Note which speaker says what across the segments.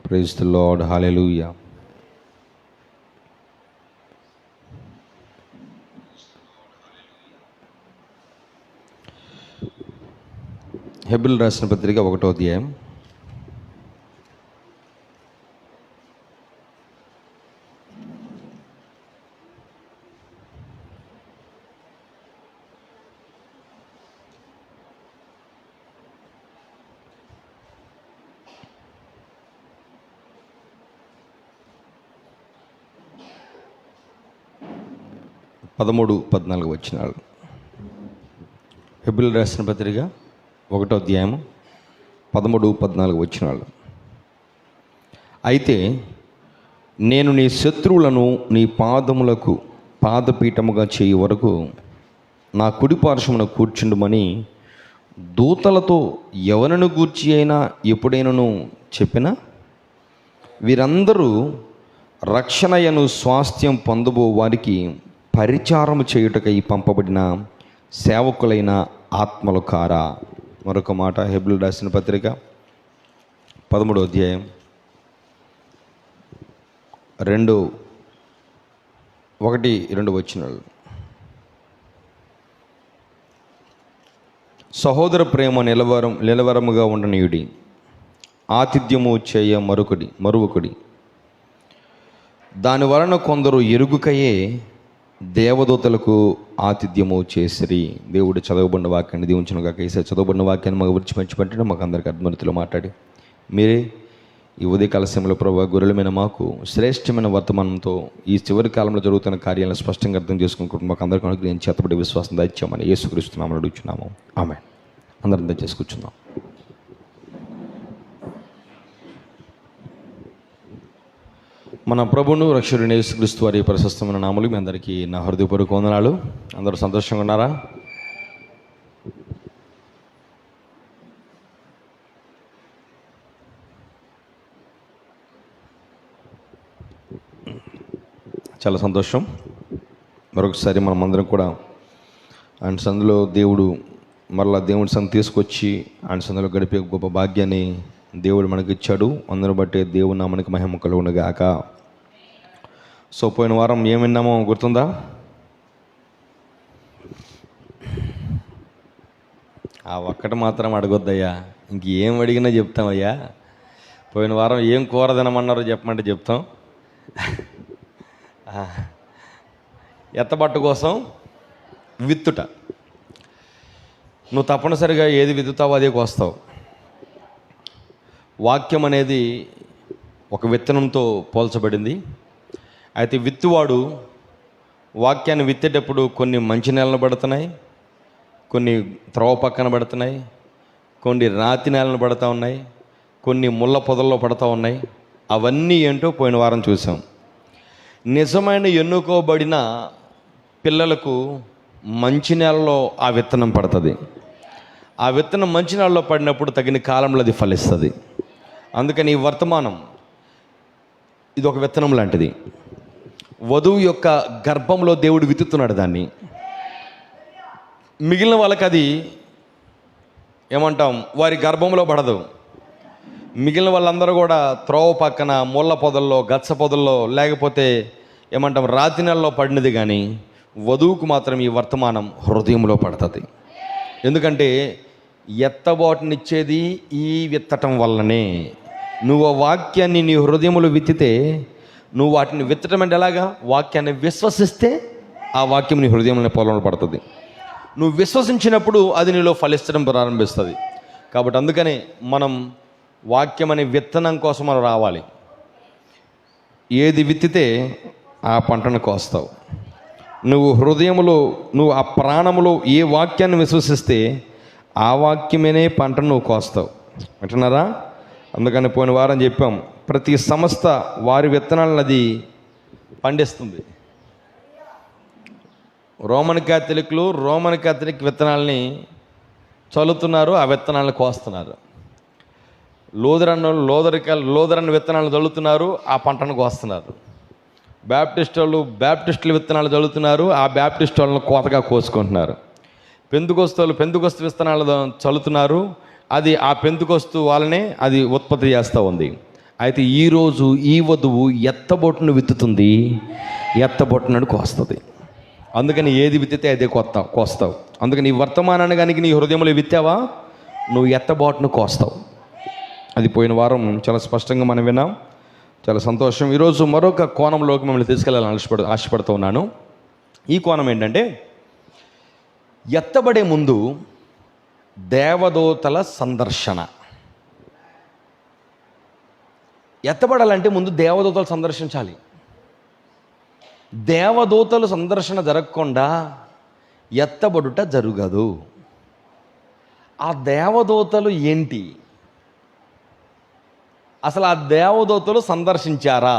Speaker 1: Praise the Lord. Hallelujah. హెబ్రీయులకు రాసిన పత్రిక 1వ అధ్యాయం 13-14 వచనాలు. హెబ్రీయులకు రాసిన పత్రిక 1వ అధ్యాయం 13-14 వచనాలు. అయితే నేను నీ శత్రువులను నీ పాదములకు పాదపీఠముగా చేయి వరకు నా కుడి పార్శ్వమున కూర్చుండుమని దూతలతో ఎవరిని గూర్చి అయినా ఎప్పుడైనాను చెప్పినా, వీరందరూ రక్షణయను స్వాస్థ్యం పొందబో వారికి పరిచారము చేయుటకై పంపబడిన సేవకులైన ఆత్మలు కారా. మరొక మాట, హెబ్రీయులకు రాసిన పత్రిక 13వ అధ్యాయం 1-2 వచనాలు. సహోదర ప్రేమ నిలవరముగా ఉండనీయుడి, ఆతిథ్యము చేయ మరువకుడి. దాని వలన కొందరు ఎరుగుకయే దేవదూతలకు ఆతిథ్యము చేసిరి. దేవుడు చదవబడిన వాక్యాన్ని దీవించును గాక. ఈసారి చదవబడిన వాక్యాన్ని మాకు విడిచిపెట్టడం మాకు అందరికీ అర్థమతిలో మాట్లాడి మీరే ఈ ఉదయకాల సమయంలో ప్రభువా గొర్రెలమైన మాకు శ్రేష్టమైన వర్తమానంతో ఈ చివరి కాలంలో జరుగుతున్న కార్యాలను స్పష్టంగా అర్థం చేసుకుని మాకు అందరికీ అనుగ్రహించి చేతబడి విశ్వాసం దాయిచ్చామని యేసుక్రీస్తు నామమున అడుగుచున్నాము. ఆమేన్. అందరం అర్థం చేసుకుంటున్నాం. మన ప్రభువును రక్షకుడైన యేసుక్రీస్తు వారి ప్రశస్తమైన నామములు మీ అందరికీ నా హృదయపూర్వక వందనాలు. అందరూ సంతోషంగా ఉన్నారా? చాలా సంతోషం. మరొకసారి మనం అందరం కూడా ఆయన సందులో మరలా దేవుడి సందు తీసుకొచ్చి ఆయన సందులో గడిపే గొప్ప భాగ్యాన్ని దేవుడు మనకి ఇచ్చాడు. అందరూ బట్టి దేవుని నామానికి మహిమ కలుగునుగాక. సో పోయిన వారం ఏం విన్నామో గుర్తుందా? ఆ ఒక్కటి మాత్రం అడగొద్దయ్యా, ఇంకేం అడిగినా చెప్తామయ్యా. పోయిన వారం ఏం కూర తినమన్నారో చెప్పమంటే చెప్తాం. ఎత్తబట్టు కోసం విత్తుట. నువ్వు తప్పనిసరిగా ఏది విత్తుతావో అదే కోస్తావు. వాక్యం అనేది ఒక విత్తనంతో పోల్చబడింది. అయితే విత్తువాడు వాక్యాన్ని విత్తేటప్పుడు కొన్ని మంచి నేలను పడుతున్నాయి, కొన్ని త్రోవ పక్కన పడుతున్నాయి, కొన్ని రాతి నేలను పడుతూ ఉన్నాయి, కొన్ని ముళ్ళ పొదల్లో పడుతూ ఉన్నాయి. అవన్నీ ఏంటో పోయిన వారం చూసాం. నిజమైన ఎన్నుకోబడిన పిల్లలకు మంచి నేలలో ఆ విత్తనం పడుతుంది. ఆ విత్తనం మంచి నేలలో పడినప్పుడు తగిన కాలంలో అది ఫలిస్తుంది. అందుకని ఈ వర్తమానం ఇది ఒక విత్తనం లాంటిది. వధువు యొక్క గర్భంలో దేవుడు విత్తుతున్నాడు దాన్ని. మిగిలిన వాళ్ళకి అది ఏమంటాం, వారి గర్భంలో పడదు. మిగిలిన వాళ్ళందరూ కూడా త్రోవ పక్కన ముళ్ళ పొదల్లో, గచ్చ పొదల్లో, లేకపోతే ఏమంటాం రాతి నెలలో పడినది. కానీ వధువుకు మాత్రం ఈ వర్తమానం హృదయంలో పడుతుంది. ఎందుకంటే ఎత్తబాటునిచ్చేది ఈ విత్తటం వల్లనే. నువ్వు ఆ వాక్యాన్ని నీ హృదయములో విత్తితే, నువ్వు వాటిని విత్తటం అంటే ఎలాగా, వాక్యాన్ని విశ్వసిస్తే ఆ వాక్యం నీ హృదయంలో పొలంలో పడుతుంది. నువ్వు విశ్వసించినప్పుడు అది నీలో ఫలించడం ప్రారంభిస్తుంది. కాబట్టి అందుకనే మనం వాక్యం అనే విత్తనం కోసం మనం రావాలి. ఏది విత్తితే ఆ పంటను కోస్తావు. నువ్వు హృదయములో, నువ్వు ఆ ప్రాణములో ఏ వాక్యాన్ని విశ్వసిస్తే ఆ వాక్యమేనే పంటను నువ్వు కోస్తావు. అంటున్నారా? అందుకని పోయిన వారం చెప్పాం, ప్రతి సంస్థ వారి విత్తనాలను అది పండిస్తుంది. రోమన్ క్యాథలిక్ విత్తనాలని చల్లుతున్నారు, ఆ విత్తనాలను కోస్తున్నారు. లోదరన్ విత్తనాలను చల్లుతున్నారు, ఆ పంటను కోస్తున్నారు. బ్యాప్టిస్టులు విత్తనాలు చల్లుతున్నారు, ఆ బ్యాప్టిస్టులను కోతగా కోసుకుంటున్నారు. పెంతుకొస్తు విత్తనాలు చల్లుతున్నారు, అది ఆ పెంతుకొస్తు వాళ్ళనే అది ఉత్పత్తి చేస్తూ ఉంది. అయితే ఈరోజు ఈ వధువు ఎత్తబొట్టును విత్తుతుంది, ఎత్తబొట్టును కోస్తుంది. అందుకని ఏది విత్తితే అదే కోస్తావు. అందుకని ఈ వర్తమానాన్ని కానీ నీ హృదయంలో విత్తావా, నువ్వు ఎత్తబొట్టును కోస్తావు. అది పోయిన వారం చాలా స్పష్టంగా మనం విన్నాం. చాలా సంతోషం. ఈరోజు మరొక కోణంలోకి మిమ్మల్ని తీసుకెళ్ళాలని ఆశపడుతూ ఉన్నాను. ఈ కోణం ఏంటంటే, ఎత్తబడే ముందు దేవదూతల సందర్శన. ఎత్తబడాలంటే ముందు దేవదూతలు సందర్శించాలి. దేవదూతలు సందర్శన జరగకుండా ఎత్తబడుట జరగదు. ఆ దేవదూతలు ఏంటి? అసలు ఆ దేవదూతలు సందర్శించారా?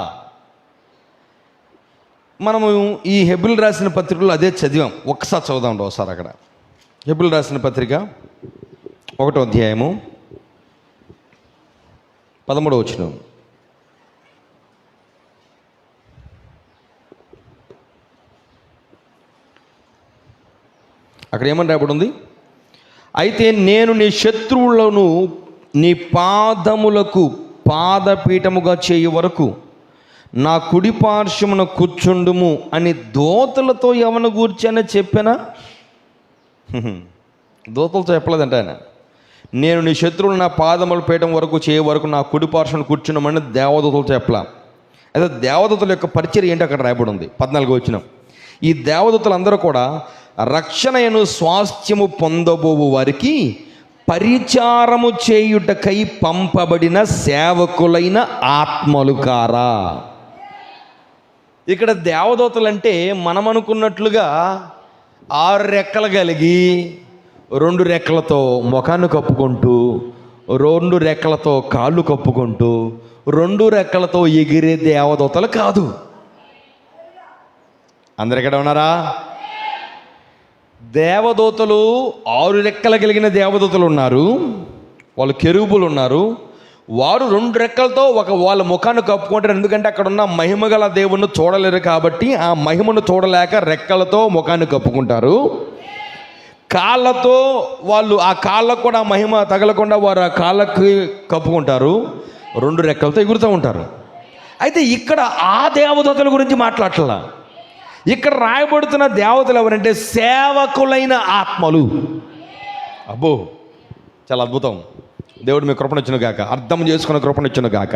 Speaker 1: మనము ఈ హెబ్రీయులకు రాసిన పత్రికలో అదే చదివాం. ఒక్కసారి చదువుదాం ఒకసారి. అక్కడ హెబ్రీయులకు రాసిన పత్రిక 1వ అధ్యాయము 13వ వచనం. అక్కడ ఏమని రాయబడి ఉంది? అయితే నేను నీ శత్రువులను నీ పాదములకు పాదపీఠముగా చేయు వరకు నా కుడి పార్శ్వమున కూర్చుండుము అని దూతలతో ఎవరిని గూర్చని చెప్పానా? దూతలతో చెప్పలేదంట ఆయన. నేను నీ శత్రువులు నా పాదముల పీఠం వరకు చేయ వరకు నా కుడి పార్శ్వమున కూర్చున్నామని దేవదూతలు చెప్పలా. అయితే దేవదూతల యొక్క పరిచయం ఏంటి అక్కడ రాయబడి ఉంది. 14వ వచనం. ఈ దేవదూతలందరూ కూడా రక్షణయను స్వాస్థ్యము పొందబోవు వారికి పరిచారము చేయుటకై పంపబడిన సేవకులైన ఆత్మలు కారా. ఇక్కడ దేవదూతలంటే మనం అనుకున్నట్లుగా 6 రెక్కలు కలిగి 2 రెక్కలతో ముఖాన్ని కప్పుకుంటూ, 2 రెక్కలతో కాళ్ళు కప్పుకుంటూ, 2 రెక్కలతో ఎగిరే దేవదూతలు కాదు. అందరు ఎక్కడ ఉన్నారా? దేవదూతలు 6 రెక్కలు కలిగిన దేవదూతలు ఉన్నారు. వాళ్ళు కెరూబులు ఉన్నారు. వారు 2 రెక్కలతో వాళ్ళ ముఖాన్ని కప్పుకుంటారు. ఎందుకంటే అక్కడ ఉన్న మహిమ గల దేవుణ్ణి చూడలేరు కాబట్టి ఆ మహిమను చూడలేక రెక్కలతో ముఖాన్ని కప్పుకుంటారు. కాళ్ళతో వాళ్ళు ఆ కాళ్ళకు కూడా మహిమ తగలకుండా వారు ఆ కాళ్ళకి కప్పుకుంటారు. 2 రెక్కలతో ఎగురుతూ ఉంటారు. అయితే ఇక్కడ ఆ దేవదూతల గురించి మాట్లాడట్లా. ఇక్కడ రాయబడుతున్న దేవతలు ఎవరంటే సేవకులైన ఆత్మలు. అబ్బో, చాలా అద్భుతం. దేవుడు మీ కృపణిచ్చును గాక, అర్థం చేసుకున్న కృపణిచ్చును గాక.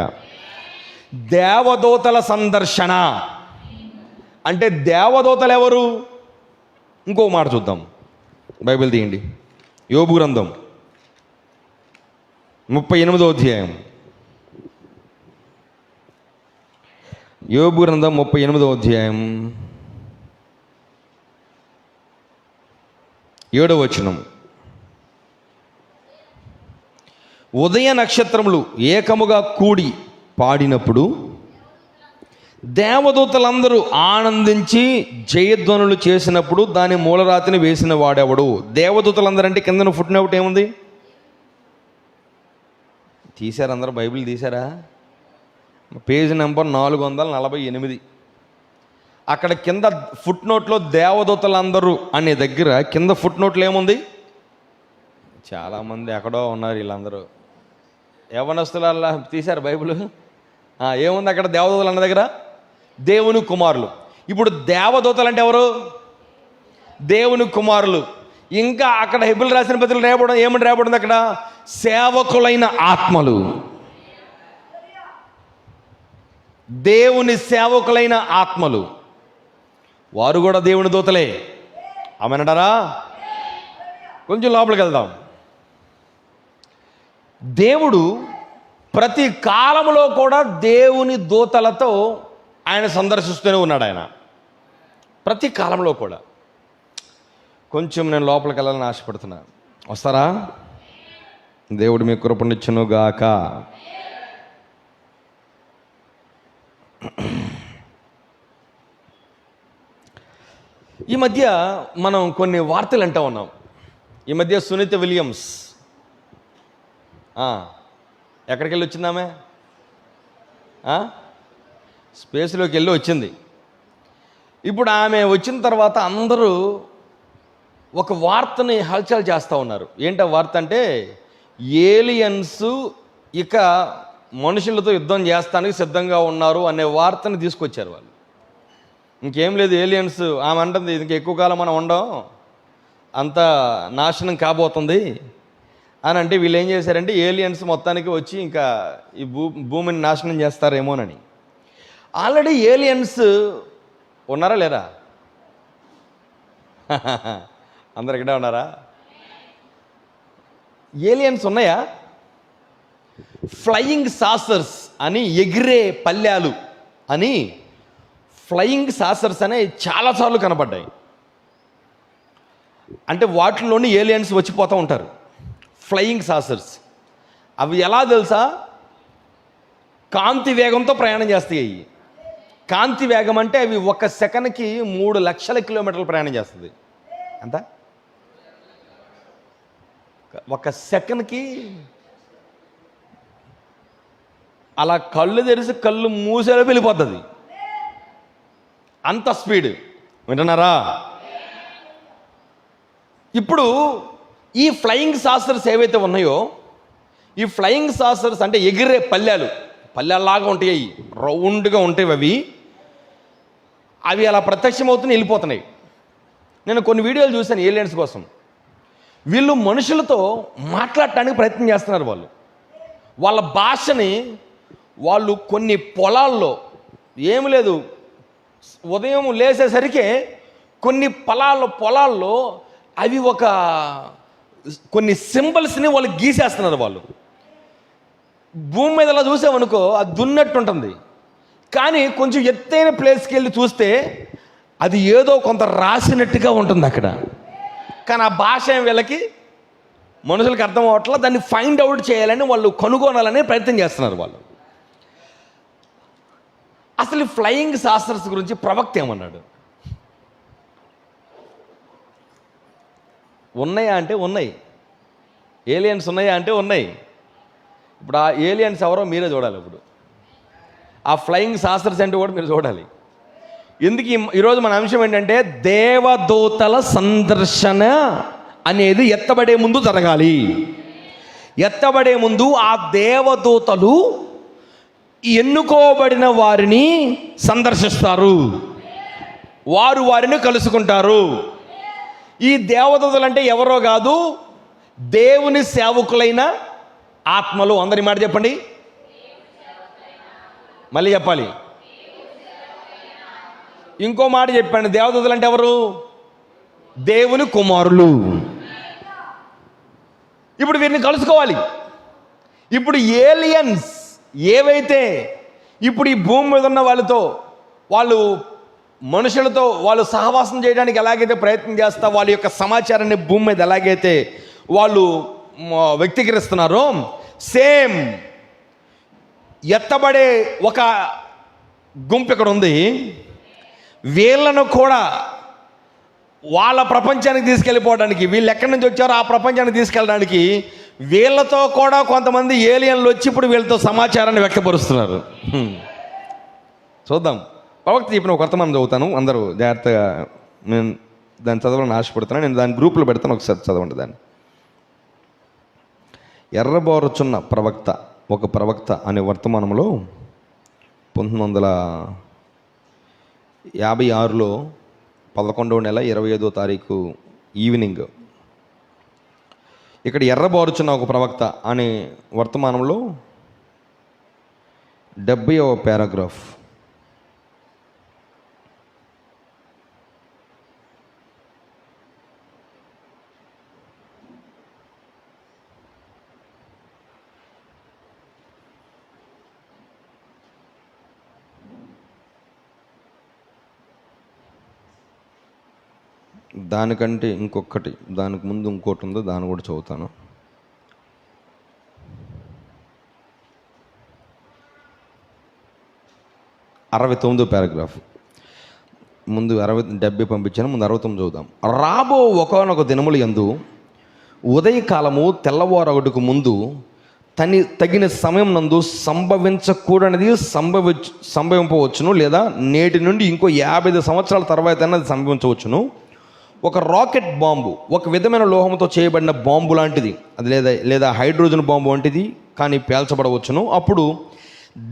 Speaker 1: దేవదూతల సందర్శన అంటే దేవదూతలు ఎవరు? ఇంకో మాట చూద్దాం. బైబిల్ తీయండి. యోబు గ్రంథం 38వ అధ్యాయం. యోబు గ్రంథం 38వ అధ్యాయం 7వ వచనం. ఉదయ నక్షత్రములు ఏకముగా కూడి పాడినప్పుడు దేవదూతలందరూ ఆనందించి జయధ్వనులు చేసినప్పుడు దాని మూలరాతిని వేసిన వాడెవడు? దేవదూతలందరూ అంటే కిందన ఫుట్ నోట్ ఏముంది? తీశారు అందరూ? బైబిల్ తీశారా? Page number 448. అక్కడ కింద ఫుట్ నోట్లో దేవదూతలందరూ అనే దగ్గర కింద ఫుట్ నోట్లో ఏముంది? చాలామంది ఎక్కడో ఉన్నారు వీళ్ళందరూ. యవనస్తుల తీశారు బైబిల్. ఏముంది అక్కడ దేవదూతలు అన్న దగ్గర? దేవుని కుమారులు. ఇప్పుడు దేవదూతలు అంటే ఎవరు? దేవుని కుమారులు. ఇంకా అక్కడ హెబ్రీయులకు రాసిన పత్రికలో రాయబడడం ఏమని రాయబడింది? అక్కడ సేవకులైన ఆత్మలు. దేవుని సేవకులైన ఆత్మలు వారు కూడా దేవుని దూతలే. ఆమేనంటారా? కొంచెం లోపలికి వెళ్దాం. దేవుడు ప్రతి కాలంలో కూడా దేవుని దూతలతో ఆయన సందర్శిస్తూనే ఉన్నాడు. ఆయన ప్రతి కాలంలో కూడా. కొంచెం నేను లోపలికి వెళ్ళాలని ఆశపడుతున్నా. వస్తారా? దేవుడు మీ కృపనిచ్చును గాక. ఈ మధ్య మనం కొన్ని వార్తలు అంటూ ఉన్నాం. ఈ మధ్య సునీత విలియమ్స్ ఎక్కడికి వెళ్ళి వచ్చిందామే? స్పేస్లోకి వెళ్ళి వచ్చింది. ఇప్పుడు ఆమె వచ్చిన తర్వాత అందరూ ఒక వార్తని హల్చల్ చేస్తూ ఉన్నారు. ఏంటో వార్త అంటే ఏలియన్స్ ఇక మనుషులతో యుద్ధం చేస్తానికి సిద్ధంగా ఉన్నారు అనే వార్తను తీసుకొచ్చారు వాళ్ళు. ఇంకేం లేదు, ఏలియన్స్ ఆమె అంటుంది ఇంక ఎక్కువ కాలం మనం ఉండం, అంత నాశనం కాబోతుంది అని అంటే వీళ్ళు ఏం చేశారంటే ఏలియన్స్ మొత్తానికి వచ్చి ఇంకా ఈ భూమిని నాశనం చేస్తారేమోనని. ఆల్రెడీ ఏలియన్స్ ఉన్నారా లేరా? అందరు ఇక్కడే ఉన్నారా? ఏలియన్స్ ఉన్నాయా? ఫ్లయింగ్ సాసర్స్ అని, ఎగిరే పల్లెలు అని ఫ్లయింగ్ సాసర్స్ అనే చాలాసార్లు కనపడ్డాయి. అంటే వాటిలోని ఏలియన్స్ వచ్చిపోతూ ఉంటారు, ఫ్లయింగ్ సాసర్స్. అవి ఎలా తెలుసా? కాంతి వేగంతో ప్రయాణం చేస్తాయి. కాంతి వేగం అంటే అవి 1 సెకన్కి 3 లక్షల కిలోమీటర్లు ప్రయాణం చేస్తుంది. ఎంత? 1 సెకన్కి అలా కళ్ళు తెరిచి కళ్ళు మూసేలో వెళ్ళిపోతుంది, అంత స్పీడ్. వింటున్నారా? ఇప్పుడు ఈ ఫ్లయింగ్ సాసర్స్ ఏవైతే ఉన్నాయో, ఈ ఫ్లయింగ్ సాసర్స్ అంటే ఎగిరే పల్లెల్లాగా ఉంటాయి, రౌండ్గా ఉంటాయి. అవి అలా ప్రత్యక్షమవుతున్నాయి, వెళ్ళిపోతున్నాయి. నేను కొన్ని వీడియోలు చూశాను ఏలియన్స్ కోసం. వీళ్ళు మనుషులతో మాట్లాడటానికి ప్రయత్నం చేస్తున్నారు. వాళ్ళ భాషని వాళ్ళు కొన్ని పొలాల్లో, ఏమి లేదు, ఉదయం లేచేసరికి కొన్ని పొలాల్లో అవి కొన్ని సింబల్స్ని వాళ్ళు గీసేస్తున్నారు. వాళ్ళు భూమి మీద అలా చూసామనుకో అది దున్నట్టు ఉంటుంది, కానీ కొంచెం ఎత్తైన ప్లేస్కి వెళ్ళి చూస్తే అది ఏదో కొంత రాసినట్టుగా ఉంటుంది అక్కడ. కానీ ఆ భాష వీళ్ళకి మనుషులకి అర్థం అవ్వట్లా. దాన్ని ఫైండ్ అవుట్ చేయాలని వాళ్ళు కనుగొనాలని ప్రయత్నం చేస్తున్నారు వాళ్ళు. అసలు ఫ్లయింగ్ సాసర్స్ గురించి ప్రవక్త ఏమన్నాడు? ఉన్నాయా అంటే ఉన్నాయి. ఏలియన్స్ ఉన్నాయా అంటే ఉన్నాయి. ఇప్పుడు ఆ ఏలియన్స్ ఎవరో మీరే చూడాలి. ఇప్పుడు ఆ ఫ్లయింగ్ సాసర్స్ అంటే కూడా మీరు చూడాలి. ఎందుకు ఈరోజు మన అంశం ఏంటంటే దేవదూతల సందర్శన అనేది ఎత్తబడే ముందు జరగాలి. ఎత్తబడే ముందు ఆ దేవదూతలు ఎన్నుకోబడిన వారిని సందర్శిస్తారు, వారు వారిని కలుసుకుంటారు. ఈ దేవదూతలు అంటే ఎవరో కాదు, దేవుని సేవకులైన ఆత్మలు. అందరి మాట చెప్పండి, మళ్ళీ చెప్పాలి. ఇంకో మాట చెప్పండి, దేవదూతలు అంటే ఎవరు? దేవుని కుమారులు. ఇప్పుడు వీరిని కలుసుకోవాలి. ఇప్పుడు ఏలియన్స్ ఏవైతే ఇప్పుడు ఈ భూమి మీద ఉన్న వాళ్ళు మనుషులతో వాళ్ళు సహవాసం చేయడానికి ఎలాగైతే ప్రయత్నం చేస్తా, వాళ్ళ యొక్క సమాచారాన్ని భూమి మీద ఎలాగైతే వాళ్ళు వ్యక్తీకరిస్తున్నారో, సేమ్ ఎత్తబడే ఒక గుంపు ఇక్కడ ఉంది. వీళ్ళను కూడా వాళ్ళ ప్రపంచానికి తీసుకెళ్ళిపోవడానికి, వీళ్ళు ఎక్కడి నుంచి వచ్చారో ఆ ప్రపంచానికి తీసుకెళ్ళడానికి వీళ్ళతో కూడా కొంతమంది ఏలియన్లు వచ్చి ఇప్పుడు వీళ్ళతో సమాచారాన్ని వ్యక్తపరుస్తున్నారు. చూద్దాం. ప్రవక్త చెప్పిన ఒక వర్తమానం చదువుతాను, అందరూ జాగ్రత్తగా. నేను దాన్ని చదవాలని ఆశపడుతున్నాను. నేను దాని గ్రూప్లో పెడతాను, ఒకసారి చదవండి దాన్ని. ఎర్రబోరుచున్న ఒక ప్రవక్త అనే వర్తమానంలో 1956లో 11వ నెల 25వ తారీఖు ఈవినింగ్ ఇక్కడ ఎర్రబోరుచున్న ఒక ప్రవక్త అనే వర్తమానంలో 70వ పారాగ్రాఫ్. దానికంటే దానికి ముందు ఇంకోటి ఉందో, దాన్ని కూడా చదువుతాను. అరవై పారాగ్రాఫ్. ముందు 70 పంపించాను, ముందు 69 చదువుదాం. రాబో ఒకనొక దినములు యందు ఉదయకాలము తెల్లవారొకటికి ముందు తగిన సమయం నందు సంభవించకూడనిది సంభవింపవచ్చును, లేదా నేటి నుండి ఇంకో 55 సంవత్సరాల తర్వాత అది సంభవించవచ్చును. ఒక రాకెట్ బాంబు, ఒక విధమైన లోహంతో చేయబడిన బాంబు లాంటిది, అది లేదా హైడ్రోజన్ బాంబు వంటిది కానీ పేల్చబడవచ్చును. అప్పుడు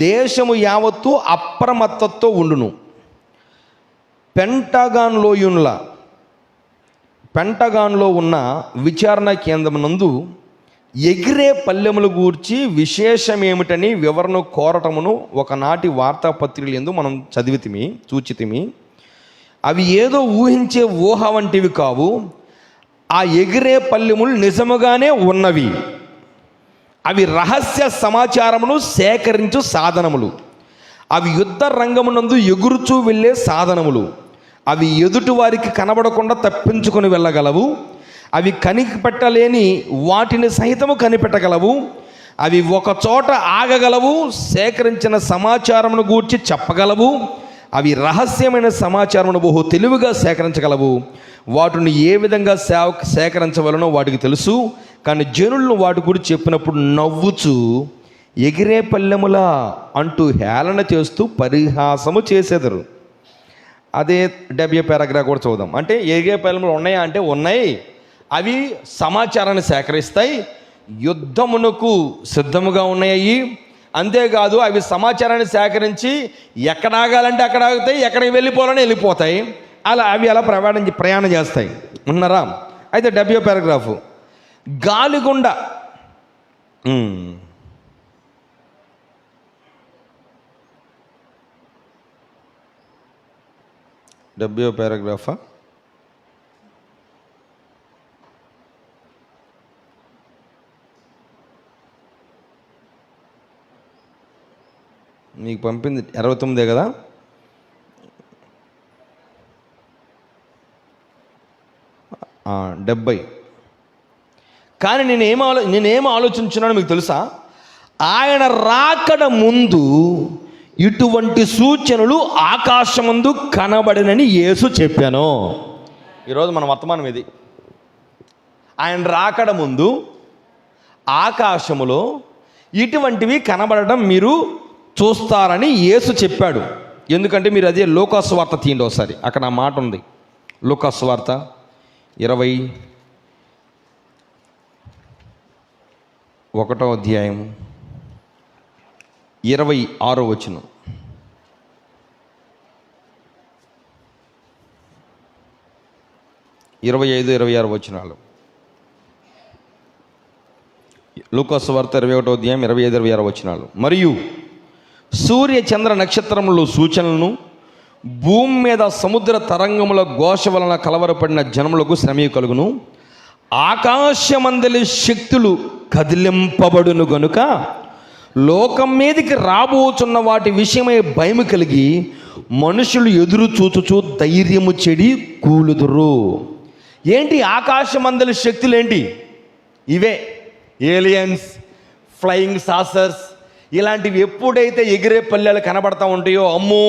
Speaker 1: దేశము యావత్తు అప్రమత్తతో ఉండును. పెంటగాన్లో ఉన్న విచారణ కేంద్రమునందు ఎగిరే పల్లెముల గూర్చి విశేషమేమిటని వివరణ కోరటమును ఒకనాటి వార్తాపత్రికలు యందు మనం చూచితిమి. అవి ఏదో ఊహించే ఊహ వంటివి కావు. ఆ ఎగిరే పల్లెములు నిజముగానే ఉన్నవి. అవి రహస్య సమాచారమును సేకరించు సాధనములు. అవి యుద్ధ రంగమునందు ఎగురుచూ వెళ్ళే సాధనములు. అవి ఎదుటి వారికి కనబడకుండా తప్పించుకొని వెళ్ళగలవు. అవి కనిపెట్టలేని వాటిని సహితము కనిపెట్టగలవు. అవి ఒక చోట ఆగగలవు. సేకరించిన సమాచారమును గూర్చి చెప్పగలవు. అవి రహస్యమైన సమాచారమును బహు తెలివిగా సేకరించగలవు. వాటిని ఏ విధంగా సేకరించవలనో వాటికి తెలుసు. కానీ జనులను వాటి గురించి చెప్పినప్పుడు నవ్వుచు ఎగిరే పల్లెములా అంటూ హేళన చేస్తూ పరిహాసము చేసేదరు. అదే 70 పారాగ్రాఫ్ కూడా చూద్దాం. అంటే ఎగిరే పల్లెములు ఉన్నాయా అంటే ఉన్నాయి. అవి సమాచారాన్ని సేకరిస్తాయి, యుద్ధమునకు సిద్ధముగా ఉన్నాయి. అంతేకాదు అవి సమాచారాన్ని సేకరించి ఎక్కడ ఆగాలంటే అక్కడ ఆగుతాయి, ఎక్కడికి వెళ్ళిపోవాలని వెళ్ళిపోతాయి. అవి అలా ప్రయాణం చేస్తాయి. ఉన్నారా? అయితే 70 పారాగ్రాఫ్ గాలిగుండ 70 పారాగ్రాఫా? మీకు పంపింది 69 కదా. ఆ 70. కానీ నేనేం ఆలోచించున్నానో మీకు తెలుసా? ఆయన రాకడ ముందు ఇటువంటి సూచనలు ఆకాశమందు కనబడినని యేసు చెప్పాను. ఈరోజు మన వర్తమానం ఇది. ఆయన రాకడ ముందు ఆకాశములో ఇటువంటివి కనబడడం మీరు చూస్తారని యేసు చెప్పాడు. ఎందుకంటే మీరు అదే లూకాసు వార్త తీయండి ఒకసారి. అక్కడ ఆ మాట ఉంది. లూకాసు వార్త 21వ అధ్యాయం 26వ వచనం. (25, 26 వచనాలు). లూకాసు వార్త 21వ అధ్యాయం 25, 26 వచనాలు. మరియు సూర్య చంద్ర నక్షత్రములు సూచనలను, భూమి మీద సముద్ర తరంగముల ఘోష వలన కలవరపడిన జనములకు శ్రమ కలుగును. ఆకాశమందలి శక్తులు కదిలింపబడును గనుక లోకం మీదకి రాబోచున్న వాటి విషయమై భయము కలిగి మనుషులు ఎదురు చూచుచూ ధైర్యము చెడి కూలుదురు. ఏంటి ఆకాశమందలి శక్తులు? ఏంటి? ఇవే ఏలియన్స్, ఫ్లయింగ్ సాసర్స్. ఇలాంటివి ఎప్పుడైతే ఎగిరే పల్లెలు కనబడతా ఉంటాయో, అమ్మో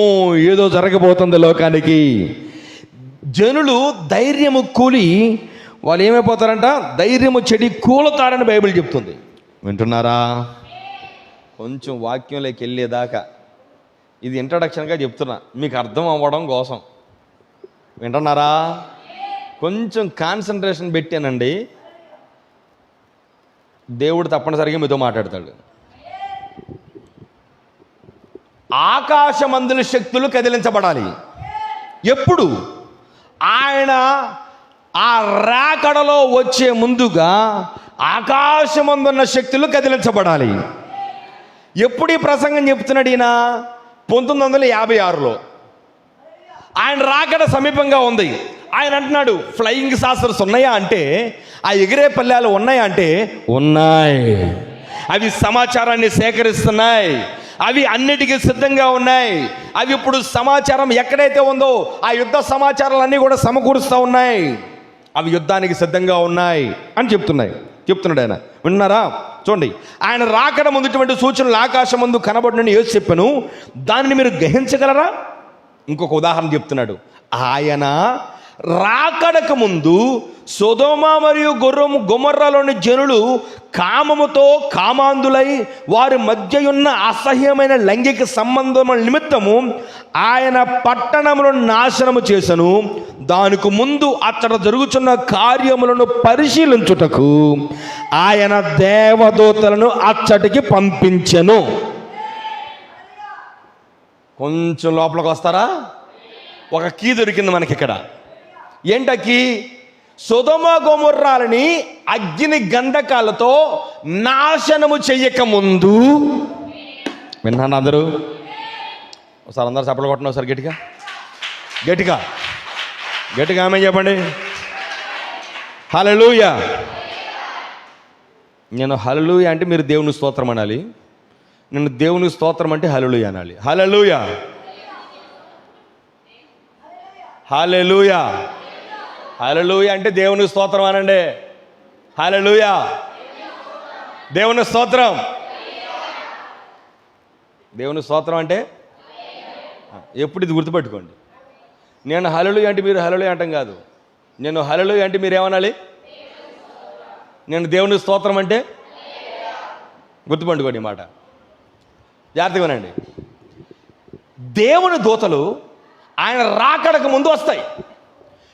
Speaker 1: ఏదో జరగబోతుంది లోకానికి, జనులు ధైర్యము కూలి వాళ్ళు ఏమైపోతారంట? ధైర్యము చెడి కూలుతారని బైబిల్ చెప్తుంది. వింటున్నారా? కొంచెం వాక్యంలోకి వెళ్ళేదాకా ఇది ఇంట్రడక్షన్గా చెప్తున్నా, మీకు అర్థం అవ్వడం కోసం. వింటున్నారా? కొంచెం కాన్సన్ట్రేషన్ పెట్టానండి, దేవుడు తప్పనిసరిగా మీతో మాట్లాడతాడు. ఆకాశమందుల శక్తులు కదిలించబడాలి. ఎప్పుడు? ఆయన ఆ రాకడలో వచ్చే ముందుగా ఆకాశమందున్న శక్తులు కదిలించబడాలి. ఎప్పుడు ఈ ప్రసంగం చెప్తున్నాడు ఈయన? 1956లో. ఆయన రాకడ సమీపంగా ఉంది. ఆయన అంటున్నాడు, ఫ్లయింగ్ సాసర్స్ ఉన్నాయా అంటే, ఆ ఎగిరే పల్లెలు ఉన్నాయా అంటే ఉన్నాయి. అవి సమాచారాన్ని సేకరిస్తున్నాయి. అవి అన్నిటికీ సిద్ధంగా ఉన్నాయి. అవి ఇప్పుడు సమాచారం ఎక్కడైతే ఉందో ఆ యుద్ధ సమాచారాలన్నీ కూడా సమకూరుస్తూ ఉన్నాయి. అవి యుద్ధానికి సిద్ధంగా ఉన్నాయి అని చెప్తున్నాడు ఆయన. విన్నారా? చూడండి, ఆయన రాకడ ముందుటువంటి సూచనలు ఆకాశం ముందు కనబడినని యేసు చెప్పాను. దానిని మీరు గ్రహించగలరా? ఇంకొక ఉదాహరణ చెప్తున్నాడు. ఆయన రాకడకు ముందు సొదొమ మరియు గొమొర్రాలోని జనులు కామముతో కామాంధులై వారి మధ్య ఉన్న అసహ్యమైన లైంగిక సంబంధముల నిమిత్తము ఆయన పట్టణములను నాశనము చేసెను. దానికి ముందు అక్కడ జరుగుతున్న కార్యములను పరిశీలించుటకు ఆయన దేవదూతలను అచ్చటికి పంపించెను. కొంచెం లోపలికి వస్తారా? ఒక కీ దొరికింది మనకి ఇక్కడ. ఏంటకి? సొదొమ గొమొర్రాలని అగ్ని గంధకాలతో నాశనము చెయ్యక ముందు. విన్నాను అందరూ? ఒకసారి అందరూ చప్పలు కొట్టండి. ఒకసారి గట్టిగా గట్టిగా గట్టిగా ఆమె చెప్పండి. హల్లెలూయా. నేను హల్లెలూయా అంటే మీరు దేవుని స్తోత్రం అనాలి. నేను దేవుని స్తోత్రం అంటే హల్లెలూయా అనాలి. హల్లెలూయా, హల్లెలూయా, హల్లెలూయా అంటే దేవుని స్తోత్రం అనండి. హల్లెలూయా, దేవుని స్తోత్రం. దేవుని స్తోత్రం అంటే ఎప్పుడు ఇది గుర్తుపెట్టుకోండి. నేను హల్లెలూయా అంటే మీరు హల్లెలూయా అంటాం కాదు. నేను హల్లెలూయా అంటే మీరు ఏమనాలి? నేను దేవుని స్తోత్రం అంటే గుర్తుపెట్టుకోండి ఈ మాట. జాగ్రత్తగా వినండి. దేవుని దూతలు ఆయన రాకడకు ముందు వస్తాయి.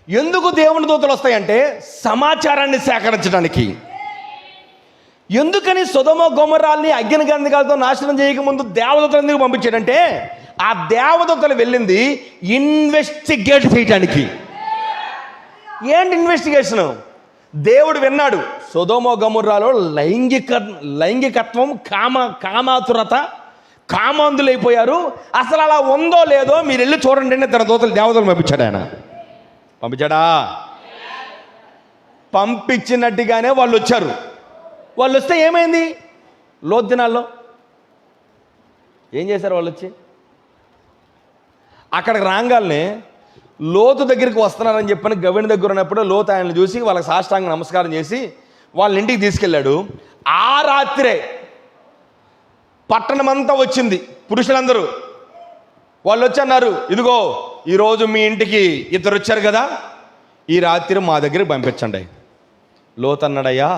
Speaker 1: ఎందుకు దేవుని దూతలు వస్తాయంటే సమాచారాన్ని సేకరించడానికి. ఎందుకని సొదొమ గొమొర్రాల్ని అగ్ని గంధకాలతో నాశనం చేయకముందు దేవదూతలు ఎందుకు పంపించాడంటే ఆ దేవదూతలు వెళ్ళింది ఇన్వెస్టిగేట్ చేయడానికి. ఏంటి ఇన్వెస్టిగేషను? దేవుడు విన్నాడు సొదొమ గొమొర్రాలో లైంగికత్వం, కామాతురత, కామాంధులైపోయారు. అసలు అలా ఉందో లేదో మీరు వెళ్ళి చూడండి అని తన దేవతలు పంపించాడు. ఆయన పంపించాడా? పంపించినట్టుగానే వాళ్ళు వచ్చారు. వాళ్ళు వస్తే ఏమైంది? లోతు దినాల్లో ఏం చేశారు? వాళ్ళు వచ్చి అక్కడికి రాగానే లోతు దగ్గరికి వస్తున్నారని చెప్పని గవిని దగ్గర ఉన్నప్పుడు లోతు ఆయనను చూసి వాళ్ళకి సాష్టాంగ నమస్కారం చేసి వాళ్ళ ఇంటికి తీసుకెళ్ళాడు. ఆ రాత్రే పట్టణమంతా వచ్చింది, పురుషులందరూ. వాళ్ళు వచ్చి అన్నారు, ఇదిగో ఈరోజు మీ ఇంటికి ఇద్దరు వచ్చారు కదా, ఈ రాత్రి మా దగ్గరికి పంపించండి. లోతు అన్నాడయ్యా,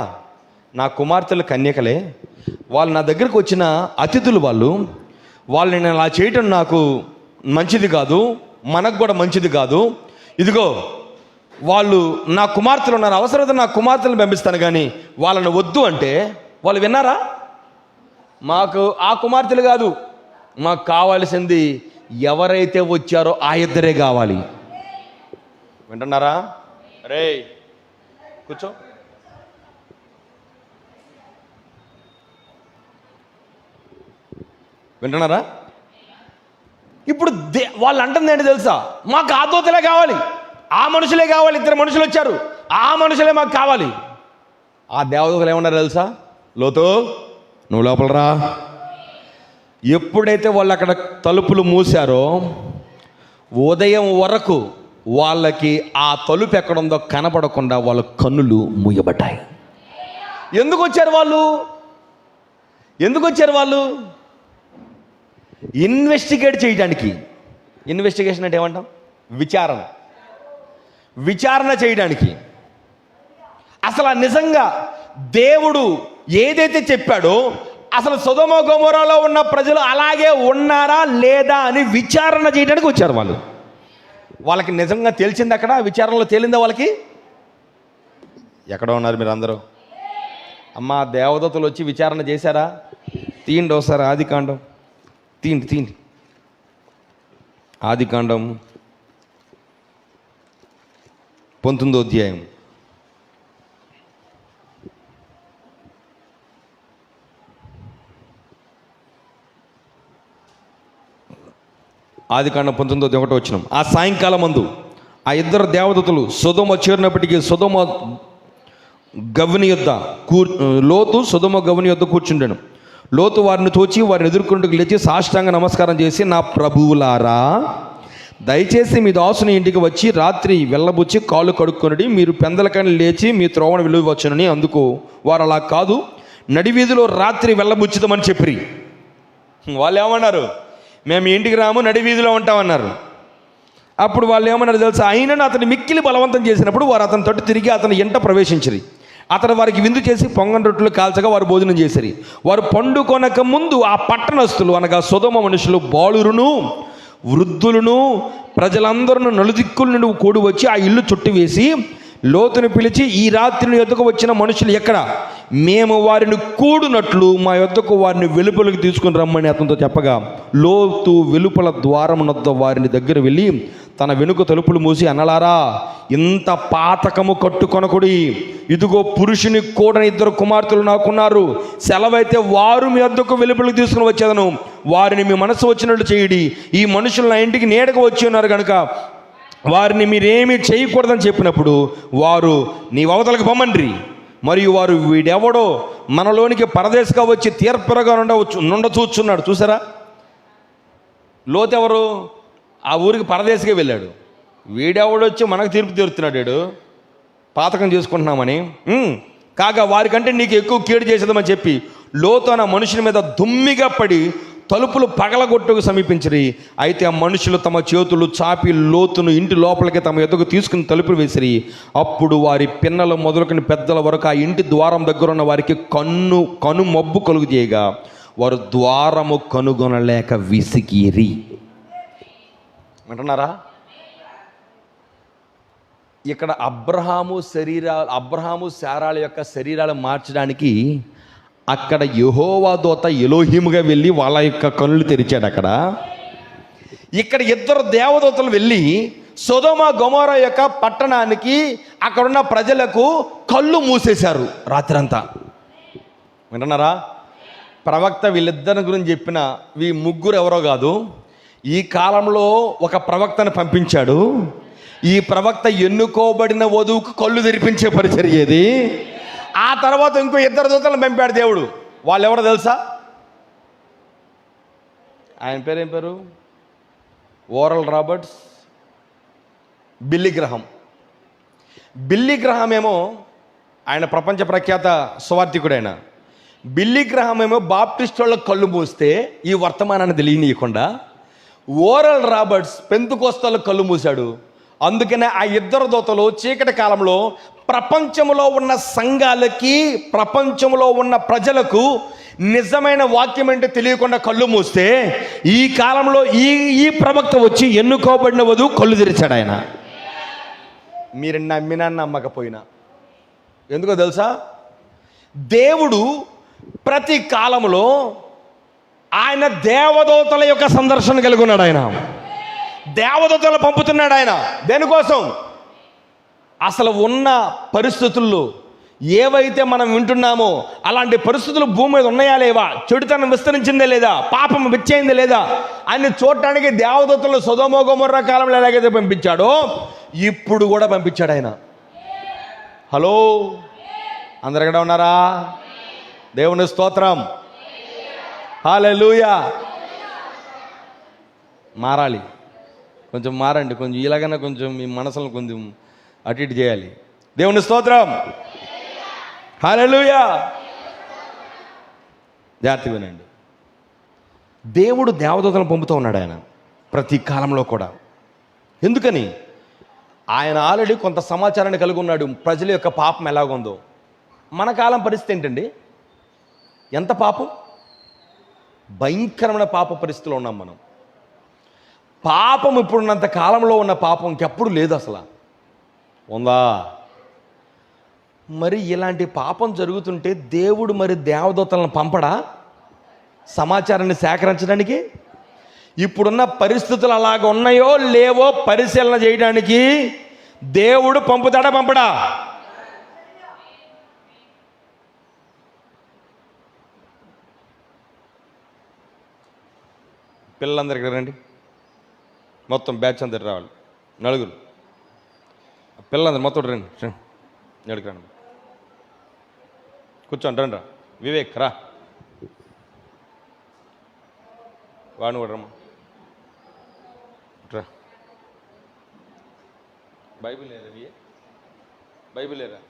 Speaker 1: నా కుమార్తెలు కన్యకలే, వాళ్ళు నా దగ్గరికి వచ్చిన అతిథులు, వాళ్ళని నేను అలా చేయటం నాకు మంచిది కాదు, మనకు కూడా మంచిది కాదు. ఇదిగో వాళ్ళు నా కుమార్తెలు ఉన్నారు, అవసరమైతే నా కుమార్తెలను పంపిస్తాను కానీ వాళ్ళని వద్దు అంటే వాళ్ళు విన్నారా? మాకు ఆ కుమార్తెలు కాదు, మాకు కావాల్సింది ఎవరైతే వచ్చారో ఆ ఇద్దరే కావాలి. వింటున్నారా? రే కూర్చో. వింటున్నారా? ఇప్పుడు వాళ్ళు అంటుంది ఏంటి తెలుసా? మాకు ఆ దూతలే కావాలి, ఆ మనుషులే కావాలి. ఇద్దరు మనుషులు వచ్చారు, ఆ మనుషులే మాకు కావాలి. ఆ దేవదూతలు ఏమన్నారు తెలుసా? లోతు నువ్వు లోపల రా. ఎప్పుడైతే వాళ్ళు అక్కడ తలుపులు మూసారో ఉదయం వరకు వాళ్ళకి ఆ తలుపు ఎక్కడుందో కనపడకుండా వాళ్ళ కన్నులు మూయబడ్డాయి. ఎందుకు వచ్చారు వాళ్ళు? ఎందుకు వచ్చారు వాళ్ళు? ఇన్వెస్టిగేట్ చేయడానికి. ఇన్వెస్టిగేషన్ అంటే ఏమంటాం? విచారణ చేయడానికి. అసలు నిజంగా దేవుడు ఏదైతే చెప్పాడో అసలు సొదొమ గొమొర్రాలో ఉన్న ప్రజలు అలాగే ఉన్నారా లేదా అని విచారణ చేయడానికి వచ్చారు వాళ్ళు. వాళ్ళకి నిజంగా తెలిసింది అక్కడ విచారణలో తేలిందా వాళ్ళకి? ఎక్కడ ఉన్నారు మీరు అందరూ? అమ్మ దేవదూతలు వచ్చి విచారణ చేశారా? తీయండి ఒకసారి ఆదికాండం, తీయండి. ఆదికాండం 19వ అధ్యాయం. ఆదికాండం 19:1 వచనం. ఆ సాయంకాలం మందు ఆ ఇద్దరు దేవదూతలు సొదొమ చేరినప్పటికీ సొదొమ గవిని యొద్ద లోతు సొదొమ గవిని యొద్ద కూర్చుండెను. లోతు వారిని తోచి వారిని ఎదుర్కొంటూ లేచి సాష్టాంగ నమస్కారం చేసి, నా ప్రభువులారా, దయచేసి మీ దాసుని ఇంటికి వచ్చి రాత్రి వెళ్ళబుచ్చి కాళ్ళు కడుక్కొనడి, మీరు పెందలకని లేచి మీ త్రోవను విలువచ్చునని. అందుకు వారు అలా కాదు, నడివీధిలో రాత్రి వెళ్ళబుచ్చుదామని చెప్పి. వాళ్ళు ఏమన్నారు? మేము ఇంటికి రాము, నడివీధిలో ఉంటామన్నారు. అప్పుడు వాళ్ళు ఏమన్నారు తెలుసా, అయినను అతని మిక్కిలి బలవంతం చేసినప్పుడు వారు అతని తట్టు తిరిగి అతని ఎంట ప్రవేశించిరి. అతను వారికి విందు చేసి పొంగని రొట్టెలు కాల్చగా వారు భోజనం చేసిరి. వారు పండుకొనక ముందు ఆ పట్టణస్థులు అనగా సొదొమ మనుషులు బాలురును వృద్ధులను ప్రజలందరూ నలుదిక్కుల నుండి కూడి వచ్చి ఆ ఇల్లు చుట్టివేసి లోతును పిలిచి, ఈ రాత్రిని యొద్దకు వచ్చిన మనుషులు ఎక్కడ? మేము వారిని కూడునట్లు మా యొద్దకు వారిని వెలుపలికి తీసుకుని రమ్మని అతనితో చెప్పగా, లోతు వెలుపల ద్వారమునొద్ద వారిని దగ్గర వెళ్ళి తన వెనుక తలుపులు మూసి, అన్నలారా, ఇంత పాతకము కట్టుకొనకుడి. ఇదిగో పురుషుని కూడా 2 కుమార్తెలు నాకున్నారు. సెలవైతే వారు మీ వద్దకు వెలుపలికి తీసుకుని వచ్చేదను. వారిని మీ మనసు వచ్చినట్లు చేయుడి. ఈ మనుషులు నా ఇంటికి నీడకు వచ్చి ఉన్నారు కనుక వారిని మీరేమీ చేయకూడదని చెప్పినప్పుడు వారు, నీ అవతలకు పొమ్మండ్రి. మరియు వారు, వీడెవడో మనలోనికి పరదేశంగా వచ్చి తీర్పురగా నుండ చూస్తున్నాడు. చూసారా, లోతు ఎవరు? ఆ ఊరికి పరదేశంగా వెళ్ళాడు. వీడెవడొచ్చి మనకు తీర్పు తీరుతున్నాడు, వీడు పాతకం చేసుకుంటున్నామని. కాగా వారికంటే నీకు ఎక్కువ కీడు చేసేదమని చెప్పి లోతు అన్న మనుషుల మీద దుమ్మిగా పడి తలుపులు పగలగొట్టుకు సమీపించిరి. అయితే ఆ మనుషులు తమ చేతులు చాపి లోతును ఇంటి లోపలికి తమ ఎదుగు తీసుకుని తలుపులు వేసిరి. అప్పుడు వారి పిన్నలు మొదలుకొని పెద్దల వరకు ఆ ఇంటి ద్వారం దగ్గర ఉన్న వారికి కను మబ్బు కలుగు చేయగా వారు ద్వారము కనుగొనలేక విసిగిరి. అంటున్నారా? ఇక్కడ అబ్రహాము శారాల యొక్క శరీరాలు మార్చడానికి అక్కడ యెహోవా దూత ఎలోహిముగా వెళ్ళి వాళ్ళ యొక్క కనులు తెరిచాడు. ఇక్కడ 2 దేవదూతలు వెళ్ళి సొదొమ గొమొర్రా యొక్క పట్టణానికి అక్కడున్న ప్రజలకు కళ్ళు మూసేశారు రాత్రంతా. వింటున్నారా? ప్రవక్త వీళ్ళిద్దరి గురించి చెప్పిన ఈ ముగ్గురు ఎవరో కాదు, ఈ కాలంలో ఒక ప్రవక్తను పంపించాడు. ఈ ప్రవక్త ఎన్నుకోబడిన వధువుకు కళ్ళు తెరిపించే పరిచర్యేది. ఆ తర్వాత ఇంకో 2 దూతలను పంపాడు దేవుడు. వాళ్ళు ఎవరో తెలుసా? ఆయన పేరు ఏం పేరు? Oral Roberts, Billy Graham. Billy Graham ఏమో ఆయన ప్రపంచ ప్రఖ్యాత సువార్థికుడైన. బిల్లీ గ్రహం ఏమో బాప్టిస్ట్ వాళ్ళ కళ్ళు మూస్తే ఈ వర్తమానాన్ని తెలియనీయకుండా, ఓరల్ రాబర్ట్స్ పెంతుకోస్తలకు కళ్ళు మూశాడు. అందుకనే ఆ 2 దూతలు చీకటి కాలంలో ప్రపంచంలో ఉన్న సంఘాలకి, ప్రపంచంలో ఉన్న ప్రజలకు నిజమైన వాక్యం ఏంటో తెలియకుండా కళ్ళు మూస్తే, ఈ కాలంలో ఈ ప్రవక్త వచ్చి ఎన్నుకోబడిన వధువు కళ్ళు తెరిచాడు. ఆయన మీరు నమ్మినా నమ్మకపోయినా. ఎందుకో తెలుసా? దేవుడు ప్రతి కాలంలో ఆయన దేవదూతల యొక్క సందర్శన కలిగి ఉన్నాడు. ఆయన దేవదూతలు పంపుతున్నాడు. ఆయన దేనికోసం? అసలు ఉన్న పరిస్థితుల్లో ఏవైతే మనం వింటున్నామో అలాంటి పరిస్థితులు భూమి మీద ఉన్నాయా లేవా, చెడుతనం విస్తరించిందే లేదా, పాపం విచ్చయిందే లేదా అని చూడటానికి దేవదూతలు సొదొమ గొమొర్రా కాలంలో ఎలాగైతే పంపించాడో ఇప్పుడు కూడా పంపించాడు ఆయన. హలో, అందరు ఎక్కడ ఉన్నారా? దేవుని స్తోత్రం, హల్లెలూయా. మారాలి, కొంచెం మారండి, కొంచెం ఇలాగైనా కొంచెం మీ మనసులను కొంచెం అటు ఇటు చేయాలి. దేవుని స్తోత్రం, హల్లెలూయా. జాగ్రత్తగా వినండి. దేవుడు దేవదూతలను పంపుతూ ఉన్నాడు ఆయన ప్రతి కాలంలో కూడా. ఎందుకని? ఆయన ఆల్రెడీ కొంత సమాచారాన్ని కలిగి ఉన్నాడు ప్రజల యొక్క పాపం ఎలాగుందో. మన కాలం పరిస్థితి ఏంటండి? ఎంత పాపం, భయంకరమైన పాప పరిస్థితిలో ఉన్నాం మనం. పాపం ఇప్పుడున్నంత కాలంలో ఉన్న పాపం ఇంకెప్పుడు లేదు. అసలు ఉందా? మరి ఇలాంటి పాపం జరుగుతుంటే దేవుడు మరి దేవదూతలను పంపడా సమాచారాన్ని సేకరించడానికి? ఇప్పుడున్న పరిస్థితులు అలాగ ఉన్నాయో లేవో పరిశీలన చేయడానికి దేవుడు పంపుతాడా పంపడా? పిల్లలందరికీ రండి, మొత్తం బ్యాచ్ అందరు రావాలి. నలుగురు పిల్లలందరూ మొత్తం రండి, నడుకు రండి, కూర్చోండి, రండి రా. వివేక్ రా, వాడిని కూడా రమ్మా, రా. బైబిల్ లేదా? బైబిల్ లేదా?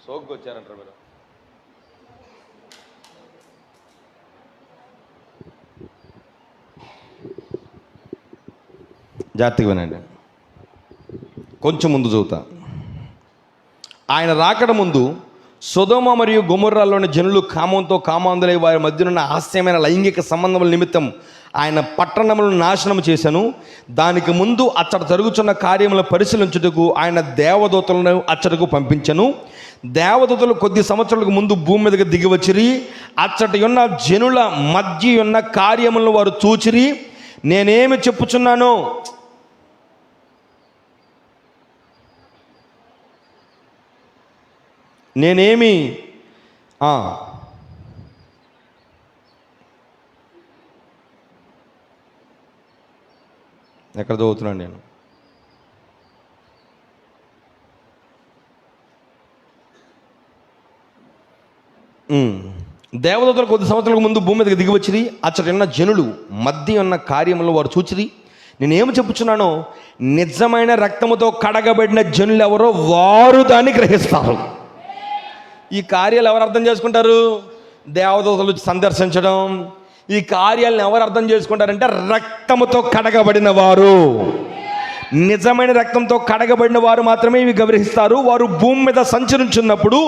Speaker 1: సోగ్గా వచ్చారంటారు మీరు. జాగ్రత్తగా వినండి, కొంచెం ముందు చదువుతా. ఆయన రాకడ ముందు సొదొమ మరియు గొమొర్రాలోని జనులు కామంతో కామాంధులై వారి మధ్యనున్న హాస్యమైన లైంగిక సంబంధముల నిమిత్తం ఆయన పట్టణములను నాశనం చేశాను. దానికి ముందు అచ్చట జరుగుతున్న కార్యములను పరిశీలించుటకు ఆయన దేవదూతలను అచ్చటకు పంపించను. దేవదూతలు కొద్ది సంవత్సరాలకు ముందు భూమి మీదకి దిగివచ్చిరి. అచ్చట ఉన్న జనుల మధ్య ఉన్న కార్యములను వారు చూచిరి. నేనేమి చెప్పుచున్నానో నేనేమి ఎక్కడ చదువుతున్నాను నేను? దేవదూతలు కొద్ది సంవత్సరాలకు ముందు భూమి మీదకి దిగివచ్చిరి. అచ్చట ఉన్న జనులు మధ్య ఉన్న కార్యములు వారు చూచిరి. నేనేమి చెప్పుచున్నానో నిజమైన రక్తముతో కడగబడిన జనులు ఎవరో వారు దాన్ని గ్రహిస్తారు. ఈ కార్యాలు ఎవరు అర్థం చేసుకుంటారు? దేవదూతలు సందర్శించడం. ఈ కార్యాలను ఎవరు అర్థం చేసుకుంటారంటే రక్తముతో కడగబడిన వారు, నిజమైన రక్తంతో కడగబడిన వారు మాత్రమే ఇవి గ్రహిస్తారు. వారు భూమి మీద సంచరించున్నప్పుడు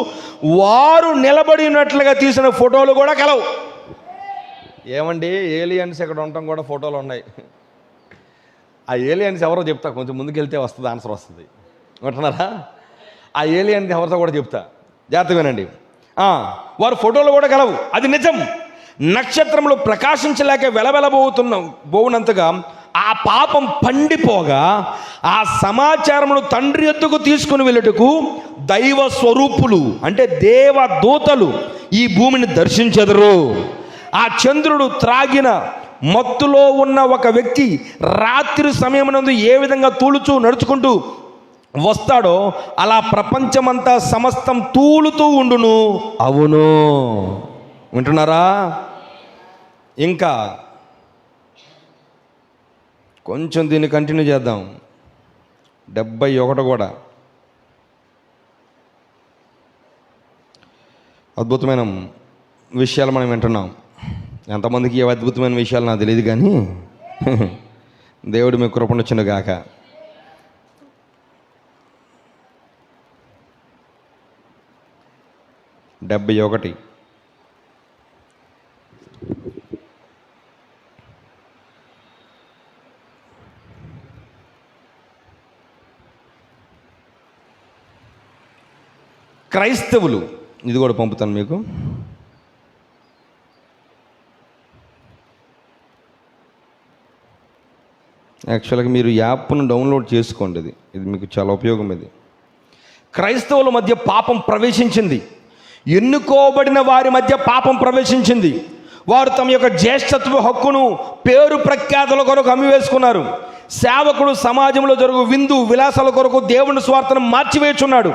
Speaker 1: వారు నిలబడి ఉన్నట్లుగా తీసిన ఫోటోలు కూడా కలవు. ఏమండి, ఏలియన్స్ ఇక్కడ ఉండటం కూడా ఫోటోలు ఉన్నాయి. ఆ ఏలియన్స్ ఎవరో చెప్తా, కొంచెం ముందుకెళ్తే వస్తుంది, ఆన్సర్ వస్తుంది అంటున్నారా? ఆ ఏలియన్స్ ఎవరితో కూడా చెప్తా, జాగ్రత్త వినండి. వారు ఫోటోలు కూడా కలవు, అది నిజం. నక్షత్రములు ప్రకాశించలేక బోవునంతగా ఆ పాపం పండిపోగా ఆ సమాచారమును తండ్రి ఎద్దుకు తీసుకుని వెళ్ళుటకు దైవ స్వరూపులు అంటే దేవదూతలు ఈ భూమిని దర్శించెదరు. ఆ చంద్రుడు త్రాగిన మత్తులో ఉన్న ఒక వ్యక్తి రాత్రి సమయమునందు ఏ విధంగా తూలుచూ నడుచుకుంటూ వస్తాడో అలా ప్రపంచమంతా సమస్తం తూలుతూ ఉండును. అవును, వింటున్నారా? ఇంకా కొంచెం దీన్ని కంటిన్యూ చేద్దాం. 71 కూడా అద్భుతమైన విషయాలు మనం వింటున్నాం. ఎంతమందికి ఏ అద్భుతమైన విషయాలు నాకు తెలియదు, కానీ దేవుడు మీ కృపణొచ్చును గాక. డెబ్బై ఒకటి క్రైస్తవులు, ఇది కూడా పంపుతాను మీకు. యాక్చువల్గా మీరు యాప్ను డౌన్లోడ్ చేసుకోండి, ఇది మీకు చాలా ఉపయోగం. ఇది క్రైస్తవుల మధ్య పాపం ప్రవేశించింది, ఎన్నుకోబడిన వారి మధ్య పాపం ప్రవేశించింది. వారు తమ యొక్క జ్యేష్ఠత్వ హక్కును పేరు ప్రఖ్యాతుల కొరకు అమ్మివేసుకున్నారు. సేవకుడు సమాజంలో జరుగు విందు విలాసాల కొరకు దేవుని సువార్తను మార్చివేచున్నాడు.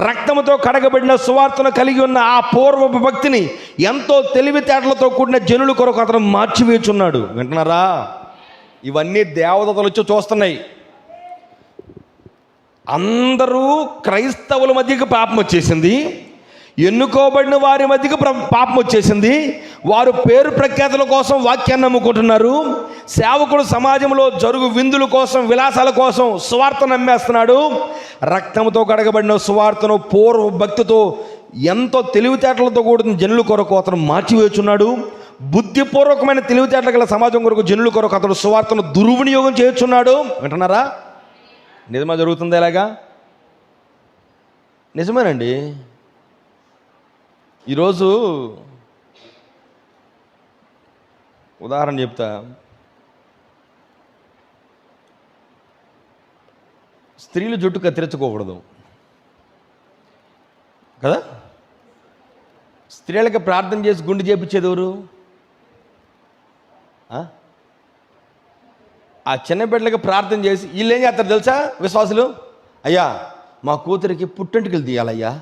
Speaker 1: రక్తముతో కడగబడిన సువార్తను కలిగి ఉన్న ఆ పూర్వపు భక్తిని ఎంతో తెలివితేటలతో కూడిన జనుల కొరకు అతను మార్చివేచున్నాడు. వింటున్నారా? ఇవన్నీ దేవదూతలు వచ్చి చూస్తున్నాయి. అందరూ క్రైస్తవుల మధ్యకి పాపం వచ్చేసింది, ఎన్నుకోబడిన వారి మధ్యకి పాపం వచ్చేసింది. వారు పేరు ప్రఖ్యాతుల కోసం వాక్యాన్ని నమ్ముకుంటున్నారు. సేవకుడు సమాజంలో జరుగు విందుల కోసం విలాసాల కోసం సువార్తను నమ్మేస్తున్నాడు. రక్తంతో కడగబడిన సువార్తను పూర్వ భక్తితో ఎంతో తెలివితేటలతో కూడిన జనుల కొరకు అతను మార్చివేచున్నాడు. బుద్ధిపూర్వకమైన తెలివితేటల గల సమాజం కొరకు జనుల కొరకు అతడు సువార్తను దుర్వినియోగం చేస్తున్నాడు. వింటున్నారా? నిజమా జరుగుతుందా ఇలాగా? నిజమేనండి. ఈరోజు ఉదాహరణ చెప్తా. స్త్రీలు జుట్టు కత్తిరించుకోకూడదు కదా? స్త్రీలకి ప్రార్థన చేసి గుండు చేపించేది ఎవరు? ఆ చిన్న బిడ్డలకి ప్రార్థన చేసి వీళ్ళు ఏం చేస్తారు తెలుసా? విశ్వాసులు, అయ్యా మా కూతురికి పుట్టెంటుకలు తీయాలయ్యా,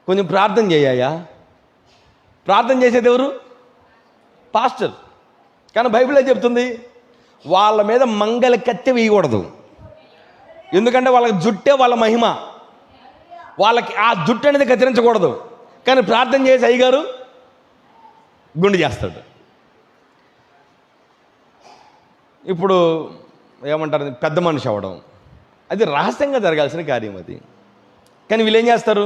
Speaker 1: కొంచెం ప్రార్థన చేయ్యా. ప్రార్థన చేసేది ఎవరు? పాస్టర్. కానీ బైబిల్ ఏం చెప్తుంది? వాళ్ళ మీద మంగళ కత్తి వేయకూడదు. ఎందుకంటే వాళ్ళకి జుట్టే వాళ్ళ మహిమ. వాళ్ళకి ఆ జుట్టు అనేది కత్తిరించకూడదు. కానీ ప్రార్థన చేసి అయ్యగారు గుండు చేస్తాడు. ఇప్పుడు ఏమంటారు, పెద్ద మనిషి అవ్వడం. అది రహస్యంగా జరగాల్సిన కార్యం అది. కానీ వీళ్ళు ఏం చేస్తారు,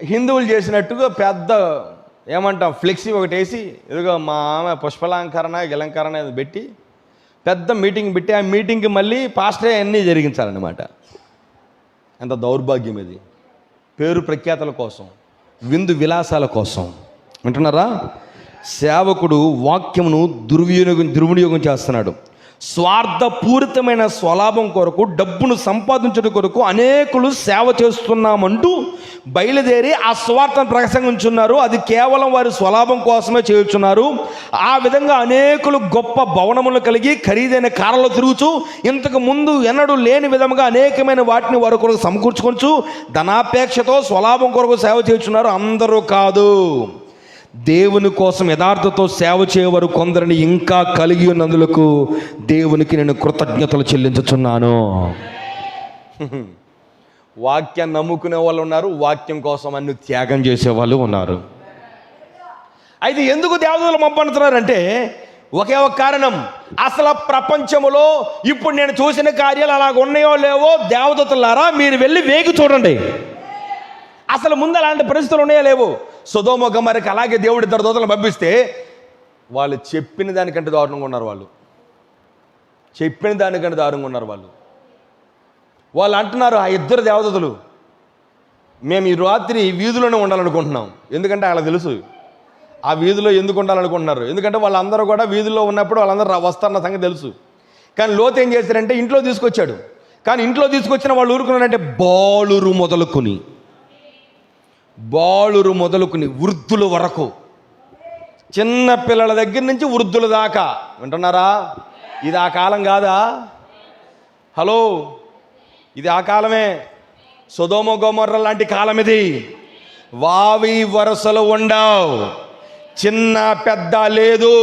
Speaker 1: హిందువులు చేసినట్టుగా పెద్ద ఏమంటాం ఫ్లెక్సీ ఒకటి వేసి, ఇదిగో మా ఆమె పుష్పలంకరణ గిలంకరణ పెట్టి పెద్ద మీటింగ్ పెట్టి, ఆ మీటింగ్కి మళ్ళీ పాస్టరే అన్నీ జరిగించాలన్నమాట. ఎంత దౌర్భాగ్యం ఇది. పేరు ప్రఖ్యాతల కోసం, విందు విలాసాల కోసం. వింటున్నారా? సేవకుడు వాక్యమును దుర్వినియోగం చేస్తున్నాడు. స్వార్థపూరితమైన స్వలాభం కొరకు, డబ్బును సంపాదించడం కొరకు అనేకులు సేవ చేస్తున్నామంటూ బయలుదేరి ఆ స్వార్థను ప్రసంగించున్నారు. అది కేవలం వారి స్వలాభం కోసమే చేయుచున్నారు. ఆ విధంగా అనేకులు గొప్ప భవనములు కలిగి ఖరీదైన కార్లలో తిరుగుచూ ఇంతకు ముందు ఎన్నడూ లేని విధముగా అనేకమైన వాటిని వారి కొరకు సమకూర్చుకొచ్చు ధనాపేక్షతో స్వలాభం కొరకు సేవ చేయుచున్నారు. అందరూ కాదు, దేవుని కోసం యథార్థతో సేవ చేయవారు కొందరిని ఇంకా కలిగి ఉన్నందులకు దేవునికి నేను కృతజ్ఞతలు చెల్లించుచున్నాను. వాక్యాన్ని నమ్ముకునే వాళ్ళు ఉన్నారు, వాక్యం కోసం అన్ని త్యాగం చేసేవాళ్ళు ఉన్నారు. అయితే ఎందుకు దేవదూతలు పంపుతున్నారంటే ఒకే ఒక కారణం. అసలు ప్రపంచంలో ఇప్పుడు నేను చూసిన కార్యాలు అలాగ ఉన్నాయో లేవో దేవదూతలారా మీరు వెళ్ళి వేగి చూడండి. అసలు ముందు అలాంటి పరిస్థితులు ఉన్నాయో లేవో. సొదొమ గొమొర్రాకి అలాగే దేవుడు 2 దూతలను పంపిస్తే వాళ్ళు చెప్పిన దానికంటే దారుణంగా ఉన్నారు. వాళ్ళు అంటున్నారు, ఆ 2 దేవదూతలు మేము ఈ రాత్రి వీధిలోనే ఉండాలనుకుంటున్నాం. ఎందుకంటే వాళ్ళకి తెలుసు ఆ వీధిలో ఎందుకు ఉండాలనుకుంటున్నారు. ఎందుకంటే వాళ్ళందరూ కూడా వీధిలో ఉన్నప్పుడు వాళ్ళందరూ వస్తారన్న సంగతి తెలుసు. కానీ లోతు ఏం చేశారంటే ఇంట్లో తీసుకొచ్చాడు. కానీ ఇంట్లో తీసుకొచ్చిన వాళ్ళు ఊరుకున్నారంటే బాలురు మొదలుకుని వృద్ధుల వరకు, చిన్న పిల్లల దగ్గర నుంచి వృద్ధుల దాకా. వింటున్నారా? ఇది ఆ కాలం కాదా? హలో, ఇది ఆ కాలమే. సొదొమ గొమొర్రా లాంటి కాలం ఇది. వావి వరసలు ఉండవు, చిన్న పెద్ద లేదు,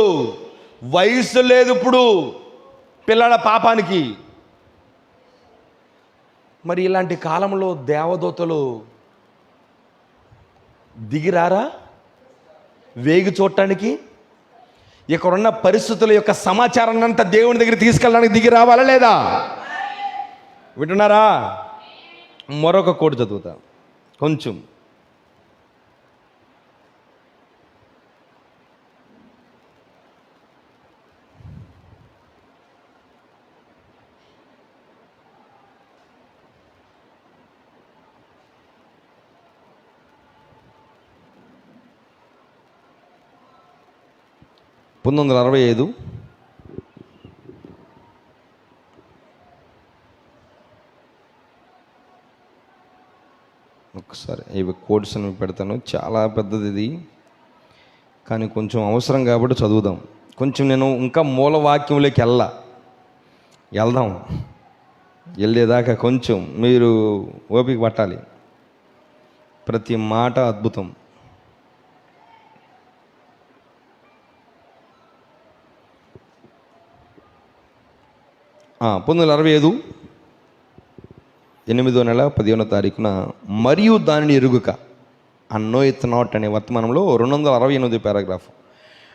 Speaker 1: వయసు లేదు ఇప్పుడు పిల్లల పాపానికి. మరి ఇలాంటి కాలంలో దేవదూతలు దిగిరారా వేగి చూడటానికి? ఇక్కడున్న పరిస్థితుల యొక్క సమాచారాన్ని అంతా దేవుని దగ్గర తీసుకెళ్ళడానికి దిగి రావాలా లేదా? వింటున్నారా? మరొక కోడ్ చదువుతా కొంచెం. ఒకసారి ఇవి కోడ్స్ అని పెడతాను. చాలా పెద్దది ఇది, కానీ కొంచెం అవసరం కాబట్టి చదువుదాం. కొంచెం నేను ఇంకా మూలవాక్యంలోకి వెళ్దాం. వెళ్ళేదాకా కొంచెం మీరు ఓపిక పట్టాలి. ప్రతి మాట అద్భుతం. 1965 8వ నెల 15వ తారీఖున మరియు దానిని ఎరుగుక నో ఇట్ నాట్ అనే వర్తమానంలో 268 పారాగ్రాఫ్.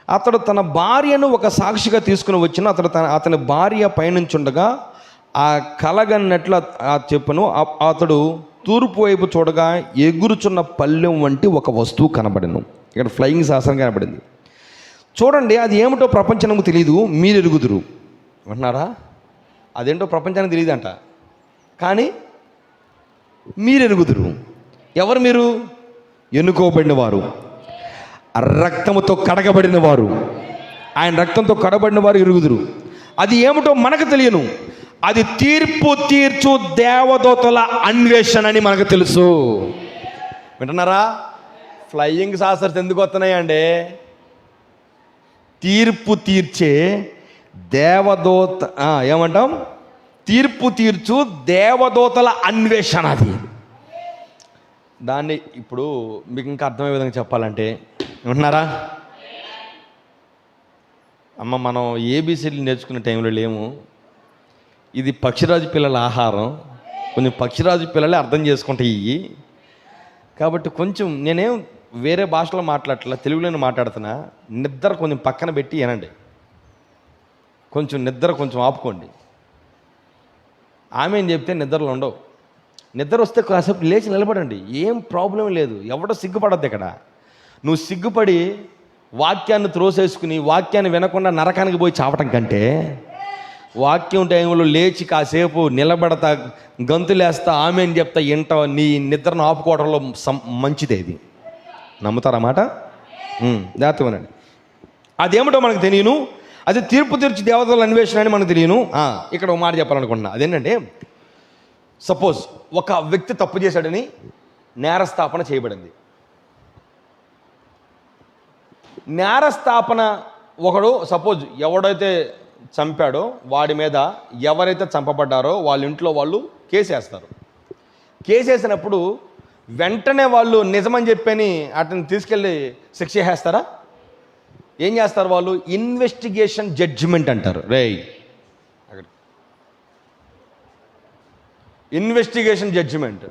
Speaker 1: అతడు తన భార్యను ఒక సాక్షిగా తీసుకుని వచ్చిన అతని భార్య పైనుంచుండగా ఆ కలగన్నట్లు చెప్పును అతడు తూర్పు వైపు చూడగా ఎగురుచున్న పల్లెం వంటి ఒక వస్తువు కనబడను. ఇక్కడ ఫ్లయింగ్ శాస్త్రం కనబడింది. చూడండి, అది ఏమిటో ప్రపంచానికి తెలియదు, మీరు ఎరుగుదురు. అంటున్నారా? అదేంటో ప్రపంచానికి తెలియదంట, కానీ మీరు ఎరుగుదురు. ఎవరు మీరు? ఎన్నుకోబడిన వారు, రక్తముతో కడగబడిన వారు. ఆయన రక్తంతో కడగబడిన వారు ఎరుగుదురు. అది ఏమిటో మనకు తెలియను. అది తీర్పు తీర్చు దేవదూతల అన్వేషణ అని మనకు తెలుసు. వింటున్నారా? ఫ్లయింగ్ సాసర్స్ ఎందుకు వస్తున్నాయండి? తీర్పు తీర్చే దేవదూత, ఏమంటాం, తీర్పు తీర్చు దేవదూతల అన్వేషణ. అది దాన్ని ఇప్పుడు మీకు ఇంకా అర్థమయ్యే విధంగా చెప్పాలంటే, వింటున్నారా అమ్మ, మనం ఏబీసీలు నేర్చుకునే టైంలో లేము. ఇది పక్షిరాజు పిల్లల ఆహారం. కొంచెం పక్షిరాజు పిల్లలే అర్థం చేసుకుంటాయి. కాబట్టి కొంచెం నేనేం వేరే భాషలో మాట్లాడట్లా, తెలుగులోనే మాట్లాడుతున్నా. నిద్ర కొంచెం పక్కన పెట్టి వినండి. కొంచెం నిద్ర కొంచెం ఆపుకోండి. ఆమె అని చెప్తే నిద్రలు ఉండవు. నిద్ర వస్తే కాసేపు లేచి నిలబడండి, ఏం ప్రాబ్లం లేదు. ఎవడో సిగ్గుపడద్దు ఇక్కడ. నువ్వు సిగ్గుపడి వాక్యాన్ని త్రోసేసుకుని వాక్యాన్ని వినకుండా నరకానికి పోయి చావటం కంటే వాక్యం టైంలో లేచి కాసేపు నిలబడతా, గంతులేస్తా, ఆమె అని చెప్తా, ఇంట నీ నిద్రను ఆపుకోవడంలో మంచిదే. ఇది నమ్ముతారా మాట? జాగ్రత్తగానండి. అదేమిటో మనకు తెలియను, అది తీర్పు తీర్చి దేవతల అన్వేషణ అని మనకు తెలియను. ఇక్కడ ఒక మాట చెప్పాలనుకుంటున్నా. అదేంటంటే, సపోజ్ ఒక వ్యక్తి తప్పు చేశాడని నేరస్థాపన చేయబడింది. నేరస్థాపన ఒకడు సపోజ్ ఎవడైతే చంపాడో వాడి మీద ఎవరైతే చంపబడ్డారో వాళ్ళ ఇంట్లో వాళ్ళు కేసేస్తారు. కేసేసినప్పుడు వెంటనే వాళ్ళు నిజమని చెప్పని అతన్ని తీసుకెళ్ళి శిక్ష చేస్తారా? ఏం చేస్తారు వాళ్ళు? ఇన్వెస్టిగేషన్ జడ్జిమెంట్ అంటారు. Investigation judgment.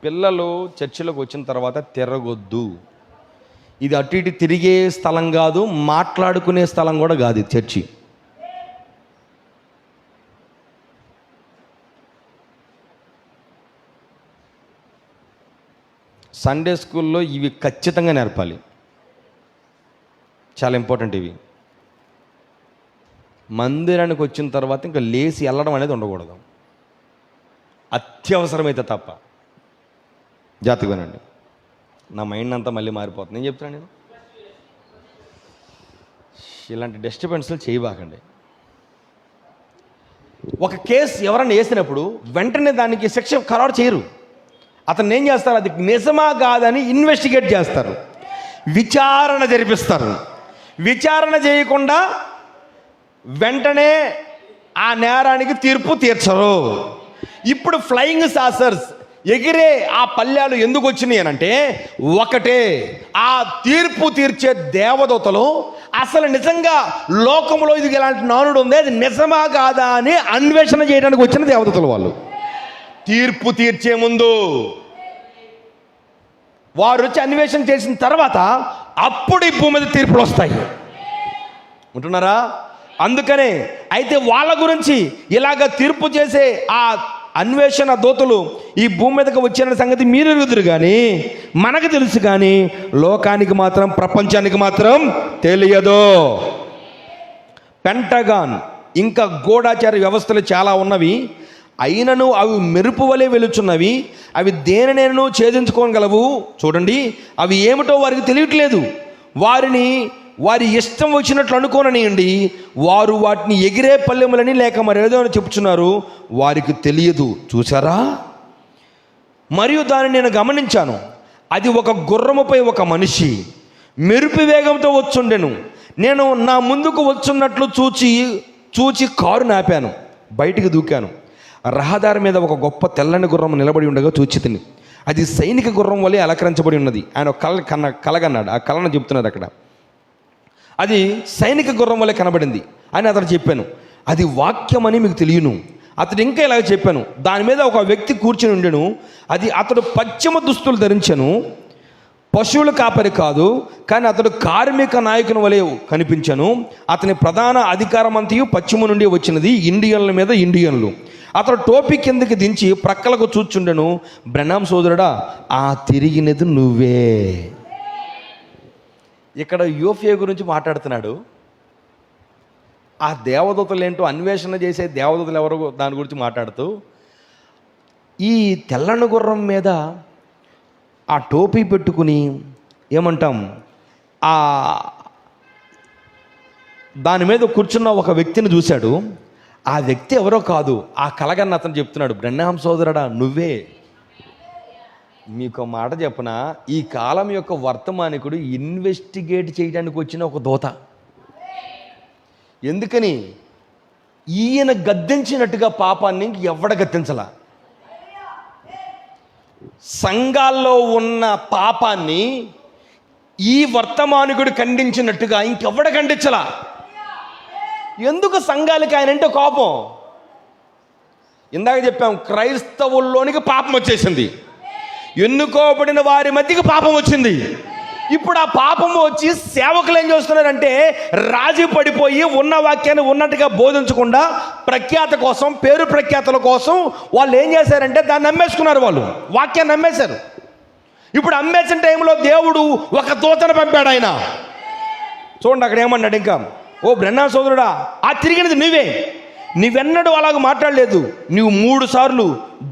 Speaker 1: పిల్లలు చర్చిలోకి వచ్చిన తర్వాత తిరగొద్దు. ఇది అటు ఇటు తిరిగే స్థలం కాదు, మాట్లాడుకునే స్థలం కూడా కాదు ఇది చర్చి. సండే స్కూల్లో ఇవి ఖచ్చితంగా నేర్పాలి, చాలా ఇంపార్టెంట్ ఇవి. మందిరానికి వచ్చిన తర్వాత ఇంకా లేచి వెళ్ళడం అనేది ఉండకూడదు, అత్యవసరమైతే తప్ప. జాగ్రత్తగానండి. నా మైండ్ అంతా మళ్ళీ మారిపోతుంది. నేను చెప్తున్నాను, నేను ఇలాంటి డిస్టర్బెన్స్లు చేయబాకండి. ఒక కేసు ఎవరన్నా వేసినప్పుడు వెంటనే దానికి శిక్ష ఖరారు చేయరు. అతను ఏం చేస్తారు? అది నిజమా కాదని ఇన్వెస్టిగేట్ చేస్తారు, విచారణ జరిపిస్తారు. విచారణ చేయకుండా వెంటనే ఆ నేరానికి తీర్పు తీర్చరు. ఇప్పుడు ఫ్లయింగ్ సాసర్స్ ఎగిరే ఆ పల్లెలు ఎందుకు వచ్చినాయి అనంటే, ఒకటే, ఆ తీర్పు తీర్చే దేవదూతలు అసలు నిజంగా లోకంలో ఇది ఇలాంటి నానుడు ఉంది, అది నిజమా కాదా అని అన్వేషణ చేయడానికి వచ్చిన దేవదూతలు. వాళ్ళు తీర్పు తీర్చే ముందు వారు వచ్చి అన్వేషణ చేసిన తర్వాత అప్పుడు ఈ భూమి మీద తీర్పులు వస్తాయి. ఉంటున్నారా? అందుకనే అయితే వాళ్ళ గురించి ఇలాగ తీర్పు చేసే ఆ అన్వేషణ దూతలు ఈ భూమి మీదకి వచ్చిన సంగతి మీరు ఎరుగుదురు కానీ మనకు తెలుసు, కానీ లోకానికి మాత్రం, ప్రపంచానికి మాత్రం తెలియదు. పెంటగాన్ ఇంకా గూఢాచార వ్యవస్థలు చాలా ఉన్నవి, అయినను అవి మెరుపు వలె వెలుచున్నవి. అవి దేనినైనా ఛేదించుకోగలవు. చూడండి, అవి ఏమిటో వారికి తెలియట్లేదు. వారి ఇష్టం వచ్చినట్లు అనుకోననియండి, వారు వాటిని ఎగిరే పల్లెములని లేక మరేదో అని చెప్పుచున్నారు, వారికి తెలియదు. చూసారా? మరియు దాన్ని నేను గమనించాను, అది ఒక గుర్రముపై ఒక మనిషి మెరుపు వేగంతో వచ్చుండెను. నేను నా ముందుకు వచ్చున్నట్లు చూచి కారు నాపాను, బయటికి దూకాను. రహదారి మీద ఒక గొప్ప తెల్లని గుర్రం నిలబడి ఉండగా చూచితిని. అది సైనిక గుర్రం వలె అలంకరించబడి ఉన్నది. ఆయన ఒక కలగన్నాడు, ఆ కళను చెప్తున్నారు అక్కడ. అది సైనిక గుర్రం వలె కనబడింది అని అతను చెప్పాను. అది వాక్యం అని మీకు తెలియను. అతడు ఇంకా ఇలాగ చెప్పాను, దాని మీద ఒక వ్యక్తి కూర్చుని ఉండెను. అతడు పశ్చిమ దుస్తులు ధరించెను. పశువుల కాపరి కాదు, కానీ అతడు కార్మిక నాయకుని వలె కనిపించను. అతని ప్రధాన అధికారం అంతయు పశ్చిమ నుండి వచ్చినది, ఇండియన్ల మీద ఇండియన్లు. అతడు టోపీ కిందకి దించి ప్రక్కలకు చూచుండెను. బ్రహ్నాం సోదరుడా, ఆ తిరిగినది నువ్వే. ఇక్కడ యోఫియా గురించి మాట్లాడుతున్నాడు. ఆ దేవదూతలు ఏంటో, అన్వేషణ చేసే దేవదూతలు ఎవరో దాని గురించి మాట్లాడుతూ, ఈ తెల్లని గుర్రం మీద ఆ టోపీ పెట్టుకుని ఏమంటాం, దాని మీద కూర్చున్న ఒక వ్యక్తిని చూశాడు. ఆ వ్యక్తి ఎవరో కాదు, ఆ కలగన్న అతను చెప్తున్నాడు, బ్రహ్నాం సోదరుడా నువ్వే. మీకు మాట చెప్పనా, ఈ కాలం యొక్క వర్తమానికుడు ఇన్వెస్టిగేట్ చేయడానికి వచ్చిన ఒక దూత. ఎందుకని? ఈయన గద్దించినట్టుగా పాపాన్ని ఎవడ గద్దించలా. సంఘాల్లో ఉన్న పాపాన్ని ఈ వర్తమానికుడు ఖండించినట్టుగా ఇంకెవడ ఖండించలా. ఎందుకు సంఘాలకి ఆయన అంటే కోపం? ఇందాక చెప్పాం, క్రైస్తవుల్లోనికి పాపం వచ్చేసింది, ఎన్నుకోబడిన వారి మధ్యకి పాపం వచ్చింది. ఇప్పుడు ఆ పాపము వచ్చి సేవకులు ఏం చేస్తున్నారంటే రాజీ పడిపోయి ఉన్న వాక్యాన్ని ఉన్నట్టుగా బోధించకుండా ప్రఖ్యాత కోసం, పేరు ప్రఖ్యాతల కోసం వాళ్ళు ఏం చేశారంటే దాన్ని నమ్మేసుకున్నారు. వాళ్ళు వాక్యాన్ని నమ్మేశారు. ఇప్పుడు అమ్మేసిన టైంలో దేవుడు ఒక దూతను పంపాడు. ఆయన చూడండి అక్కడ ఏమన్నాడు, ఇంకా ఓ బ్రహ్నా సోదరుడా, ఆ తిరిగినది నువ్వెన్నడూ అలాగ మాట్లాడలేదు. నువ్వు 3 సార్లు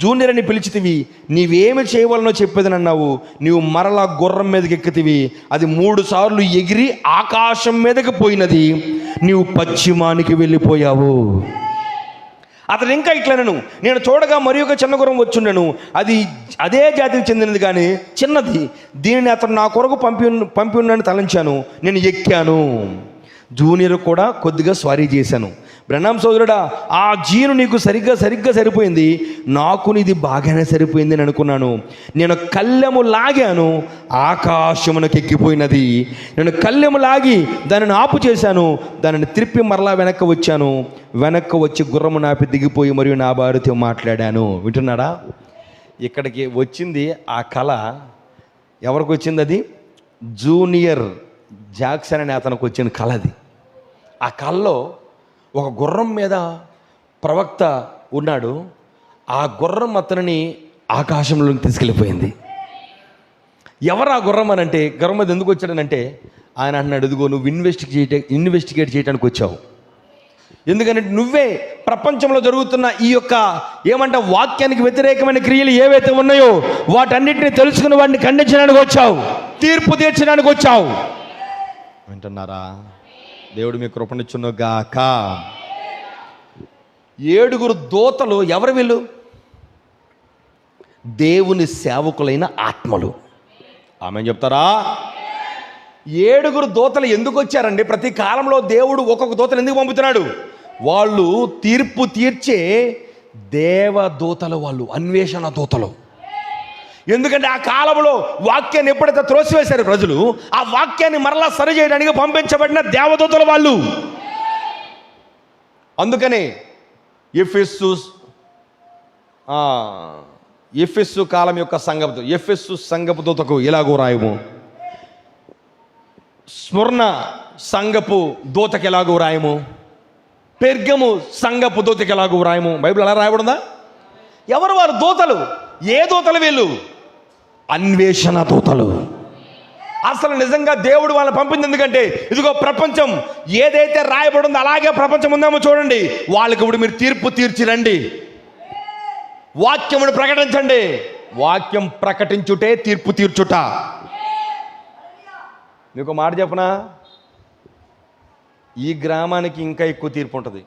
Speaker 1: జూనియర్ అని పిలిచితివి, నీవేమి చేయవలనో చెప్పేదని అన్నావు. నీవు మరలా గుర్రం మీదకి ఎక్కుతివి, అది 3 సార్లు ఎగిరి ఆకాశం మీదకి పోయినది, నీవు పశ్చిమానికి వెళ్ళిపోయావు. అతను ఇంకా ఇట్లా నేను చూడగా మరి ఒక చిన్న గుర్రం వచ్చుండెను, అది అదే జాతికి చెందినది కానీ చిన్నది. దీనిని అతను నా కొరకు పంపి ఉన్నాను తలంచాను, నేను ఎక్కాను. జూనియర్ కూడా కొద్దిగా స్వారీ చేశాను. బ్రహ్నాం సోదరుడా, ఆ జీను నీకు సరిగ్గా సరిపోయింది, నాకు ఇది బాగానే సరిపోయింది అని అనుకున్నాను. నేను కళ్ళెము లాగాను, ఆకాశమునకు ఎక్కిపోయినది. నేను కళ్ళెము లాగి దానిని ఆపు చేశాను, దానిని తిప్పి మరలా వెనక్కి వచ్చి గుర్రము నాపి దిగిపోయి మరియు నా భార్యతో మాట్లాడాను. వింటున్నాడా? ఇక్కడికి వచ్చింది ఆ కళ ఎవరికి వచ్చింది? అది జూనియర్ జాక్సన్ అనే అతనికి వచ్చిన కళ అది. ఆ కళలో ఒక గుర్రం మీద ప్రవక్త ఉన్నాడు. ఆ గుర్రం అతనిని ఆకాశంలోకి తీసుకెళ్ళిపోయింది. ఎవరు ఆ గుర్రం అని అంటే, గుర్రం మీద ఎందుకు వచ్చాడనంటే ఆయన అన్నాడు, ఇదిగో నువ్వు ఇన్వెస్టిగేట్ చేయడానికి వచ్చావు. ఎందుకంటే నువ్వే ప్రపంచంలో జరుగుతున్న ఈ యొక్క వాక్యానికి వ్యతిరేకమైన క్రియలు ఏవైతే ఉన్నాయో వాటన్నిటిని తెలుసుకుని వాటిని ఖండించడానికి వచ్చావు, తీర్పు తీర్చడానికి వచ్చావు. వింటున్నారా? దేవుడు మీ కృపనిచ్చును గాక. 7 దూతలు ఎవరు? వీళ్ళు దేవుని సేవకులైన ఆత్మలు. ఆమె చెప్తారా? 7 దూతలు ఎందుకు వచ్చారండి? ప్రతి కాలంలో దేవుడు ఒక్కొక్క దూతను ఎందుకు పంపుతున్నాడు? వాళ్ళు తీర్పు తీర్చే దేవదూతలు, వాళ్ళు అన్వేషణ దూతలు. ఎందుకంటే ఆ కాలంలో వాక్యాన్ని ఎప్పుడైతే త్రోసివేశారు ప్రజలు, ఆ వాక్యాన్ని మరలా సరి చేయడానికి పంపించబడిన దేవదూతలు వాళ్ళు. అందుకనే ఎఫెసు కాలం యొక్క ఎఫెసు సంఘపు దూతకు ఇలాగూ రాయము, స్మరణ సంఘపు దూతకి ఎలాగూ రాయము, పెర్గము సంఘపు దూతకి ఎలాగూ రాయము. బైబిల్ అలా రాయబడిందా? ఎవరు వారు దూతలు? ఏ దూతలు వీళ్ళు? అన్వేషణ దూతలు. అసలు నిజంగా దేవుడు వాళ్ళని పంపింది ఎందుకంటే, ఇదిగో ప్రపంచం ఏదైతే రాయబడిందో అలాగే ప్రపంచం ఉందేమో చూడండి, వాళ్ళకి ఇప్పుడు మీరు తీర్పు తీర్చి రండి, వాక్యమును ప్రకటించండి. వాక్యం ప్రకటించుటే తీర్పు తీర్చుట. మీకు మాట చెప్పనా, ఈ గ్రామానికి ఇంకా ఎక్కువ తీర్పు ఉంటుంది.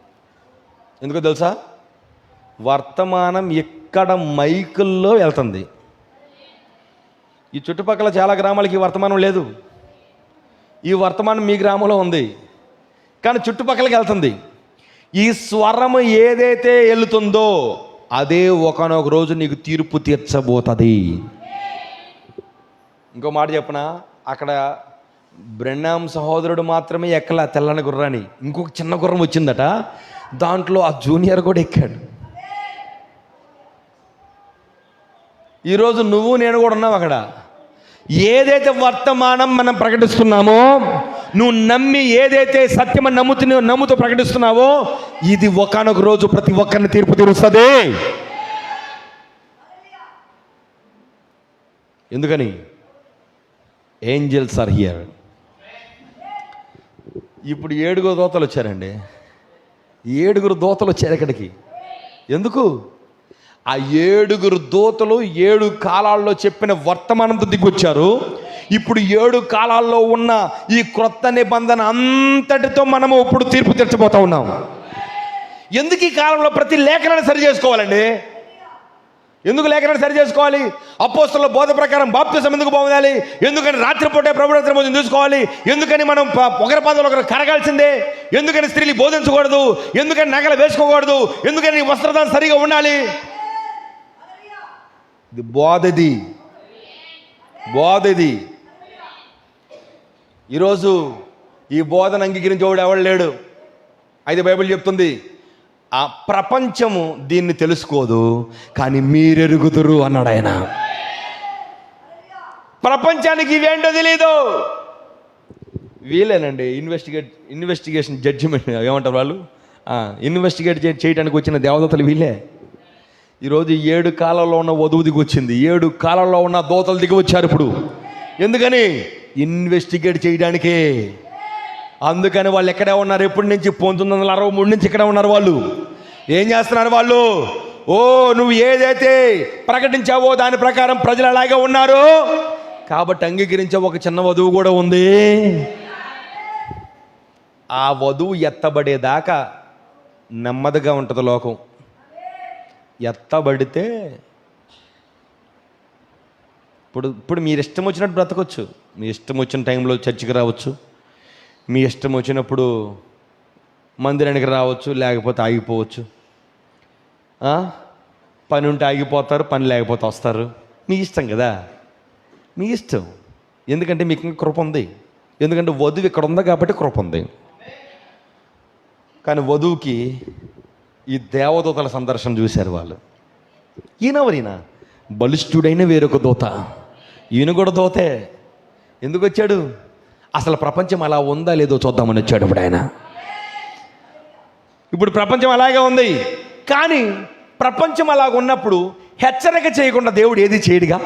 Speaker 1: ఎందుకో తెలుసా? వర్తమానం ఎక్కడ మైకుల్లో వెళ్తుంది. ఈ చుట్టుపక్కల చాలా గ్రామాలకి ఈ వర్తమానం లేదు. ఈ వర్తమానం మీ గ్రామంలో ఉంది కానీ చుట్టుపక్కలకి వెళ్తుంది. ఈ స్వరము ఏదైతే వెళుతుందో అదే ఒకనొక రోజు నీకు తీర్పు తీర్చబోతుంది. ఇంకో మాట చెప్పనా, అక్కడ బ్రెన్నాం సహోదరుడు మాత్రమే ఎక్కలా తెల్లని గుర్రాన్ని, ఇంకొక చిన్న గుర్రం వచ్చిందట, దాంట్లో ఆ జూనియర్ కూడా ఎక్కాడు. ఈరోజు నువ్వు నేను కూడా ఉన్నావు అక్కడ. ఏదైతే వర్తమానం మనం ప్రకటిస్తున్నామో, నువ్వు నమ్మి ఏదైతే సత్యమని నమ్ముతూ ప్రకటిస్తున్నావో, ఇది ఒకనొక రోజు ప్రతి ఒక్కరిని తీర్పు తీరుస్తుంది. ఎందుకని? Angels are here. ఇప్పుడు 7 దూతలు వచ్చారండి. 7 దూతలు వచ్చారు ఇక్కడికి. ఎందుకు? ఆ 7 దూతలు 7 కాలాల్లో చెప్పిన వర్తమానంతో దిగొచ్చారు. ఇప్పుడు 7 కాలాల్లో ఉన్న ఈ క్రొత్త నిబంధన అంతటితో మనము ఇప్పుడు తీర్పు తీర్చబోతా ఉన్నాం. ఎందుకు ఈ కాలంలో ప్రతి లేఖనాన్ని సరి చేసుకోవాలండి? ఎందుకు లేఖనాన్ని సరి చేసుకోవాలి? అపోస్తలుల బోధ ప్రకారం బాప్తిసం ఎందుకు పొందాలి? ఎందుకని రాత్రిపూటే ప్రభుత్వ భోజనం తీసుకోవాలి? ఎందుకని మనం ఒకరి పాదాలు ఒకరు కరగాల్సిందే? ఎందుకని స్త్రీలు బోధించకూడదు? ఎందుకని నగలు వేసుకోకూడదు? ఎందుకని వస్త్రదానం సరిగా ఉండాలి? ఇది బోధది. ఈరోజు ఈ బోధన అంగీకరించేవాడు ఎవడు లేడు. అయితే బైబిల్ చెప్తుంది, ఆ ప్రపంచము దీన్ని తెలుసుకోదు కానీ మీరెరుగుదురు అన్నాడు ఆయన. ప్రపంచానికి ఇవేంటో తెలీదు. వీలేనండి ఇన్వెస్టిగేషన్ జడ్జిమెంట్ ఏమంటారు వాళ్ళు, ఇన్వెస్టిగేట్ చేయడానికి వచ్చిన దేవదూతలు వీళ్ళే. ఈరోజు 7 కాలాల్లో ఉన్న వధువు దిగి వచ్చింది, 7 కాలాల్లో ఉన్న దూతలు దిగి వచ్చారు ఇప్పుడు. ఎందుకని? ఇన్వెస్టిగేట్ చేయడానికే. అందుకని వాళ్ళు ఎక్కడే ఉన్నారు ఎప్పటి నుంచి? 1963 నుంచి ఇక్కడే ఉన్నారు వాళ్ళు. ఏం చేస్తున్నారు వాళ్ళు? నువ్వు ఏదైతే ప్రకటించావో దాని ప్రకారం ప్రజలు అలాగే ఉన్నారు కాబట్టి అంగీకరించే ఒక చిన్న వధువు కూడా ఉంది. ఆ వధువు ఎత్తబడేదాకా నెమ్మదిగా ఉంటుంది లోకం. ఎత్తబడితే ఇప్పుడు మీరు ఇష్టం వచ్చినట్టు బ్రతకొచ్చు, మీ ఇష్టం వచ్చిన టైంలో చర్చికి రావచ్చు, మీ ఇష్టం వచ్చినప్పుడు మందిరానికి రావచ్చు, లేకపోతే ఆగిపోవచ్చు. పని ఉంటే ఆగిపోతారు, పని లేకపోతే వస్తారు. మీ ఇష్టం కదా, మీ ఇష్టం. ఎందుకంటే మీకు ఇంకా కృప ఉంది. ఎందుకంటే వధువు ఇక్కడ ఉంది కాబట్టి కృప ఉంది. కానీ వధువుకి ఈ దేవదూతల సందర్శన చూశారు వాళ్ళు. ఈయనెవరైనా బలిష్ఠుడైన వేరొక దూత, ఈయన కూడా దూతే. ఎందుకు వచ్చాడు? అసలు ప్రపంచం అలా ఉందా లేదో చూద్దామని వచ్చాడు ఇప్పుడు ఆయన. ఇప్పుడు ప్రపంచం అలాగే ఉంది, కానీ ప్రపంచం అలాగ ఉన్నప్పుడు హెచ్చరిక చేయకుండా దేవుడు ఏది చేయడుగా.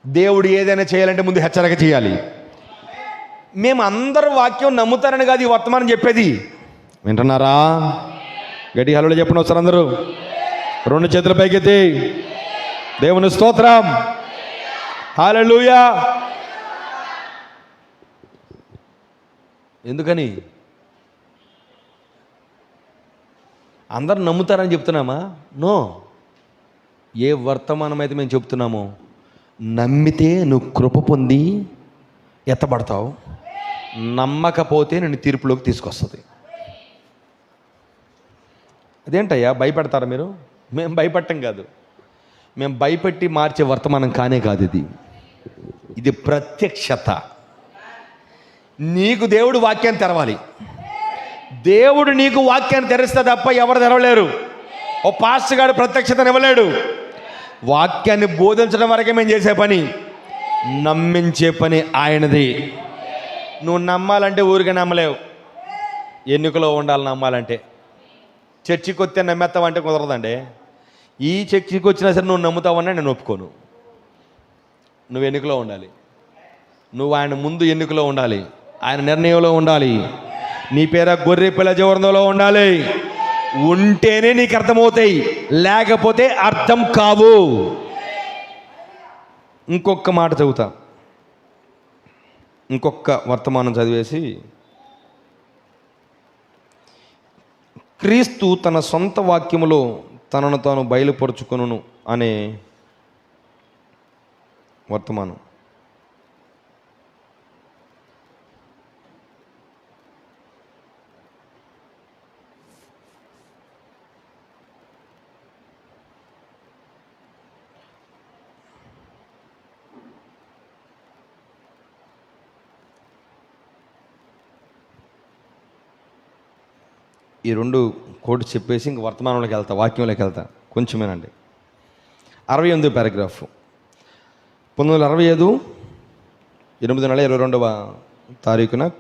Speaker 1: దేవుడు ఏదైనా చేయాలంటే ముందు హెచ్చరిక చేయాలి. మేము అందరూ వాక్యం నమ్ముతారని కాదు ఈ వర్తమానం చెప్పేది. వింటున్నారా? గట్టి హల్లేలూయా చెప్పండి ఒకసారి అందరూ. 2 చేతుల పైకెత్తి దేవుని స్తోత్రం, హల్లెలూయా. ఎందుకని? అందరూ నమ్ముతారని చెప్తున్నామా? నో. ఏ వర్తమానం అయితే మేము చెప్తున్నామో నమ్మితే నువ్వు కృప పొంది ఎత్తబడతావు, నమ్మకపోతే నేను తీర్పులోకి తీసుకొస్తుంది. అదేంటయ్యా భయపెడతారా మీరు? మేము భయపడటం కాదు, మేము భయపెట్టి మార్చే వర్తమానం కానే కాదు ఇది. ఇది ప్రత్యక్షత. నీకు దేవుడు వాక్యాన్ని తెరవాలి. దేవుడు నీకు వాక్యాన్ని తెరిస్తే తప్ప ఎవరు తెరవలేరు. ఓ పాస్టర్ గారు ప్రత్యక్షతను ఇవ్వలేడు. వాక్యాన్ని బోధించడం వరకే మేము చేసే పని, నమ్మించే పని ఆయనది. నువ్వు నమ్మాలంటే ఊరికే నమ్మలేవు, ఎన్నికలో ఉండాలి. నమ్మాలంటే చర్చికి వస్తే నమ్మేస్తావంటే కుదరదండి. ఈ చర్చికి వచ్చినా సరే నువ్వు నమ్ముతావన్నా నేను ఒప్పుకోను. నువ్వు ఎన్నికలో ఉండాలి, నువ్వు ఆయన ముందు ఎన్నికలో ఉండాలి, ఆయన నిర్ణయంలో ఉండాలి. నీ పేర గొర్రె పిల్ల జీవనంలో ఉండాలి. ఉంటేనే నీకు అర్థమవుతాయి, లేకపోతే అర్థం కావు. ఇంకొక మాట చదువుతా, ఇంకొక వర్తమానం చదివేసి. క్రీస్తు తన సొంత వాక్యములో తనను తాను బయలుపరుచుకొనును అనే వర్తమానం. ఈ 2 కోడ్ చెప్పేసి ఇంక వర్తమానంలోకి వెళ్తా, వాక్యంలోకి వెళ్తా. కొంచెమేనండి. 68 పారాగ్రాఫ్. 1965 8 నెల 22వ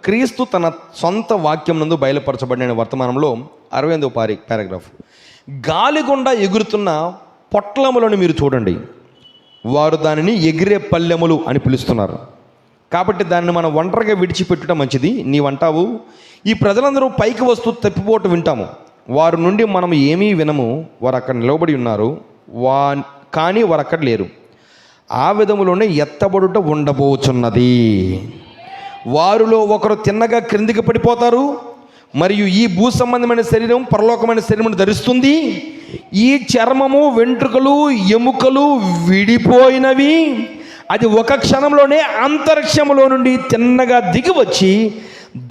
Speaker 1: క్రీస్తు తన సొంత వాక్యం నందు బయలుపరచబడిన వర్తమానంలో 68 పారాగ్రాఫ్. గాలిగుండా ఎగురుతున్న పొట్లములను మీరు చూడండి, వారు దానిని ఎగిరే పల్లెములు అని పిలుస్తున్నారు. కాబట్టి దాన్ని మనం ఒంటరిగా విడిచిపెట్టడం మంచిది. నీవంటావు, ఈ ప్రజలందరూ పైకి వస్తూ తప్పిపోటు వింటాము, వారి నుండి మనం ఏమీ వినము, వారు అక్కడ నిలబడి ఉన్నారు, కానీ వారు అక్కడ లేరు. ఆ విధములోనే ఎత్తబడుట ఉండబోచున్నది. వారిలో ఒకరు తిన్నగా క్రిందికి పడిపోతారు, మరియు ఈ భూ సంబంధమైన శరీరం పరలోకమైన శరీరం ధరిస్తుంది. ఈ చర్మము, వెంట్రుకలు, ఎముకలు విడిపోయినవి. అది ఒక క్షణంలోనే అంతరిక్షములో నుండి తిన్నగా దిగి వచ్చి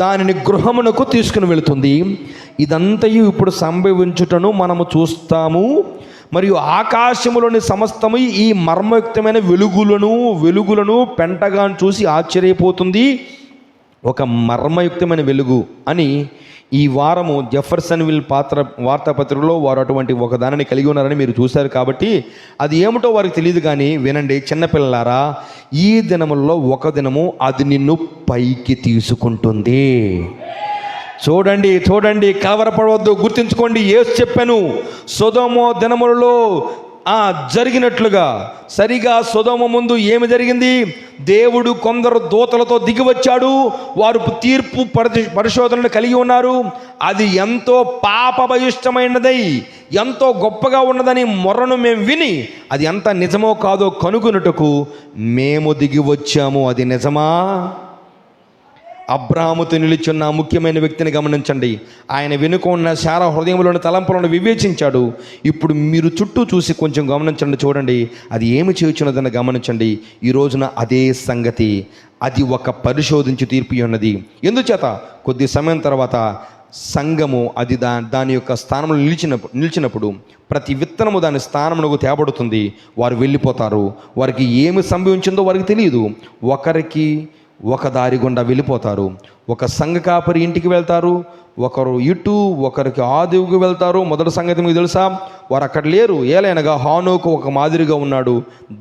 Speaker 1: దానిని గృహమునకు తీసుకుని వెళుతుంది. ఇదంతయు ఇప్పుడు సంభవించుటను మనము చూస్తాము. మరియు ఆకాశములోని సమస్తము ఈ మర్మయుక్తమైన వెలుగులను పెంటగాను చూసి ఆశ్చర్యపోతుంది. ఒక మర్మయుక్తమైన వెలుగు అని ఈ వారము జెఫర్సన్విల్ వార్తాపత్రికలో వారు అటువంటి ఒక దానిని కలిగి ఉన్నారని మీరు చూశారు. కాబట్టి అది ఏమిటో వారికి తెలియదు. కానీ వినండి చిన్నపిల్లలారా, ఈ దినములలో ఒక దినము అది నిన్ను పైకి తీసుకుంటుంది. చూడండి చూడండి, కలవరపడవద్దు, గుర్తుంచుకోండి. యేసు చెప్పాను, సొదొమ దినములలో జరిగినట్లుగా సరిగా సొదొమ ముందు ఏమి జరిగింది? దేవుడు కొందరు దూతలతో దిగి వచ్చాడు. వారు తీర్పు పరిశోధనలు కలిగి ఉన్నారు. అది ఎంతో పాపభయిష్టమైనదై ఎంతో గొప్పగా ఉన్నదని మొర్రను మేము విని అది ఎంత నిజమో కాదో కనుగొనుటకు మేము దిగి వచ్చాము. అది నిజమా? అబ్రాహాముతో నిలిచున్న ముఖ్యమైన వ్యక్తిని గమనించండి. ఆయన వెనుక ఉన్న శారా హృదయంలోని తలంపులను వివేచించాడు. ఇప్పుడు మీరు చుట్టూ చూసి కొంచెం గమనించండి, చూడండి అది ఏమి చేయుచున్నదని గమనించండి. ఈ రోజున అదే సంగతి, అది ఒక పరిశోధించి తీర్పు ఉన్నది. ఎందుచేత కొద్ది సమయం తర్వాత సంఘము అది దాని యొక్క స్థానంలో నిలిచినప్పుడు ప్రతి విత్తనము దాని స్థానమునకు తేబడుతుంది. వారు వెళ్ళిపోతారు. వారికి ఏమి సంభవించిందో వారికి తెలియదు. ఒకరికి ఒక దారి గుండా వెళ్ళిపోతారు. ఒక సంఘ కాపరి ఇంటికి వెళ్తారు, ఒకరు ఇటు, ఒకరికి ఆదివుకు వెళ్తారు. మొదటి సంగతి మీకు తెలుసా? వారు అక్కడ లేరు. ఏలైనగా హానోకు ఒక మాదిరిగా ఉన్నాడు.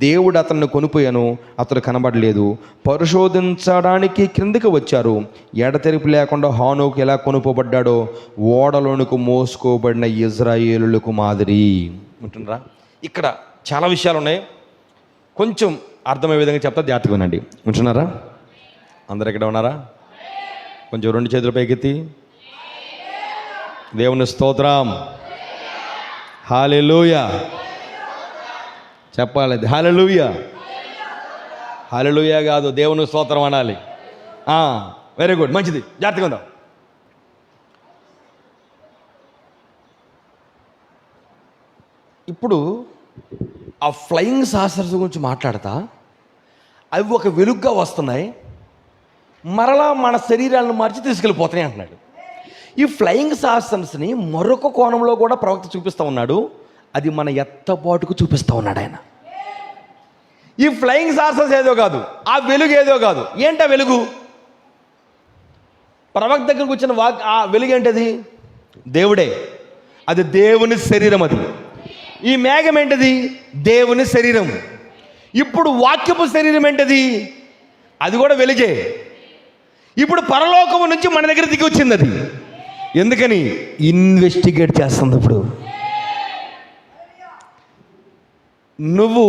Speaker 1: దేవుడు అతన్ని కొనిపోయాను, అతడు కనబడలేదు. పరిశోధించడానికి క్రిందికి వచ్చారు. ఎడతెరిపి లేకుండా హానోకు ఎలా కొనుపోబడ్డాడో ఓడలోనికి మోసుకోబడిన ఇజ్రాయేలులకు మాదిరి. ఉంటుండ్రా? ఇక్కడ చాలా విషయాలు ఉన్నాయి, కొంచెం అర్థమయ్యే విధంగా చెప్తా, జాగ్రత్తగా వినండి. ఉంటున్నారా? అందరు ఎక్కడ ఉన్నారా? కొంచెం రెండు చేతుల పైకెత్తి దేవుని స్తోత్రం, హల్లెలూయా చెప్పాలి. హల్లెలూయా, హల్లెలూయా కాదు, దేవుని స్తోత్రం అనాలి. వెరీ గుడ్, మంచిది, జాగ్రత్తగా ఉందాం. ఇప్పుడు ఆ ఫ్లయింగ్ సాసర్స్ గురించి మాట్లాడతా, అవి ఒక వెలుగుగా వస్తున్నాయి, మరలా మన శరీరాలను మార్చి తీసుకెళ్ళిపోతాయి అంటున్నాడు. ఈ ఫ్లయింగ్ సాసర్స్ని మరొక కోణంలో కూడా ప్రవక్త చూపిస్తూ ఉన్నాడు. అది మన ఎత్తబాటుకు చూపిస్తూ ఉన్నాడు ఆయన. ఈ ఫ్లయింగ్ సాసర్స్ ఏదో కాదు, ఆ వెలుగు ఏదో కాదు. ఏంటా వెలుగు? ప్రవక్త దగ్గరకు వచ్చిన ఆ వెలుగు ఏంటది? దేవుడే. అది దేవుని శరీరం. అది ఈ మేఘం ఏంటది? దేవుని శరీరం. ఇప్పుడు వాక్యపు శరీరం ఏంటది? అది కూడా వెలుగే. ఇప్పుడు పరలోకము నుంచి మన దగ్గర దిగి వచ్చింది అది. ఎందుకని? ఇన్వెస్టిగేట్ చేస్తుంది. ఇప్పుడు నువ్వు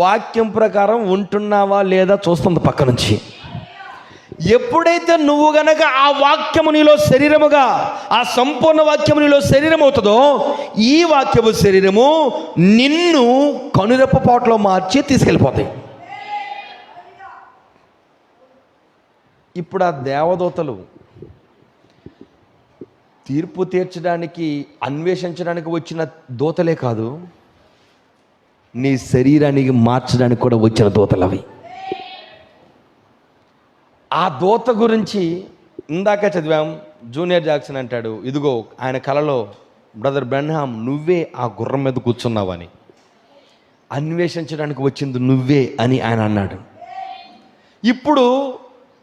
Speaker 1: వాక్యం ప్రకారం ఉంటున్నావా లేదా చూస్తుంది పక్క నుంచి. ఎప్పుడైతే నువ్వు గనక ఆ వాక్యము నీలో శరీరముగా, ఆ సంపూర్ణ వాక్యము నీలో శరీరం అవుతుందో, ఈ వాక్యము శరీరము నిన్ను కనురెప్పపాటులో మార్చి తీసుకెళ్ళిపోతాయి. ఇప్పుడు ఆ దేవదూతలు తీర్పు తీర్చడానికి, అన్వేషించడానికి వచ్చిన దూతలే కాదు, నీ శరీరానికి మార్చడానికి కూడా వచ్చిన దూతలు అవి. ఆ దూత గురించి ఇందాక చదివాం. జూనియర్ జాక్సన్ అంటాడు, ఇదిగో ఆయన కలలో బ్రదర్ బ్రన్హామ్ నువ్వే ఆ గుర్రం మీద కూర్చున్నావని, అన్వేషించడానికి వచ్చింది నువ్వే అని ఆయన అన్నాడు. ఇప్పుడు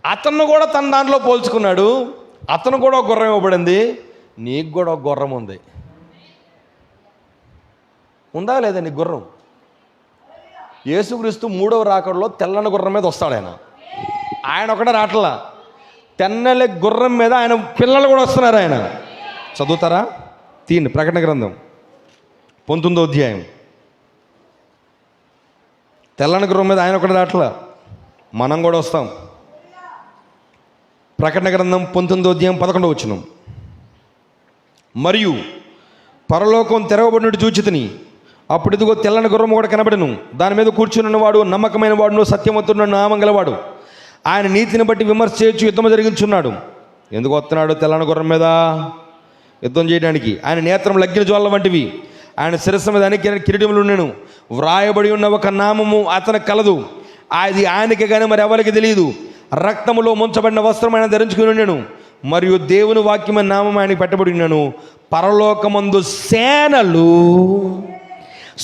Speaker 1: అతను కూడా తన దాంట్లో పోల్చుకున్నాడు. అతను కూడా ఒక గుర్రం ఇవ్వబడింది, నీకు కూడా ఒక గుర్రం ఉంది. ఉందా లేదా నీకు గుర్రం? యేసుక్రీస్తు 3వ రాకడలో తెల్లని గుర్రం మీద వస్తాడు. ఆయన ఒకటే రాట్లా, తెన్నెల గుర్రం మీద ఆయన పిల్లలు కూడా వస్తున్నారు. ఆయన చదువుతారా? తీయండి ప్రకటన గ్రంథం 19వ అధ్యాయం. తెల్లని గుర్రం మీద ఆయన ఒకటే రాట్లా, మనం కూడా వస్తాం. ప్రకటన గ్రంథం 19వ అధ్యాయం 11వ వచనం. మరియు పరలోకం తెరవబడినట్టు చూచితిని, అప్పుడు ఇదిగో తెల్లని గుర్రం కూడా కనబడెను. దాని మీద కూర్చున్నవాడు నమ్మకమైన వాడును, సత్యవంతుడు, నామం గలవాడు. ఆయన నీతిని బట్టి విమర్శ చేయొచ్చు, యుద్ధం జరిగించున్నాడు. ఎందుకు వస్తున్నాడు తెల్లని గుర్రం మీద? యుద్ధం చేయడానికి. ఆయన నేత్రం లగ్గిన జ్వాల వంటివి, ఆయన శిరస్సు మీద అనేక కిరీటములు ఉండెను. వ్రాయబడి ఉన్న ఒక నామము అతనికి కలదు, అది ఆయనకి కానీ మరి ఎవరికి తెలియదు. రక్తములో ముంచబడిన వస్త్రం ఆయన ధరించుకుని ఉండెను, మరియు దేవుని వాక్యమైన నామం ఆయనకి పెట్టబడి ఉన్నాను. పరలోకమందు సేనలు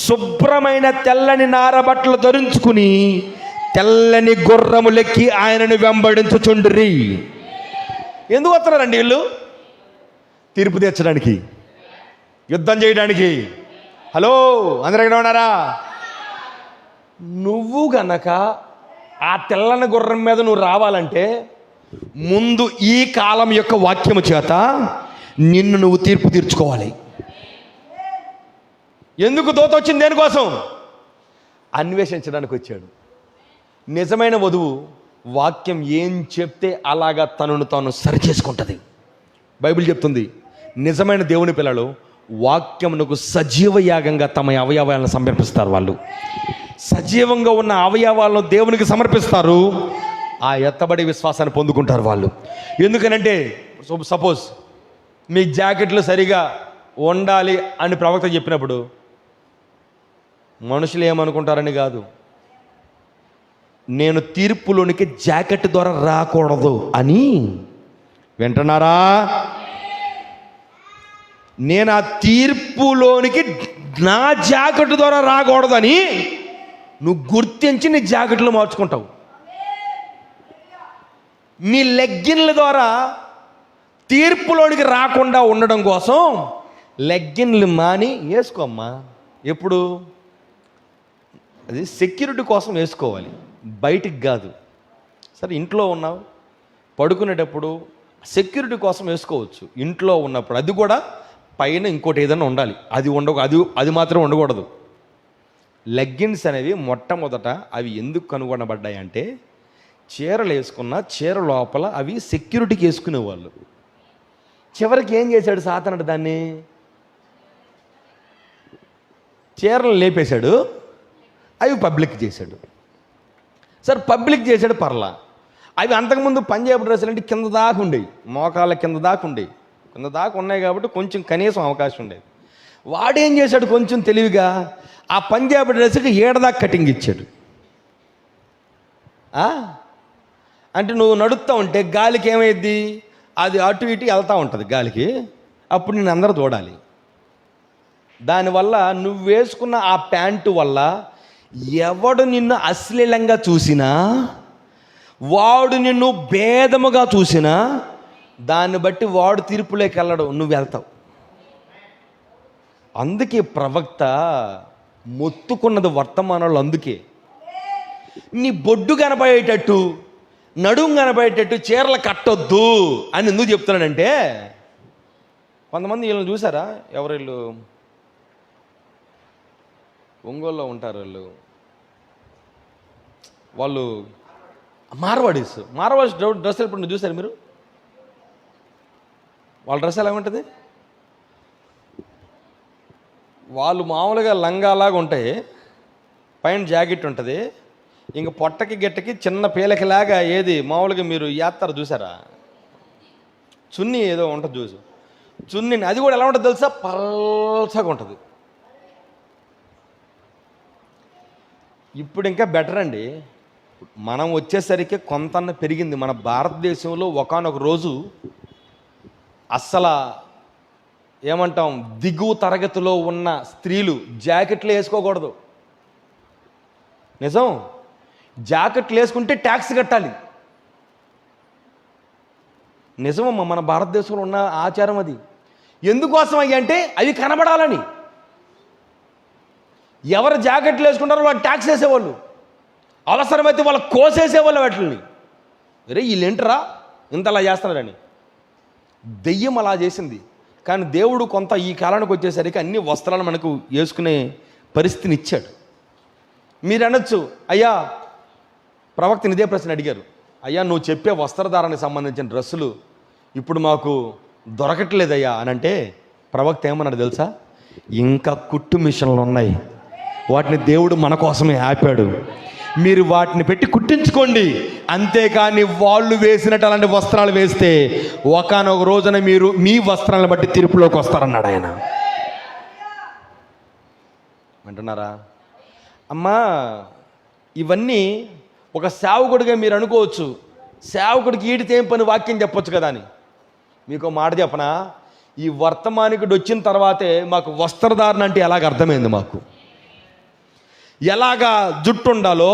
Speaker 1: శుభ్రమైన తెల్లని నారబట్టలు ధరించుకుని తెల్లని గుర్రములెక్కి ఆయనను వెంబడించుచుండ్రి. ఎందుకు వస్తున్నారండి వీళ్ళు? తీర్పు తీర్చడానికి, యుద్ధం చేయడానికి. హలో, అందరూ ఎక్కడ ఉన్నారా? నువ్వు గనక ఆ తెల్లని గుర్రం మీద నువ్వు రావాలంటే ముందు ఈ కాలం యొక్క వాక్యము చేత నిన్ను నువ్వు తీర్పు తీర్చుకోవాలి. ఎందుకు దూత వచ్చింది? దేనికోసం? అన్వేషించడానికి వచ్చాడు. నిజమైన వధువు వాక్యం ఏం చెప్తే అలాగా తనను తాను సరి చేసుకుంటుంది. బైబిల్ చెప్తుంది, నిజమైన దేవుని పిల్లలు వాక్యమునకు సజీవ యాగంగా తమ అవయవాలను సమర్పిస్తారు. వాళ్ళు సజీవంగా ఉన్న అవయవాలను దేవునికి సమర్పిస్తారు. ఆ ఎత్తబడి విశ్వాసాన్ని పొందుకుంటారు వాళ్ళు. ఎందుకనంటే సపోజ్ మీ జాకెట్లు సరిగా ఉండాలి అని ప్రవక్త చెప్పినప్పుడు మనుషులు ఏమనుకుంటారని కాదు, నేను తీర్పులోనికి జాకెట్ ద్వారా రాకూడదు అని. వింటున్నారా? నేను ఆ తీర్పులోనికి నా జాకెట్ ద్వారా రాకూడదని నువ్వు గుర్తించి నీ జాకెట్లు మార్చుకుంటావు. నీ లెగ్గిన్ల ద్వారా తీర్పులోనికి రాకుండా ఉండడం కోసం లెగ్గిన్లు మాని వేసుకోమ్మా. ఎప్పుడు? అది సెక్యూరిటీ కోసం వేసుకోవాలి, బయటికి కాదు. సరే, ఇంట్లో ఉన్నావు, పడుకునేటప్పుడు సెక్యూరిటీ కోసం వేసుకోవచ్చు. ఇంట్లో ఉన్నప్పుడు అది కూడా పైన ఇంకోటి ఏదైనా ఉండాలి. అది మాత్రం ఉండకూడదు. లెగ్గిన్స్ అనేవి మొట్టమొదట అవి ఎందుకు కనుగొనబడ్డాయి అంటే, చీరలు వేసుకున్న చీర లోపల అవి సెక్యూరిటీకి వేసుకునేవాళ్ళు. చివరికి ఏం చేశాడు సాతానుడు? దాన్ని చీరలు లేపేశాడు, అవి పబ్లిక్ చేశాడు. సరే, పబ్లిక్ చేశాడు, పర్లా. అవి అంతకుముందు పంజాబ్ డ్రెస్సులు అంటే కింద దాకా ఉండేవి, మోకాళ్ళ కింద దాకా ఉండేవి. కింద దాకా ఉన్నాయి కాబట్టి కొంచెం కనీసం అవకాశం ఉండేది. వాడేం చేశాడు? కొంచెం తెలివిగా ఆ పంజాబ్ డ్రెస్సుకి ఏడదాకా కటింగ్ ఇచ్చాడు. అంటే నువ్వు నడుస్తూ ఉంటే గాలికి ఏమైద్ది? అది అటు ఇటు వెళ్తూ ఉంటుంది గాలికి. అప్పుడు నేను అందరూ చూడాలి. దానివల్ల నువ్వు వేసుకున్న ఆ ప్యాంటు వల్ల ఎవడు నిన్ను అశ్లీలంగా చూసినా, వాడు నిన్ను భేదముగా చూసినా, దాన్ని బట్టి వాడు తీర్పులోకి వెళ్ళడు, నువ్వు వెళ్తావు. అందుకే ప్రవక్త మొత్తుకున్నది వర్తమానంలో. అందుకే నీ బొడ్డు కనపడేటట్టు, నడుము కనపడేటట్టు చీరలు కట్టొద్దు అని ఎందుకు చెప్తున్నాడంటే, కొంతమంది వీళ్ళని చూసారా? ఎవరు వీళ్ళు? ఒంగోలులో ఉంటారు వాళ్ళు మార్వాడీస్ డ్రెస్ ఎప్పుడు చూసారు మీరు? వాళ్ళ డ్రెస్ ఎలా ఉంటుంది? వాళ్ళు మామూలుగా లంగాలాగా ఉంటాయి, పైన జాకెట్ ఉంటుంది, ఇంక పొట్టకి గిట్టకి చిన్న పీలకిలాగా ఏది మామూలుగా మీరు ఏస్తారు చూసారా? చున్నీ ఏదో ఉంటుంది చూసు, చున్నీని. అది కూడా ఎలా ఉంటుంది తెలుసా? పల్చగా ఉంటుంది. ఇప్పుడు ఇంకా బెటర్ అండి. మనం వచ్చేసరికి కొంత పెరిగింది. మన భారతదేశంలో ఒకానొక రోజు అస్సలు ఏమంటాం, దిగువ తరగతిలో ఉన్న స్త్రీలు జాకెట్లు వేసుకోకూడదు. నిజం, జాకెట్లు వేసుకుంటే ట్యాక్స్ కట్టాలి. నిజమమ్మా, మన భారతదేశంలో ఉన్న ఆచారం అది. ఎందుకోసం అయ్యి అంటే అవి కనబడాలని. ఎవరు జాకెట్లు వేసుకుంటారో వాళ్ళు ట్యాక్స్ వేసేవాళ్ళు, అవసరమైతే వాళ్ళు కోసేసేవాళ్ళు వాటిని. రే వీళ్ళేంటరా ఇంతలా చేస్తున్నారని. దెయ్యం అలా చేసింది. కానీ దేవుడు కొంత ఈ కాలానికి వచ్చేసరికి అన్ని వస్త్రాలు మనకు వేసుకునే పరిస్థితిని ఇచ్చాడు. మీరు అనొచ్చు, అయ్యా ప్రవక్తని ఇదే ప్రశ్న అడిగారు, అయ్యా నువ్వు చెప్పే వస్త్రధారణకు సంబంధించిన డ్రెస్సులు ఇప్పుడు మాకు దొరకట్లేదయ్యా అని అంటే, ప్రవక్త ఏమన్నాడు తెలుసా? ఇంకా కుట్టు మిషన్లు ఉన్నాయి, వాటిని దేవుడు మన కోసమే ఆపాడు, మీరు వాటిని పెట్టి కుట్టించుకోండి. అంతేకాని వాళ్ళు వేసినట్టు అలాంటి వస్త్రాలు వేస్తే ఒకానొక రోజున మీరు మీ వస్త్రాలను బట్టి తీర్పులోకి వస్తారన్నాడు ఆయన. అంటున్నారా అమ్మా? ఇవన్నీ ఒక సేవకుడిగా మీరు అనుకోవచ్చు, సేవకుడికి ఈడితే ఏం పని, వాక్యం చెప్పొచ్చు కదా అని. మీకు మాట చెప్పనా? ఈ వర్తమానికుడు వచ్చిన తర్వాతే మాకు వస్త్రధారణ అంటే ఎలాగ అర్థమైంది. మాకు ఎలాగా జుట్టు ఉండాలో,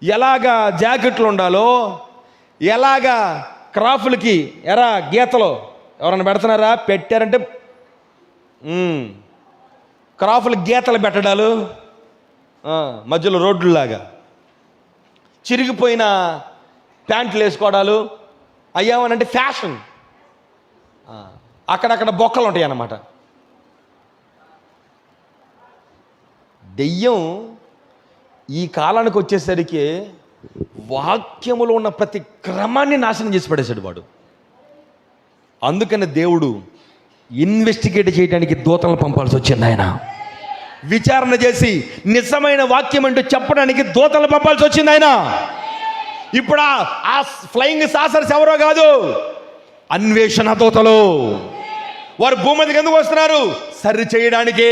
Speaker 1: ఎలాగా జాకెట్లు ఉండాలో, ఎలాగా క్రాఫ్లకి ఎరా గీతలు ఎవరైనా పెడుతున్నారా? పెట్టారంటే క్రాఫ్లు గీతలు పెట్టడాలు, మధ్యలో రోడ్లులాగా చిరిగిపోయిన ప్యాంట్లు వేసుకోవడాలు అయ్యామనంటే ఫ్యాషన్. అక్కడక్కడ బొక్కలు ఉంటాయి అన్నమాట. దెయ్యం ఈ కాలానికి వచ్చేసరికి వాక్యములో ఉన్న ప్రతి క్రమాన్ని నాశనం చేసి పడేశాడు వాడు. అందుకని దేవుడు ఇన్వెస్టిగేట్ చేయడానికి దూతలను పంపాల్సి వచ్చింది. ఆయన విచారణ చేసి నిజమైన వాక్యం అంటూ చెప్పడానికి దూతలను పంపాల్సి వచ్చింది ఆయన. ఇప్పుడు ఆ ఫ్లయింగ్ సాసర్స్ ఎవరో కాదు, అన్వేషణ దూతలు. వారు భూమి మీదకి ఎందుకు వస్తున్నారు? సరి చేయడానికి.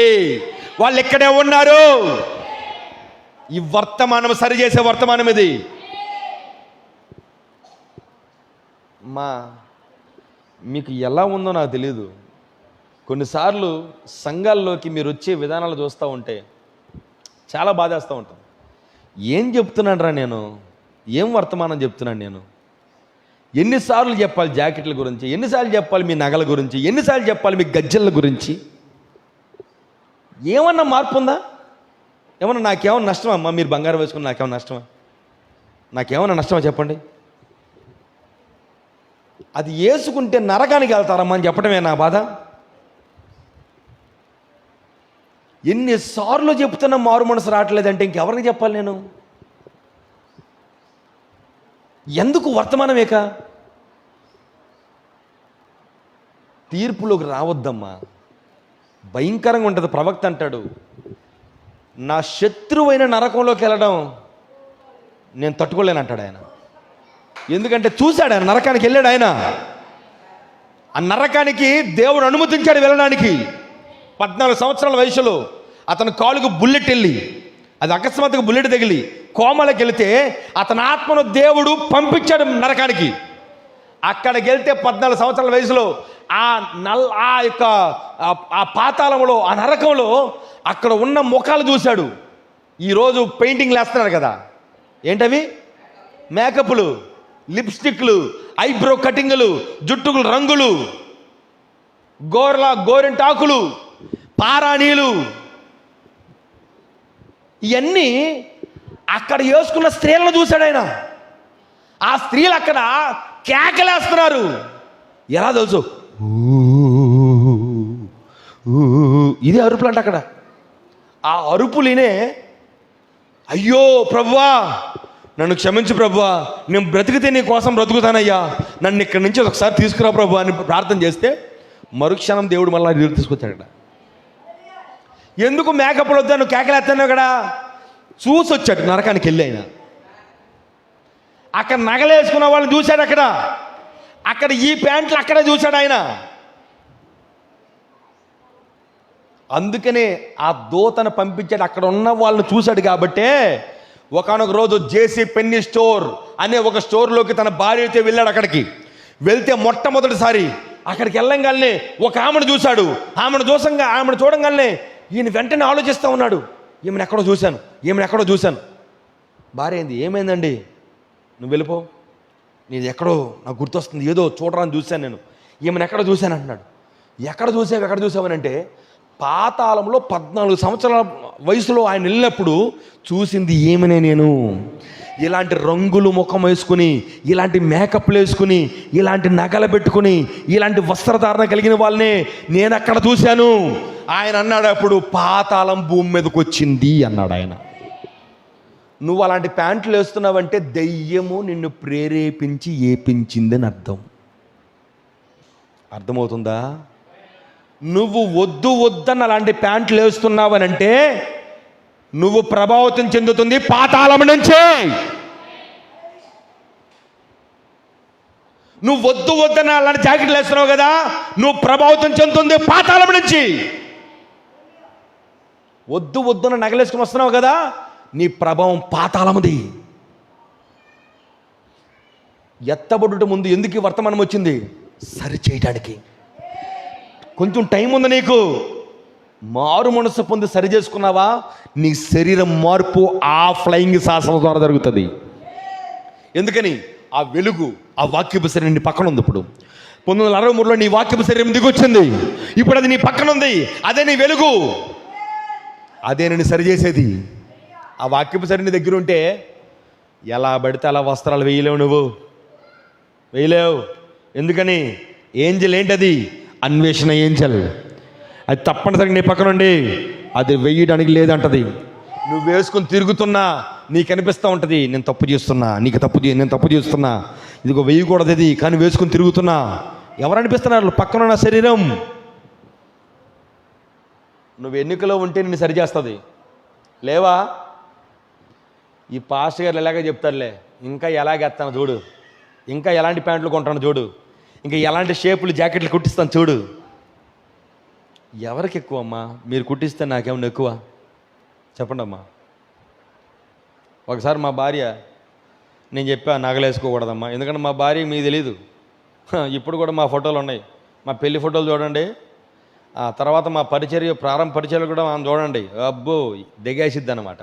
Speaker 1: వాళ్ళు ఎక్కడే ఉన్నారు. ఈ వర్తమానం సరి చేసే వర్తమానం ఇది. మీకు ఎలా ఉందో నాకు తెలియదు. కొన్నిసార్లు సంఘాల్లోకి మీరు వచ్చే విధానాలు చూస్తూ ఉంటే చాలా బాధేస్తూ ఉంటాం. ఏం చెప్తున్నాను రా నేను? ఏం వర్తమానం చెప్తున్నాను నేను? ఎన్నిసార్లు చెప్పాలి జాకెట్ల గురించి? ఎన్నిసార్లు చెప్పాలి మీ నగల గురించి? ఎన్నిసార్లు చెప్పాలి మీ గజ్జల గురించి? ఏమన్నా మార్పు ఉందా? ఏమన్నా నాకేమన్నా నష్టమా? అమ్మా మీరు బంగారం వేసుకుని నాకేమన్నా నష్టమా? నాకేమన్నా నష్టమా చెప్పండి? అది వేసుకుంటే నరకానికి వెళ్తారమ్మా అని చెప్పడమే నా బాధ. ఎన్నిసార్లు చెప్తున్నా మారు మనసు రావట్లేదంటే ఇంకెవరికి చెప్పాలి నేను? ఎందుకు వర్తమానమేక? తీర్పులోకి రావద్దమ్మా, భయంకరంగా ఉంటుంది. ప్రవక్త అంటాడు, నా శత్రువైన నరకంలోకి వెళ్ళడం నేను తట్టుకోలేను అంటాడు ఆయన. ఎందుకంటే చూశాడు ఆయన, నరకానికి వెళ్ళాడు ఆయన. ఆ నరకానికి దేవుడు అనుమతించాడు వెళ్ళడానికి. 14 సంవత్సరాల వయసులో అతని కాలుకు బుల్లెట్ వెళ్ళి, అది అకస్మాత్తుగా బుల్లెట్ తగిలి కోమలకి వెళితే అతని ఆత్మను దేవుడు పంపించాడు నరకానికి. అక్కడికి వెళ్తే 14 సంవత్సరాల వయసులో ఆ పాతాళంలో, ఆ నరకంలో అక్కడ ఉన్న ముఖాలు చూశాడు. ఈరోజు పెయింటింగ్లు వేస్తున్నారు కదా, ఏంటవి? మేకప్లు, లిప్స్టిక్లు, ఐబ్రో కటింగ్లు, జుట్టుకు రంగులు, గోరింటాకులు, పారాణీలు, ఇవన్నీ అక్కడ వేసుకున్న స్త్రీలను చూశాడు ఆయన. ఆ స్త్రీలు అక్కడ కేకలేస్తున్నారు. ఎలా తెలుసు? ఇది అరుపులు అంట. అక్కడ ఆ అరుపులినే, అయ్యో ప్రభువా నన్ను క్షమించు ప్రభువా, నేను బ్రతికితే నీ కోసం బ్రతుకుతానయ్యా, నన్ను ఇక్కడి నుంచి ఒకసారి తీసుకురా ప్రభు అని ప్రార్థన చేస్తే మరుక్షణం దేవుడు మళ్ళీ నీరు తీసుకొచ్చాడు. అక్కడ ఎందుకు మేకప్లు వద్దాను కేకలేస్తాను? అక్కడ చూసి వచ్చాడు నరకానికి వెళ్ళి ఆయన. అక్కడ నగలేసుకున్న వాళ్ళని చూశాడు. అక్కడ ఈ ప్యాంట్లు అక్కడే చూశాడు ఆయన. అందుకనే ఆ దూతను పంపించాడు. అక్కడ ఉన్న వాళ్ళని చూశాడు కాబట్టే ఒకనొక రోజు జేసీ పెన్నీ స్టోర్ అనే ఒక స్టోర్లోకి తన భార్యతో వెళ్ళాడు. అక్కడికి వెళ్తే మొట్టమొదటిసారి అక్కడికి వెళ్ళంగానే ఒక ఆమెను చూశాడు. ఆమెను చూడంగానే ఈయన వెంటనే ఆలోచిస్తూ ఉన్నాడు, ఈమెను ఎక్కడో చూశాను. భార్య ఏంది? ఏమైందండి? నువ్వు వెళ్ళిపో, నేను ఎక్కడో నాకు గుర్తొస్తుంది, ఏదో చూడరాని చూశాను నేను, ఈమెను ఎక్కడ చూశాను అంటున్నాడు. ఎక్కడ చూసావనంటే పాతాళంలో 14 సంవత్సరాల వయసులో ఆయన వెళ్ళినప్పుడు చూసింది ఏమనే నేను. ఇలాంటి రంగులు ముఖం వేసుకుని, ఇలాంటి మేకప్లు వేసుకుని, ఇలాంటి నగలు పెట్టుకుని, ఇలాంటి వస్త్రధారణ కలిగిన వాళ్ళనే నేను అక్కడ చూశాను. ఆయన అన్నాడు అప్పుడు, పాతాళం భూమి మీదకి వచ్చింది అన్నాడు ఆయన. నువ్వు అలాంటి ప్యాంట్లు వేస్తున్నావంటే దెయ్యము నిన్ను ప్రేరేపించి ఏపించిందని అర్థమవుతుందా? నువ్వు వద్దన్న అలాంటి ప్యాంట్లు వేస్తున్నావనంటే నువ్వు ప్రభావితం చెందుతుంది పాతాళం నుంచి. నువ్వు వద్దన్న అలాంటి జాకెట్లు వేస్తున్నావు కదా, నువ్వు ప్రభావితం చెందుతుంది పాతాళం నుంచి. వద్దన్న నగలేసుకుని వస్తున్నావు కదా, నీ ప్రభావం పాతాళముది. ఎత్తబడుట ముందు ఎందుకు ఈ వర్తమానం వచ్చింది? సరి చేయడానికి. కొంచెం టైం ఉంది నీకు. మారు మనసు పొంది సరి చేసుకున్నావా, నీ శరీరం మార్పు ఆ ఫ్లయింగ్ సాసల ద్వారా జరుగుతుంది. ఎందుకని? ఆ వెలుగు, ఆ వాక్యపు శరీరం నీ పక్కన ఉంది. ఇప్పుడు 1963లో నీ వాక్యపు శరీరం దిగొచ్చింది. ఇప్పుడు అది నీ పక్కన ఉంది. అదే నీ వెలుగు, అదే నేను సరిచేసేది. ఆ వాక్యపు శరీరం నీ దగ్గర ఉంటే ఎలా పడితే అలా వస్త్రాలు వేయలేవు, నువ్వు వేయలేవు. ఎందుకని? ఏంజల్ ఏంటది? అన్వేషణ ఏంజల్. అది తప్పనిసరిగా నీ పక్కన ఉండి అది వెయ్యడానికి లేదంటది. నువ్వు వేసుకుని తిరుగుతున్నా నీకు అనిపిస్తూ ఉంటుంది, నేను తప్పు చేస్తున్నా, నేను తప్పు చేస్తున్నా, ఇదిగో వేయకూడదు ఇది, కానీ వేసుకుని తిరుగుతున్నా. ఎవరు అనిపిస్తున్నారు? పక్కన ఉన్న శరీరం. నువ్వు ఎన్నికలో ఉంటే నిన్ను సరిచేస్తుంది. లేవా? ఈ పాస్టర్ గారు ఎలాగ చెప్తారులే, ఇంకా ఎలాగేస్తాను చూడు, ఇంకా ఎలాంటి ప్యాంట్లు కొంటాను చూడు, ఇంకా ఎలాంటి షేపులు జాకెట్లు కుట్టిస్తాను చూడు. ఎవరికి ఎక్కువ అమ్మా? మీరు కుట్టిస్తే నాకేమన్నా ఎక్కువ? చెప్పండి అమ్మా. ఒకసారి మా భార్య, నేను చెప్పా నగలు వేసుకోకూడదమ్మా, ఎందుకంటే మా భార్య మీకు తెలీదు. ఇప్పుడు కూడా మా ఫోటోలు ఉన్నాయి, మా పెళ్లి ఫోటోలు చూడండి, ఆ తర్వాత మా ప్రారంభ పరిచర్యలు కూడా మనం చూడండి. అబ్బో దిగేసిద్ది అన్నమాట.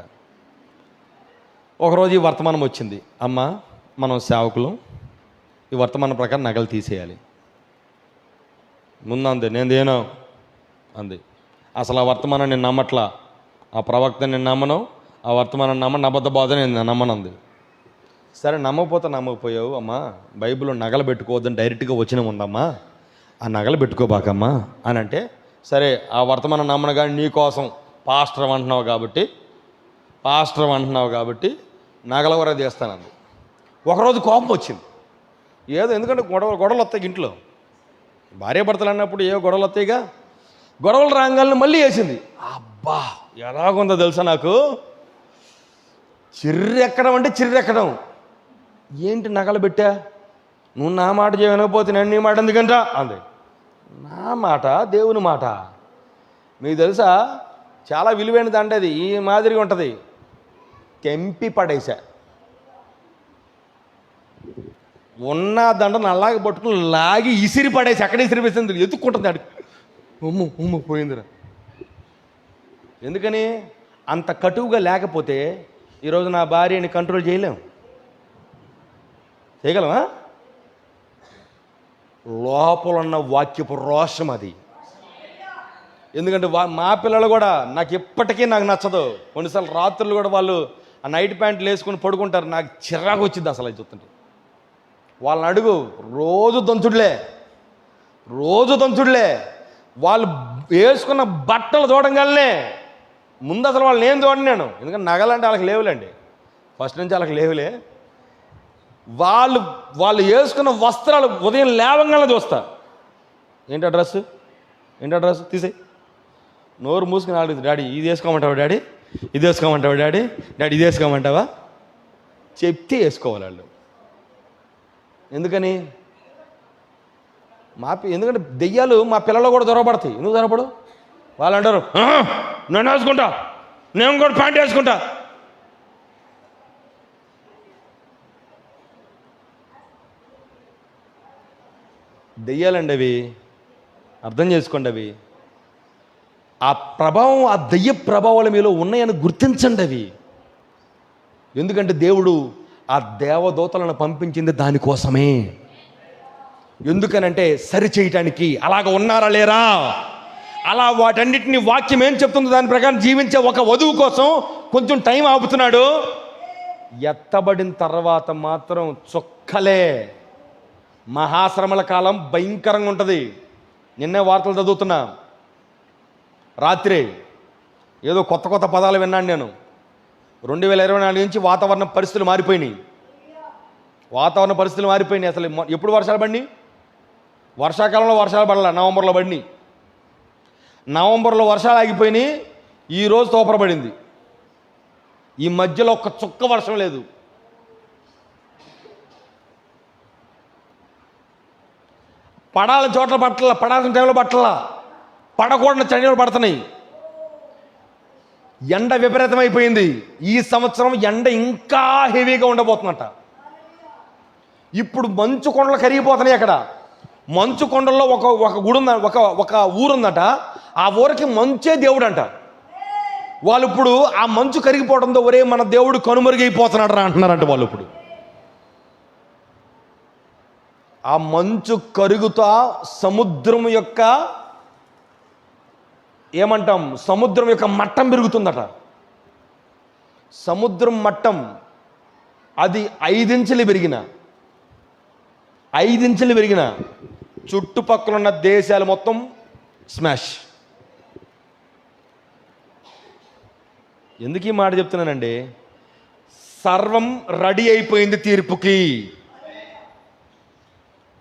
Speaker 1: ఒకరోజు ఈ వర్తమానం వచ్చింది, అమ్మ మనం సేవకులు, ఈ వర్తమానం ప్రకారం నగలు తీసేయాలి. ముందంది, నేను దేనో అంది. అసలు ఆ వర్తమానం నేను నమ్మట్లా, ఆ ప్రవక్త నేను నమ్మను, ఆ వర్తమానం నమ్మను, అబద్ధ బాధ నేను నమ్మనంది. సరే నమ్మకపోతే నమ్మకపోయావు అమ్మా, బైబిల్లో నగలు పెట్టుకోవద్దని డైరెక్ట్గా వచ్చిన ఉందమ్మా, ఆ నగలు పెట్టుకోబాకమ్మా అని అంటే, సరే ఆ వర్తమానం నమ్మను కానీ నీ కోసం పాస్టర్ అంటున్నావు కాబట్టి నగల వరకు తీస్తానంది. ఒకరోజు కోపం వచ్చింది, ఏదో ఎందుకంటే గొడవలు వస్తాయి ఇంట్లో, భార్యాభర్తలు అన్నప్పుడు ఏవో గొడవలు వస్తాయిగా. గొడవలు రాగాలని మళ్ళీ వేసింది. అబ్బా ఎలాగుందో తెలుసా నాకు, చిర్రెక్కడం. ఏంటి నగలు పెట్టా? నువ్వు నా మాట చేయకపోతే నేను నీ మాట ఎందుకంటా అంది. నా మాట దేవుని మాట. మీకు తెలుసా చాలా విలువైనది అంటే అది ఈ మాదిరిగా ఉంటుంది. తెంపి పడేసా, ఉన్న దండను అలాగే పట్టుకుని లాగి ఇసిరి పడేసి, అక్కడే ఇసిరిపేసింది, ఎత్తుక్కుంటుంది అడిగి. ఉమ్ము పోయిందిరా. ఎందుకని? అంత కటువుగా లేకపోతే ఈరోజు నా భార్యని కంట్రోల్ చేయగలమా? లోపల ఉన్న వాక్యపు రోషం అది. ఎందుకంటే మా పిల్లలు కూడా నాకు ఎప్పటికీ నాకు నచ్చదు. కొన్నిసార్లు రాత్రులు కూడా వాళ్ళు ఆ నైట్ ప్యాంట్లు వేసుకుని పడుకుంటారు, నాకు చిరాకు వచ్చింది అసలు అది చూస్తుంటే. వాళ్ళని అడుగు, రోజు దంచుడులే. వాళ్ళు వేసుకున్న బట్టలు చూడంగానే ముందు అసలు వాళ్ళని నేను చూడను, ఎందుకంటే నగలంటే వాళ్ళకి లేవులేండి, ఫస్ట్ నుంచి వాళ్ళకి లేవులే. వాళ్ళు వేసుకున్న వస్త్రాలు ఉదయం లేవంగానే చూస్తా. ఏంటా డ్రెస్ తీసేయి. నోరు మూసుకుని అడుగుతుంది, డాడీ ఇది వేసుకోమంటావా, డాడీ ఇది వేసుకోమంటావా, డాడీ ఇది వేసుకోమంటావా? చెప్తే వేసుకోవాలి వాళ్ళు. ఎందుకని? ఎందుకంటే దెయ్యాలు మా పిల్లలు కూడా దొరకబడతాయి. ఎందుకు దొరకబడు? వాళ్ళు అంటారు, నేను వేసుకుంటా, నేను కూడా ప్యాంట్ వేసుకుంటా. దెయ్యాలండి అవి, అర్థం చేసుకోండి. అవి ఆ ప్రభావం, ఆ దెయ్య ప్రభావాల మీలో ఉన్నాయని గుర్తించండి అవి. ఎందుకంటే దేవుడు ఆ దేవదూతలను పంపించింది దానికోసమే. ఎందుకనంటే సరి చేయటానికి. అలాగ ఉన్నారా లేరా? అలా వాటన్నిటిని వాక్యం ఏం చెప్తుందో దాని ప్రకారం జీవించే ఒక వధువు కోసం కొంచెం టైం ఆపుతున్నాడు. ఎత్తబడిన తర్వాత మాత్రం చుక్కలే. మహాశ్రమల కాలం భయంకరంగా ఉంటుంది. నిన్నే వార్తలు చదువుతున్నా, రాత్రి ఏదో కొత్త పదాలు విన్నాను నేను. 2024 నుంచి వాతావరణ పరిస్థితులు మారిపోయినాయి. అసలు ఎప్పుడు వర్షాలు పడినాయి? వర్షాకాలంలో వర్షాలు పడలా, నవంబర్లో పడినాయి. నవంబర్లో వర్షాలు ఆగిపోయినాయి. ఈరోజు తోపరపడింది. ఈ మధ్యలో ఒక్క చుక్క వర్షం లేదు. పడాలని చోట్ల పట్టల, పడాల్సిన టైంలో పట్టల, పడకూడని టైంలో పడుతున్నాయి. ఎండ విపరీతమైపోయింది. ఈ సంవత్సరం ఎండ ఇంకా హెవీగా ఉండబోతుందట. ఇప్పుడు మంచు కొండలు కరిగిపోతున్నాయి. అక్కడ మంచు కొండల్లో ఒక గుడి ఉంద, ఒక ఊరుందట. ఆ ఊరికి మంచే దేవుడు అంట. వాళ్ళు ఇప్పుడు ఆ మంచు కరిగిపోవడంతో ఒరే మన దేవుడు కనుమరుగైపోతున్నాడు రా అంటున్నారంట వాళ్ళు. ఇప్పుడు ఆ మంచు కరుగుతా సముద్రం యొక్క ఏమంటాం, సముద్రం యొక్క మట్టం పెరుగుతుందట. సముద్రం మట్టం అది 5 ఇంచులు పెరిగిన చుట్టుపక్కల ఉన్న దేశాలు మొత్తం స్మాష్. ఎందుకు ఈ మాట చెప్తున్నానండి? సర్వం రెడీ అయిపోయింది తీర్పుకి.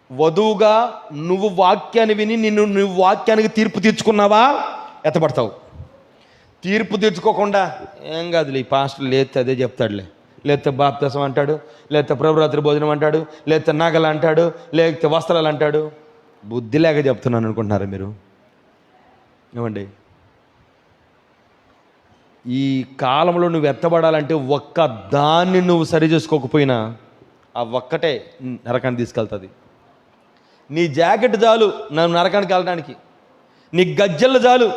Speaker 1: వధువుగా నువ్వు వాక్యాన్ని విని నువ్వు వాక్యానికి తీర్పు తీర్చుకున్నావా, ఎత్తపడతావు. తీర్పు తీర్చుకోకుండా ఏం కాదులే, ఈ పాస్టర్ లేతే అదే చెప్తాడులే, లేతే బాప్తిసం అంటాడు, లేతే ప్రభురాత్రి భోజనం అంటాడు, లేతే నగలు అంటాడు, లేకపోతే వస్త్రాలు అంటాడు. బుద్ధి లేక చెప్తున్నాను అనుకుంటున్నారా మీరు? ఏమండి, ఈ కాలంలో నువ్వు ఎత్తబడాలంటే ఒక్క దాన్ని నువ్వు సరి చేసుకోకపోయినా ఆ ఒక్కటే నరకాన్ని తీసుకెళ్తుంది. నీ జాకెట్ చాలు నన్ను నరకానికి వెళ్ళడానికి, నీ గజ్జెలు చాలు,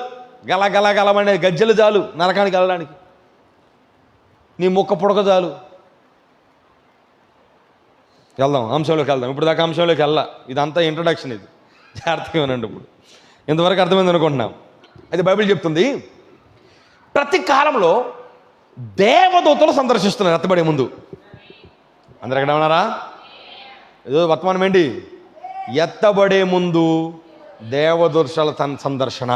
Speaker 1: గలగలగలమనే గజ్జెలు చాలు నరకానికి వెళ్ళడానికి, నీ ముక్క పుడక చాలు. వెళ్దాం, అంశంలోకి వెళ్దాం. ఇప్పుడు దాకా అంశంలోకి వెళ్ళా, ఇదంతా ఇంట్రడక్షన్. ఇది జాగ్రత్తగా వినండి. ఇప్పుడు ఇంతవరకు అర్థమైంది అనుకుంటున్నాం. అయితే బైబిల్ చెప్తుంది, ప్రతి కాలంలో దేవదూతలు సందర్శిస్తున్నారు ఎత్తబడే ముందు. అందరు ఎక్కడ ఉన్నారా? ఏదో వర్తమానం ఏంటి? ఎత్తబడే ముందు దేవదూతల సందర్శన.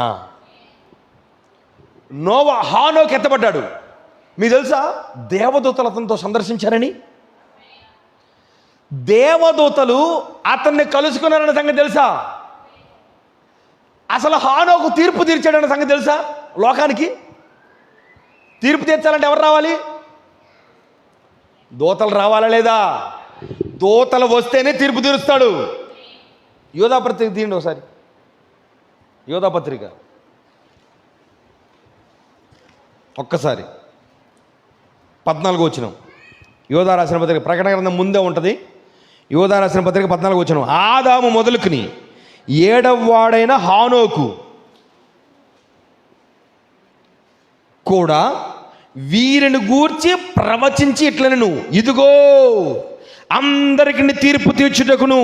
Speaker 1: నోవా హానోకు ఎత్తబడ్డాడు. మీకు తెలుసా దేవదూతలు అతనితో సందర్శించారని? దేవదూతలు అతన్ని కలుసుకున్నారన్న సంగతి తెలుసా? అసలు హానోకు తీర్పు తీర్చాడన్న సంగతి తెలుసా? లోకానికి తీర్పు తీర్చాలంటే ఎవరు రావాలి? దూతలు రావాలా లేదా? దూతలు వస్తేనే తీర్పు తీరుస్తాడు. యోధా పత్రిక తీయండి ఒకసారి. యోధా పత్రిక ఒక్కసారి 14 వచనం. యోధా రాసిన పత్రిక ప్రకటన గ్రంథం ముందే ఉంటుంది. యోధా రాసిన పత్రిక 14 వచనం. ఆదాము మొదలుకుని 7వ వాడైన హానోకు కూడా వీరిని గూర్చి ప్రవచించి ఇట్లనెను, ఇదిగో అందరికి తీర్పు తీర్చుటకును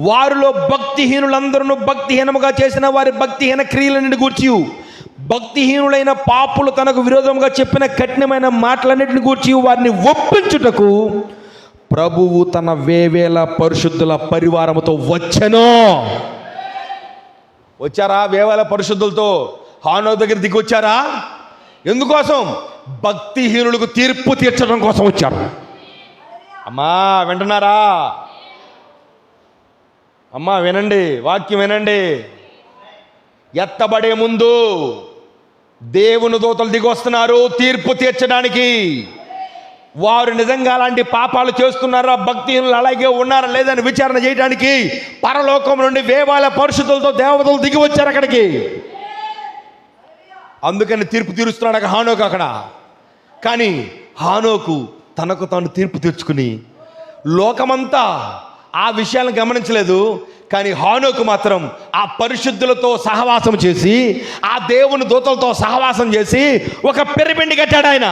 Speaker 1: వారిలో భక్తిహీనులందరూ భక్తిహీనముగా చేసిన వారి భక్తిహీన క్రియలన్నిటి గూర్చి, భక్తిహీనులైన పాపులు తనకు విరోధంగా చెప్పిన కఠినమైన మాటలన్నిటిని గూర్చి వారిని ఒప్పించుటకు ప్రభువు తన వేవేల పరిశుద్ధుల పరివారముతో వచ్చెను. వచ్చారా? వేవేల పరిశుద్ధులతో హానో దగ్గర దిగి వచ్చారా? ఎందుకోసం? భక్తిహీనులకు తీర్పు తీర్చడం కోసం వచ్చారు. అమ్మా వింటున్నారా? అమ్మా వినండి, వాక్యం వినండి. ఎత్తబడే ముందు దేవుని దూతలు దిగి వస్తున్నారు తీర్పు తీర్చడానికి. వారు నిజంగా అలాంటి పాపాలు చేస్తున్నారా, భక్తిహీనులు అలాగే ఉన్నారా లేదని విచారణ చేయడానికి పరలోకం నుండి వేవాల పరిశుద్ధులతో దేవతలు దిగి వచ్చారు అక్కడికి. అందుకని తీర్పు తీరుస్తున్నాడు హానోకు అక్కడ. కానీ హానోకు తనకు తాను తీర్పు తీర్చుకుని లోకమంతా ఆ విషయాలను గమనించలేదు. కానీ హానోకు మాత్రం ఆ పరిశుద్ధులతో సహవాసం చేసి, ఆ దేవుని దూతలతో సహవాసం చేసి ఒక పిరమిడ్ కట్టాడు. ఆయన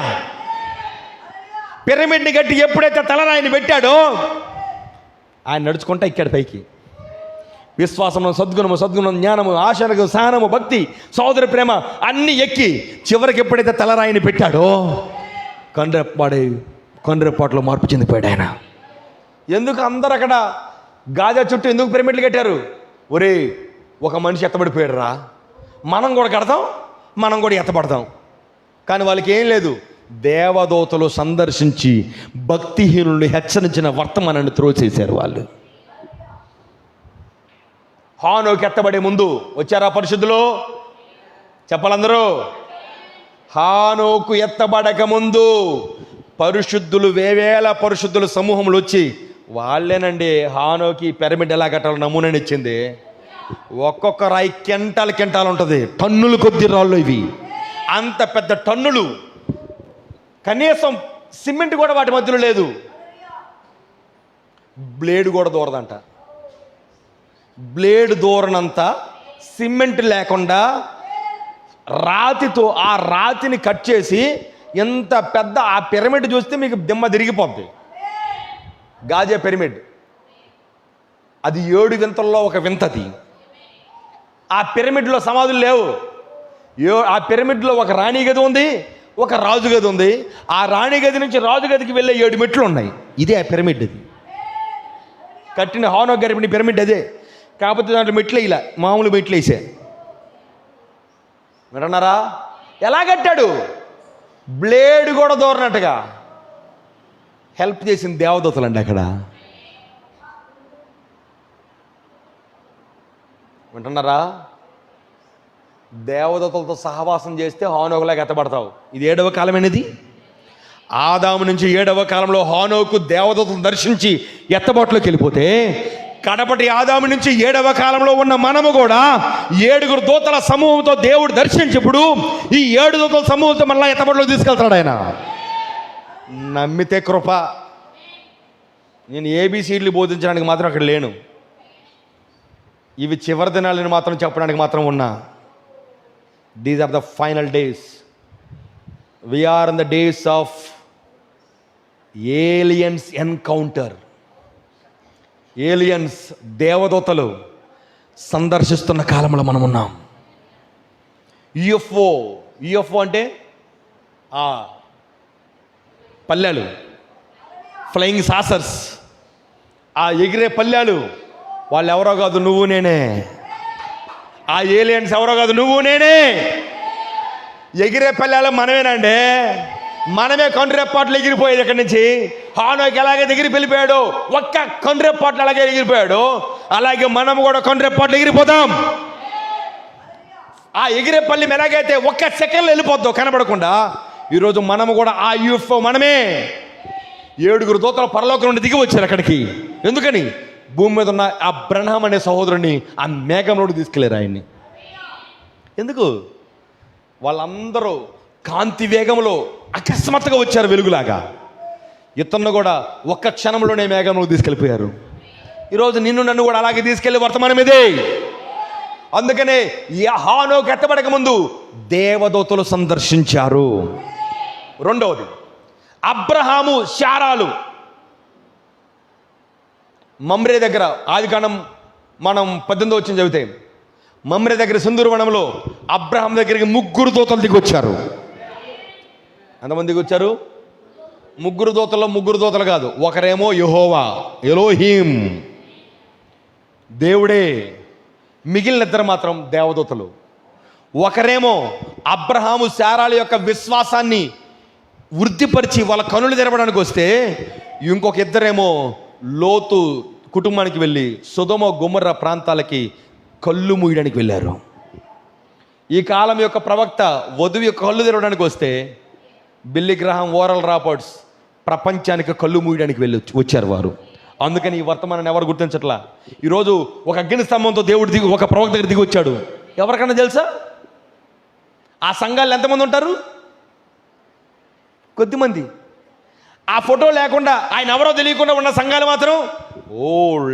Speaker 1: పిరమిడ్ని కట్టి ఎప్పుడైతే తలరాయిని పెట్టాడో ఆయన నడుచుకుంటా ఎక్కాడు పైకి. విశ్వాసము, సద్గుణము, జ్ఞానము, ఆశనము, సహనము, భక్తి, సోదర ప్రేమ అన్నీ ఎక్కి చివరికి ఎప్పుడైతే తలరాయిని పెట్టాడో కొండ్రెపాట్లో మార్పు చెందిపోయాడు ఆయన. ఎందుకు అందరు అక్కడ గాజా చుట్టూ ఎందుకు పిరమిడ్లు కట్టారు? ఒరే, ఒక మనిషి ఎత్తబడిపోయాడు రా, మనం కూడా కడతాం, మనం కూడా ఎత్తబడతాం. కానీ వాళ్ళకి ఏం లేదు. దేవదూతలు సందర్శించి భక్తిహీనుల్ని హెచ్చరించిన వర్తమానాన్ని త్రోచేశారు వాళ్ళు. హానోకు ఎత్తబడే ముందు వచ్చారా పరిశుద్ధులు? చెప్పాలందరూ. హానోకు ఎత్తబడక ముందు పరిశుద్ధులు, వేవేల పరిశుద్ధుల సమూహములు వచ్చి, వాళ్ళేనండి హానోకి పిరమిడ్ ఎలా కట్టాలో నమూనాని ఇచ్చింది. ఒక్కొక్క రాయి కెంటాలు ఉంటుంది, టన్నులు కొద్ది రాళ్ళు ఇవి. అంత పెద్ద టన్నులు, కనీసం సిమెంట్ కూడా వాటి మధ్యలో లేదు. బ్లేడ్ కూడా దూరదంట. బ్లేడ్ దూరనంత సిమెంట్ లేకుండా రాతితో ఆ రాతిని కట్ చేసి ఎంత పెద్ద ఆ పిరమిడ్ చూస్తే మీకు దిమ్మ తిరిగిపోద్ది. గాజా పిరమిడ్ అది 7 వింతల్లో ఒక వింతది. ఆ పిరమిడ్లో సమాధులు లేవు. ఆ పిరమిడ్లో ఒక రాణి గది ఉంది, ఒక రాజు గది ఉంది. ఆ రాణి గది నుంచి రాజు గదికి వెళ్ళే 7 మెట్లు ఉన్నాయి. ఇదే ఆ పిరమిడ్. అది కట్టిన హానో గరిపిన పిరమిడ్ అదే. కాకపోతే దాంట్లో మెట్లు ఇలా మామూలు మెట్లు వేసే. వింటున్నారా? ఎలా కట్టాడు? బ్లేడ్ కూడా దూరనట్టుగా హెల్ప్ చేసిన దేవదూతలండి అక్కడ. వింటున్నారా? దేవదూతలతో సహవాసం చేస్తే హానోకులాగా ఎత్తబడతావు. ఇది 7వ కాలమైనది. ఆదాము నుంచి 7వ కాలంలో హానోకు దేవదూతలను దర్శించి ఎత్తబాటులోకి వెళ్ళిపోతే, కడపటి ఆదాము నుంచి 7వ కాలంలో ఉన్న మనము కూడా 7 దూతల సమూహంతో దేవుడు దర్శించినప్పుడు ఈ 7 దూతల సమూహంతో మళ్ళీ ఎత్తబాటులోకి తీసుకెళ్తాడు ఆయన. నమ్మితే కృప. నేను ఏబిసిడ్లు బోధించడానికి మాత్రం అక్కడ లేను. ఇవి చివరి దినాలని మాత్రం చెప్పడానికి మాత్రం ఉన్నా. These are the final days. We are in the days of aliens encounter. Aliens, దేవదూతలు సందర్శిస్తున్న కాలంలో మనం ఉన్నాం. యుఎఫ్ఓ అంటే పల్లెలు, ఫ్లయింగ్ సాసర్స్, ఆ ఎగిరే పల్లెలు. వాళ్ళు ఎవరో కాదు, నువ్వు నేనే. ఆ ఏలియన్స్ ఎవరో కాదు, నువ్వు నేనే. ఎగిరే పల్లెలు మనమేనండి. మనమే కనురెప్పాట్లు ఎగిరిపోయేది. ఇక్కడి నుంచి హానోకి ఎలాగే ఎగిరి వెళ్ళిపోయాడు, ఒక్క కనురెప్పాట్లు అలాగే ఎగిరిపోయాడు, అలాగే మనం కూడా కనురెప్పాట్లు ఎగిరిపోతాం. ఆ ఎగిరే పల్లెం ఎలాగైతే ఒక్క సెకండ్లో వెళ్ళిపోద్దాం కనబడకుండా, ఈరోజు మనము కూడా ఆ యూఎఫ్ఓ మనమే. 7 దూతలు పరలోకం నుండి దిగి వచ్చారు అక్కడికి. ఎందుకని? భూమి మీద ఉన్న ఆ అబ్రహాం అనే సహోదరుని ఆ మేఘంలోకి తీసుకెళ్ళారు ఆయన్ని. ఎందుకు? వాళ్ళందరూ కాంతి వేగంలో అకస్మాత్తుగా వచ్చారు వెలుగులాగా. ఇతన్ని కూడా ఒక్క క్షణంలోనే మేఘంలోకి తీసుకెళ్ళిపోయారు. ఈరోజు నిన్ను నన్ను కూడా అలాగే తీసుకెళ్లి వర్తమానం ఇదే. అందుకనే హానోకు ఎత్తబడక ముందు దేవదూతలు సందర్శించారు. రెండవది, అబ్రహాము శారాలు మమ్రే దగ్గర, ఆదికాండం మనం 18వ వచనం చదివితే, మమ్రే దగ్గర సింధూర వనంలో అబ్రహాం దగ్గరికి 3 దూతలు దిగి వచ్చారు. ఎంతమంది దిగి వచ్చారు? 3 దూతల్లో 3 దూతలు కాదు. ఒకరేమో యెహోవా, ఎలోహీం, దేవుడే. మిగిలిన 2 మాత్రం దేవదూతలు. ఒకరేమో అబ్రహాము శారాల యొక్క విశ్వాసాన్ని వృద్ధిపరిచి వాళ్ళ కనులు తెరవడానికి వస్తే, ఇంకొక 2 లోతు కుటుంబానికి వెళ్ళి సొదొమ గొమొర్రా ప్రాంతాలకి కళ్ళు మూయడానికి వెళ్ళారు. ఈ కాలం యొక్క ప్రవక్త వధువు యొక్క కళ్ళు తెరవడానికి వస్తే, బిల్లీ గ్రహాం, ఓరల్ రాబర్ట్స్ ప్రపంచానికి కళ్ళు మూయడానికి వచ్చారు వారు. అందుకని ఈ వర్తమానాన్ని ఎవరు గుర్తించట్లా. ఈరోజు ఒక అగ్ని స్తంభంతో దేవుడు దిగి ఒక ప్రవక్త దగ్గర దిగి వచ్చాడు. ఎవరికన్నా తెలుసా? ఆ సంఘాలు ఎంతమంది ఉంటారు? కొద్దిమంది. ఆ ఫోటో లేకుండా, ఆయన ఎవరో తెలియకుండా ఉన్న సంఘాలు మాత్రం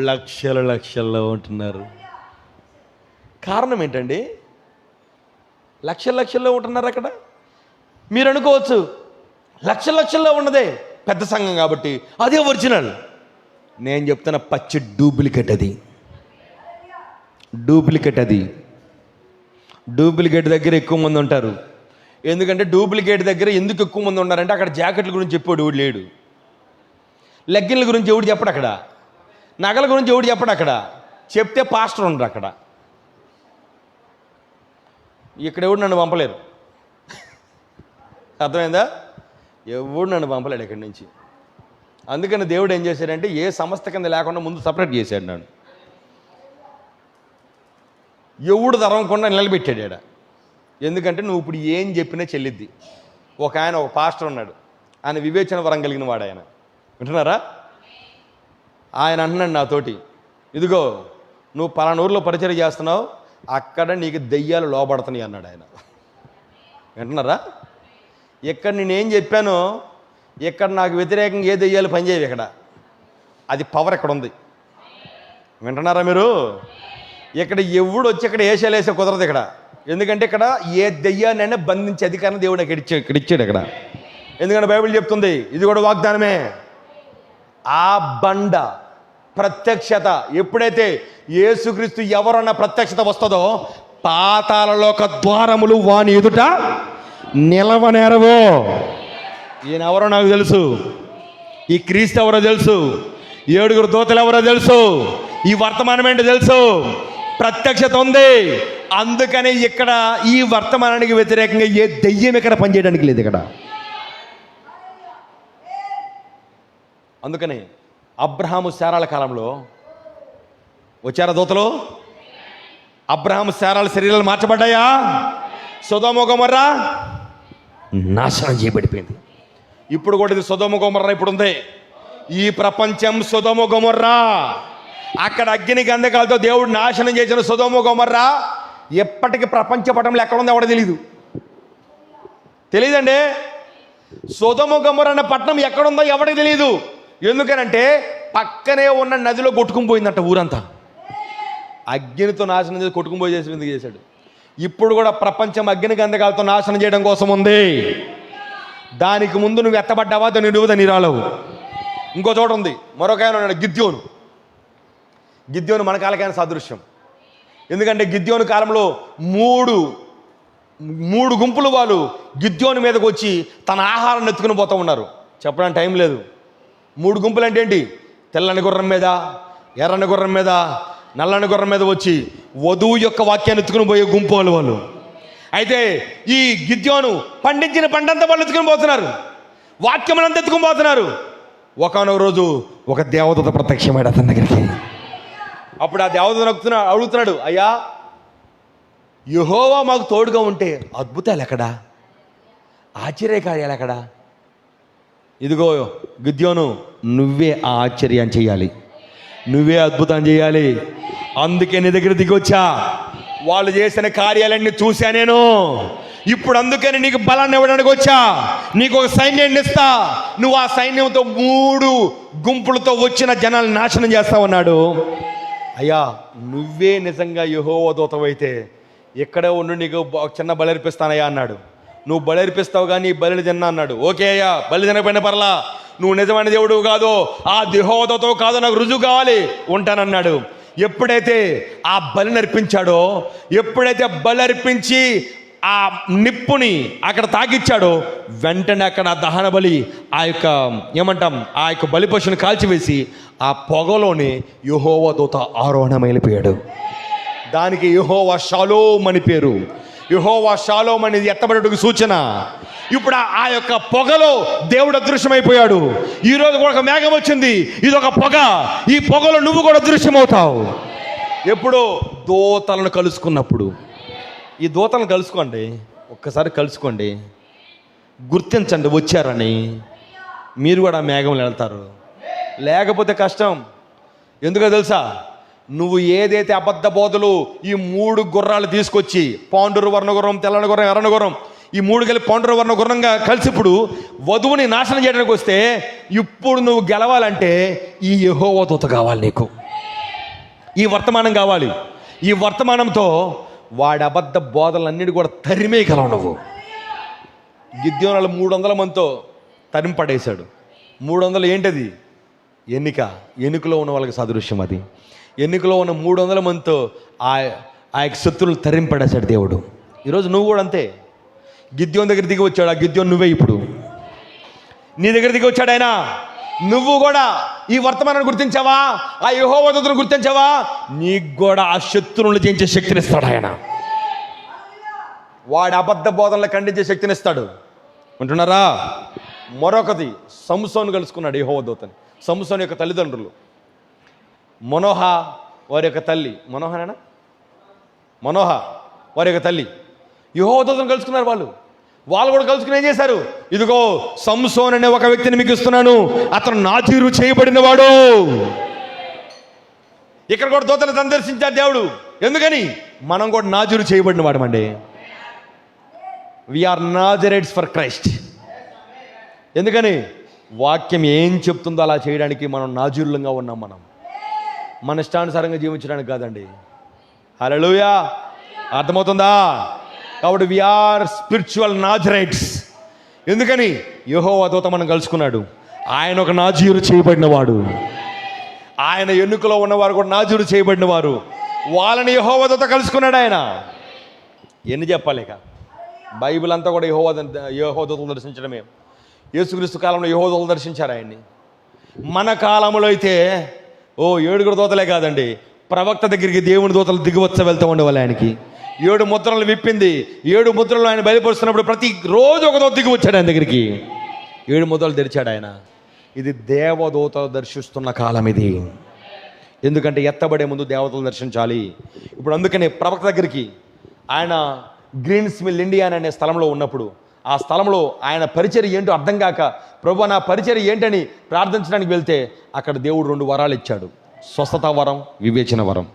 Speaker 1: లక్షల్లో ఉంటున్నారు. కారణం ఏంటండి? లక్షల్లో ఉంటున్నారు అక్కడ. మీరు అనుకోవచ్చు లక్షల్లో ఉన్నదే పెద్ద సంఘం కాబట్టి అదే ఒరిజినల్. నేను చెప్తున్న పచ్చి డూప్లికేట్. అది డూప్లికేట్ దగ్గర ఎక్కువ మంది ఉంటారు. ఎందుకంటే డూప్లికేట్ దగ్గర ఎందుకు ఎక్కువ మంది ఉన్నారంటే, అక్కడ జాకెట్ల గురించి చెప్పాడు ఎవడు లేడు, లెగ్గిన్ల గురించి ఎవడు చెప్పడు, అక్కడ నగల గురించి ఎవడు చెప్పడు, అక్కడ చెప్తే పాస్టర్ ఉండరు అక్కడ. ఇక్కడ ఎవడు నన్ను పంపలేరు. అర్థమైందా? ఎవడు నన్ను పంపలేడు ఇక్కడి నుంచి. అందుకని దేవుడు ఏం చేశాడంటే, ఏ సంస్థ కింద లేకుండా ముందు సపరేట్ చేశాడు నన్ను. ఎవడు తరవకుండా నిలబెట్టాడు ఆడ. ఎందుకంటే నువ్వు ఇప్పుడు ఏం చెప్పినా చెల్లిద్ది. ఒక పాస్టర్ ఉన్నాడు, ఆయన వివేచన వరం కలిగిన వాడు. ఆయన వింటున్నారా? ఆయన అంటున్నాడు నాతోటి, ఇదిగో నువ్వు పలానా ఊరిలో పరిచయం చేస్తున్నావు, అక్కడ నీకు దెయ్యాలు లోబడుతున్నాయి అన్నాడు ఆయన. వింటున్నారా? ఇక్కడ నేనేం చెప్పానో, ఇక్కడ నాకు వ్యతిరేకంగా ఏ దెయ్యాలు పనిచేయవు. ఇక్కడ అది పవర్ ఎక్కడ ఉంది. వింటున్నారా మీరు? ఇక్కడ ఎవడు వచ్చి ఇక్కడ ఏషాలేసే కుదరదు ఇక్కడ. ఎందుకంటే ఇక్కడ ఏ దెయ్యాన్నైనా బంధించే అధికారం దేవుడు ఇక్కడ ఇచ్చాడు ఇక్కడ. ఎందుకంటే బైబిల్ చెప్తుంది, ఇది కూడా వాగ్దానమే. ఆ బండ ప్రత్యక్షత. ఎప్పుడైతే యేసుక్రీస్తు ఎవరన్న ప్రత్యక్షత వస్తుందో పాతాళలోక ద్వారములు వాని ఎదుట నిలవనేరవో. ఈయన ఎవరో నాకు తెలుసు, ఈ క్రీస్తు ఎవరో తెలుసు, 7 దూతలు ఎవరో తెలుసు, ఈ వర్తమానం ఏంటో తెలుసు, ప్రత్యక్షత ఉంది. అందుకని ఇక్కడ ఈ వర్తమానానికి వ్యతిరేకంగా ఏ దెయ్యం ఇక్కడ పనిచేయడానికి లేదు ఇక్కడ. అందుకని అబ్రహాము శారాల కాలంలో వచ్చారా దూతలు? అబ్రహాము శారాల శరీరాలు మార్చబడ్డాయా? సొదొమ గొమొర్రా నాశనం చేయబడిపోయింది. ఇప్పుడు కూడా ఇది సొదొమ గొమొర్రా ఇప్పుడు ఉంది. ఈ ప్రపంచం సొదొమ గొమొర్రా. అక్కడ అగ్ని గంధకాలతో దేవుడు నాశనం చేసిన సొదొమ గొమొర్రా ఎప్పటికీ ప్రపంచ పటంలో ఎక్కడ ఉందో ఎవడో తెలియదండి. సొదొమ గొమొర్రా అనే పట్టణం ఎక్కడుందో ఎవరికి తెలియదు. ఎందుకనంటే పక్కనే ఉన్న నదిలో కొట్టుకుని పోయిందంట ఊరంతా. అగ్నితో నాశనం చేసి కొట్టుకుని పోయి చేసి ఎందుకు చేశాడు. ఇప్పుడు కూడా ప్రపంచం అగ్ని గంధకాలతో నాశనం చేయడం కోసం ఉంది. దానికి ముందు నువ్వు ఎత్తబడ్డావా దాన్ని రాలవు. ఇంకో చోట ఉంది, మరొక ఆయన ఉన్నాడు గిద్యోను. గిద్యోను మన కాలకైన సాదృశ్యం. ఎందుకంటే గిద్యోను కాలంలో మూడు గుంపులు వాళ్ళు గిద్యోను మీదకి వచ్చి తన ఆహారాన్ని ఎత్తుకుని పోతూ ఉన్నారు. చెప్పడానికి టైం లేదు. 3 గుంపులు అంటే ఏంటి? తెల్లని గుర్రం మీద, ఎర్రని గుర్రం మీద, నల్లని గుర్రం మీద వచ్చి వధువు యొక్క వాక్యాన్ని ఎత్తుకుని పోయే గుంపు వాళ్ళు. అయితే ఈ గిద్యోను పండించిన పంటంతా వాళ్ళు ఎత్తుకుని పోతున్నారు, వాక్యములంతా ఎత్తుకుని పోతున్నారు. ఒకనొక రోజు ఒక దేవదూత ప్రత్యక్షమాడు అతని దగ్గరికి. అప్పుడు ఆ దేవదూత అడుగుతున్నాడు, అయ్యా యెహోవా మాకు తోడుగా ఉంటే అద్భుతాలు ఎక్కడా, ఆశ్చర్యకార్యాలు ఎక్కడా? ఇదిగో గిద్యోను, నువ్వే ఆ ఆశ్చర్యం చేయాలి, నువ్వే అద్భుతం చేయాలి. అందుకే నీ దగ్గర దిగొచ్చా. వాళ్ళు చేసిన కార్యాలన్నీ చూశా నేను. ఇప్పుడు అందుకని నీకు బలాన్ని ఇవ్వడానికి వచ్చా. నీకు ఒక సైన్యాన్ని ఇస్తా. నువ్వు ఆ సైన్యంతో 3 గుంపులతో వచ్చిన జనాలను నాశనం చేస్తావు అన్నాడు. అయ్యా నువ్వే నిజంగా యెహోవా దూతవైతే ఇక్కడే ఉండు, నీకు చిన్న బలర్పిస్తానయ్యా అన్నాడు. నువ్వు బలర్పిస్తావు కానీ బలిని తిన్నా అన్నాడు. ఓకే అయ్యా, బలి తినకపోయిన పర్లా, నువ్వు నిజమైన దేవుడు కాదు, ఆ యెహోవా దూతవు కాదు, నాకు రుజువు కావాలి, ఉంటానన్నాడు. ఎప్పుడైతే ఆ బలిని అర్పించాడో, ఎప్పుడైతే బలర్పించి ఆ నిప్పుని అక్కడ తాగిచ్చాడో, వెంటనే అక్కడ ఆ దహన బలి ఆ యొక్క బలి పశువుని కాల్చివేసి ఆ పొగలోని యెహోవా దూత ఆరోహణమైపోయాడు. దానికి యెహోవా షాలోమ్ అని పేరు. యెహోవా షాలోమ్ అనేది ఎత్తబడేందుకు సూచన. ఇప్పుడు ఆ యొక్క పొగలో దేవుడు అదృశ్యమైపోయాడు. ఈరోజు కూడా ఒక మేఘం వచ్చింది, ఇది ఒక పొగ. ఈ పొగలో నువ్వు కూడా అదృశ్యమవుతావు. ఎప్పుడో దూతలను కలుసుకున్నప్పుడు. ఈ దూతలను కలుసుకోండి, ఒక్కసారి కలుసుకోండి, గుర్తించండి వచ్చారని. మీరు కూడా మేఘంలో వెళ్తారు. లేకపోతే కష్టం. ఎందుకో తెలుసా? నువ్వు ఏదైతే అబద్ధ బోధలు ఈ 3 గుర్రాలు తీసుకొచ్చి, పాండురు వర్ణ గుర్రం, తెల్లని గుర్రం, ఎర్రని గుర్రం, ఈ 3 కలిపి పాండురు వర్ణ గుర్రంగా కలిసి ఇప్పుడు వధువుని నాశనం చేయడానికి వస్తే, ఇప్పుడు నువ్వు గెలవాలంటే ఈ యెహోవా దూత కావాలి నీకు. ఈ వర్తమానం కావాలి. ఈ వర్తమానంతో వాడి అబద్ధ బోధలన్నిటి కూడా తరిమేయగలవు నువ్వు. గిద్యోను 300 మందితో తరింపడేశాడు. 300 ఏంటది? ఎన్నికలో ఉన్న వాళ్ళకి సాదృశ్యం అది. ఎన్నికలో ఉన్న 300 మందితో ఆ యొక్క శత్రువులు తరింపడేశాడు దేవుడు. ఈరోజు నువ్వు కూడా అంతే. గిద్యోను దగ్గర దిగి వచ్చాడు. ఆ గిద్యోను నువ్వే. ఇప్పుడు నీ దగ్గర దిగి వచ్చాడు ఆయన. నువ్వు కూడా ఈ వర్తమానాన్ని గుర్తించావా? ఆ యెహోవా దూతను గుర్తించావా? నీకు కూడా ఆ శత్రువులను జయించే శక్తిని ఇస్తాడు ఆయన. వాడి అబద్ధ బోధనలు ఖండించే శక్తిని ఇస్తాడు. అంటున్నారా? మరొకది, సంసోను కలుసుకున్నాడు యెహోవా దూతని. సంసోను యొక్క తల్లిదండ్రులు మనోహ వారి యొక్క తల్లి, మనోహ వారి యొక్క తల్లి యెహోవా దూతను కలుసుకున్నారు. వాళ్ళు కూడా కలుసుకుని ఏం చేశారు? ఇదిగో సంసోన్ అనే ఒక వ్యక్తిని మీకు ఇస్తున్నాను, అతను నాజీరు చేయబడిన వాడు. ఇక్కడ కూడా దూతను సందర్శించాడు దేవుడు. ఎందుకని? మనం కూడా నాజీరు చేయబడిన వాడమండి. We are Nazarites for Christ. ఎందుకని? వాక్యం ఏం చెప్తుందో అలా చేయడానికి మనం నాజీరులంగా ఉన్నాం. మన ఇష్టానుసారంగా జీవించడానికి కాదండి. హల్లెలూయా, అర్థమవుతుందా? కాబట్టి వీఆర్ స్పిరిచువల్ నాజరైట్స్. ఎందుకని? యెహోవా దూత మనం కలుసుకున్నాడు. ఆయన ఒక నాజీరు చేయబడిన వాడు. ఆయన ఎన్నికలో ఉన్నవారు కూడా నాజూరు చేయబడిన వారు, వాళ్ళని యెహోవా దూత కలుసుకున్నాడు ఆయన. ఎన్ని చెప్పాలి ఇక? బైబిల్ అంతా కూడా యెహోవా దూతలు దర్శించడమే. యేసుక్రీస్తు కాలంలో యెహోవా దూతలు దర్శించారు ఆయన్ని. మన కాలంలో అయితే 7 దూతలే కాదండి, ప్రవక్త దగ్గరికి దేవుని దూతలు దిగివచ్చ వెళ్తూ ఉండేవాళ్ళు. ఆయనకి 7 ముద్రలు విప్పింది. 7 ముద్రలు ఆయన బయలుపరుస్తున్నప్పుడు ప్రతి రోజు ఒక దూత దిగి వచ్చాడు ఆయన దగ్గరికి. 7 ముద్రలు తెరిచాడు ఆయన. ఇది దేవదూతలు దర్శిస్తున్న కాలం ఇది. ఎందుకంటే ఎత్తబడే ముందు దేవతలు దర్శించాలి. ఇప్పుడు అందుకనే ప్రవక్త దగ్గరికి ఆయన గ్రీన్స్ మిల్ ఇండియానా అనే స్థలంలో ఉన్నప్పుడు, ఆ స్థలంలో ఆయన పరిచర్య ఏంటో అర్థం కాక, ప్రభు నా పరిచర్య ఏంటని ప్రార్థించడానికి వెళ్తే అక్కడ దేవుడు 2 వరాలు ఇచ్చాడు. స్వస్థత వరం, వివేచన వరం.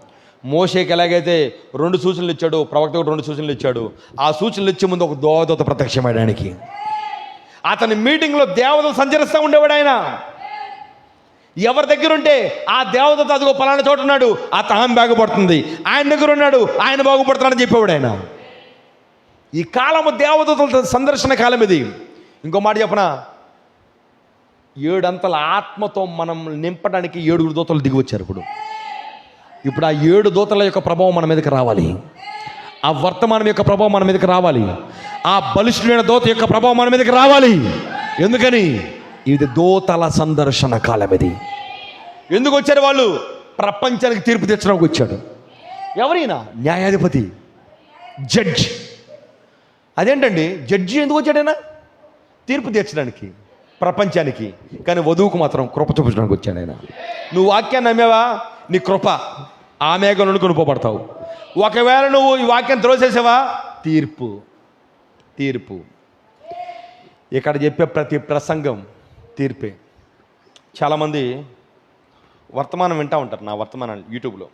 Speaker 1: మోషేకి ఎలాగైతే 2 సూచనలు ఇచ్చాడు, ప్రవక్తకు 2 సూచనలు ఇచ్చాడు. ఆ సూచనలు ఇచ్చే ముందు ఒక దేవదూత ప్రత్యక్షమయ్యడానికి. అతని మీటింగ్లో దేవతలు సంచరిస్తూ ఉండేవాడు ఆయన. ఎవరి దగ్గర ఉంటే ఆ దేవదూత అదిగో పలానా చోట ఉన్నాడు, ఆమె బాగుపడుతుంది, ఆయన దగ్గర ఉన్నాడు, ఆయన బాగుపడుతున్నాడని చెప్పేవాడు ఆయన. ఈ కాలము దేవదూతల సందర్శన కాలం ఇది. ఇంకో మాట చెప్పనా, 7 అంతల ఆత్మతో మనం నింపడానికి 7 దూతలు దిగి వచ్చారు. ఇప్పుడు ఆ 7 దూతల యొక్క ప్రభావం మన మీదకి రావాలి. ఆ వర్తమానం యొక్క ప్రభావం మన మీదకి రావాలి. ఆ బలిష్ఠుడైన దూత యొక్క ప్రభావం మన మీదకి రావాలి. ఎందుకని? ఇది దూతల సందర్శన కాలం ఇది. ఎందుకు వచ్చారు వాళ్ళు? ప్రపంచానికి తీర్పు తెచ్చడానికి వచ్చాడు. ఎవరైనా న్యాయాధిపతి, జడ్జి. అదేంటండి జడ్జి ఎందుకు వచ్చాడైనా? తీర్పు తీర్చడానికి ప్రపంచానికి. కానీ వధువుకు మాత్రం కృప చూపించడానికి వచ్చాడు ఆయన. నువ్వు వాక్యాన్ని నమ్మేవా, నీ కృప ఆ మేఘంలో కొనుక్కోబడతావు. ఒకవేళ నువ్వు ఈ వాక్యాన్ని త్రోసేసావా, తీర్పు. ఇక్కడ చెప్పే ప్రతి ప్రసంగం తీర్పే. చాలామంది వర్తమానం వింటూ ఉంటారు. నా వర్తమానాన్ని యూట్యూబ్లో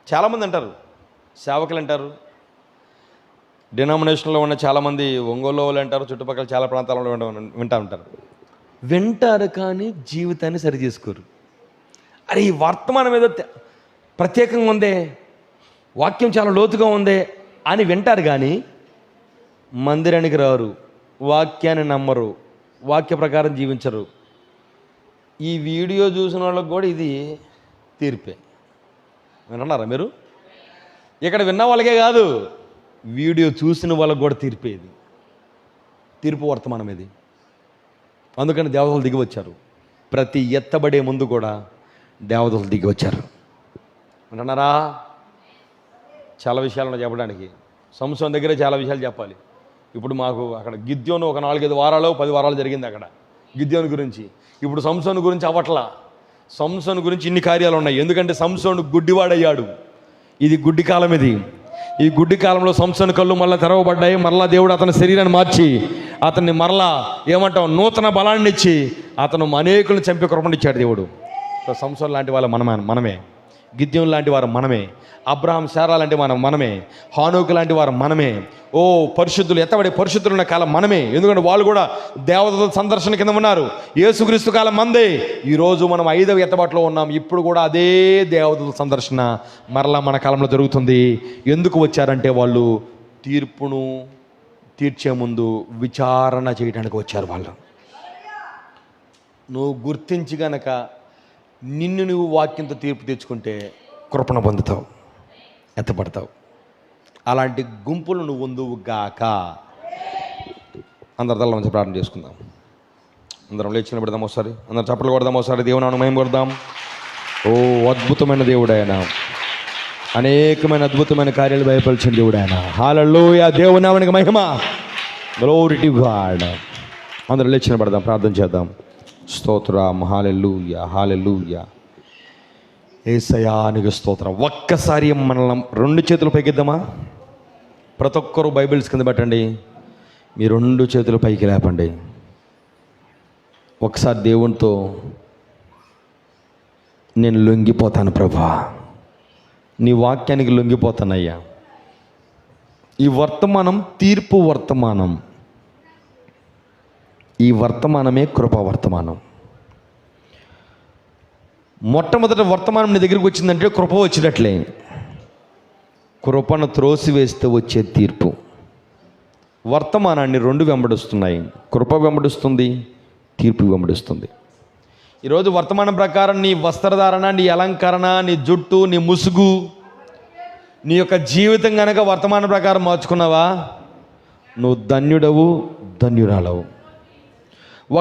Speaker 1: చాలామంది అంటారు, సేవకులు అంటారు, డినామినేషన్లో ఉన్న చాలామంది, ఒంగోలు వాళ్ళు అంటారు, చుట్టుపక్కల చాలా ప్రాంతాలలో వింటూ ఉంటారు. వింటారు కానీ జీవితాన్ని సరి చేసుకోరు. అరే ఈ వర్తమానం ఏదో ప్రత్యేకంగా ఉందే, వాక్యం చాలా లోతుగా ఉందే అని వింటారు కానీ మందిరానికి రారు, వాక్యాన్ని నమ్మరు, వాక్య ప్రకారం జీవించరు. ఈ వీడియో చూసిన వాళ్ళకి కూడా ఇది తీర్పే. విన్నారా మీరు? ఇక్కడ విన్న వాళ్ళకే కాదు, వీడియో చూసిన వాళ్ళకి కూడా తీర్పేది. తీర్పు వర్తమానం ఇది. అందుకని దేవతలు దిగి వచ్చారు. ప్రతి ఎత్తబడే ముందు కూడా దేవతలు దిగి వచ్చారు. వింటున్నారా? చాలా విషయాలు ఉన్నాయి చెప్పడానికి. సంసోను దగ్గరే చాలా విషయాలు చెప్పాలి. ఇప్పుడు మాకు అక్కడ గిద్యోను ఒక 4-5 వారాలు 10 వారాలు జరిగింది అక్కడ గిద్యోను గురించి. ఇప్పుడు సంసోను గురించి అవ్వట్లా. సంసోను గురించి ఇన్ని కార్యాలు ఉన్నాయి. ఎందుకంటే సంసోను గుడ్డివాడయ్యాడు. ఇది గుడ్డి కాలం ఇది. ఈ గుడ్డి కాలంలో సంసోను కళ్ళు మళ్ళీ తెరవబడ్డాయి. మరలా దేవుడు అతని శరీరాన్ని మార్చి అతన్ని మరలా నూతన బలాన్ని ఇచ్చి అతను అనేకులను చంపే కృపనిచ్చాడు దేవుడు. సంసోను లాంటి వాళ్ళ మనమే, గిద్యోను లాంటి వారు మనమే, అబ్రహాం శారా లాంటి మనమే, హానోకు లాంటి వారు మనమే. పరిశుద్ధులు ఎత్తబడే పరిశుద్ధులు ఉన్న కాలం మనమే. ఎందుకంటే వాళ్ళు కూడా దేవతల సందర్శన కింద ఉన్నారు. యేసుక్రీస్తు కాలం మందే. ఈరోజు మనం 5వ ఎత్తబాటులో ఉన్నాం. ఇప్పుడు కూడా అదే దేవతల సందర్శన మరలా మన కాలంలో జరుగుతుంది. ఎందుకు వచ్చారంటే వాళ్ళు తీర్పును తీర్చే ముందు విచారణ చేయడానికి వచ్చారు. వాళ్ళు నువ్వు గుర్తించి గనక నిన్ను నువ్వు వాక్యంతో తీర్పు తెచ్చుకుంటే కృపణ పొందుతావు, ఎత్తపడతావు. అలాంటి గుంపులు నువ్వు ఉందువు గాక. అందరి తల మంచి ప్రార్థన చేసుకుందాం. అందరం లేచి నిలబడదాం ఒకసారి. అందరం చప్పట్లు కొడదాం ఒకసారి. దేవుని మహిమ కొడదాం. అద్భుతమైన దేవుడు ఆయన. అనేకమైన అద్భుతమైన కార్యాలు బయలుపరిచిన దేవుడు ఆయన. హల్లెలూయా. దేవుని నామానికి మహిమ. Glory to God. అందరం లేచి నిలబడదాం, ప్రార్థన చేద్దాం. స్తోత్రం. హల్లెలూయా, హల్లెలూయా. యేసయ్యా నీకు స్తోత్రం. ఒక్కసారి మనల్ని 2 చేతులు పైకిద్దామా? ప్రతి ఒక్కరూ బైబిల్స్ కింద పెట్టండి. మీ 2 చేతులు పైకి లేపండి. ఒకసారి దేవునితో, నేను లొంగిపోతాను ప్రభా, నీ వాక్యానికి లొంగిపోతానయ్యా. ఈ వర్తమానం తీర్పు వర్తమానం. ఈ వర్తమానమే కృపా వర్తమానం. మొట్టమొదటి వర్తమానం నీ దగ్గరికి వచ్చిందంటే కృప వచ్చినట్లే. కృపను త్రోసివేస్తే వచ్చే తీర్పు. వర్తమానాన్ని 2 వెంబడిస్తున్నాయి. కృప వెంబడిస్తుంది, తీర్పు వెంబడిస్తుంది. ఈరోజు వర్తమానం ప్రకారం నీ వస్త్రధారణ, నీ అలంకరణ, నీ జుట్టు, నీ ముసుగు, నీ యొక్క జీవితం కనుక వర్తమానం ప్రకారం మార్చుకున్నావా, నువ్వు ధన్యుడవు, ధన్యురాలవు.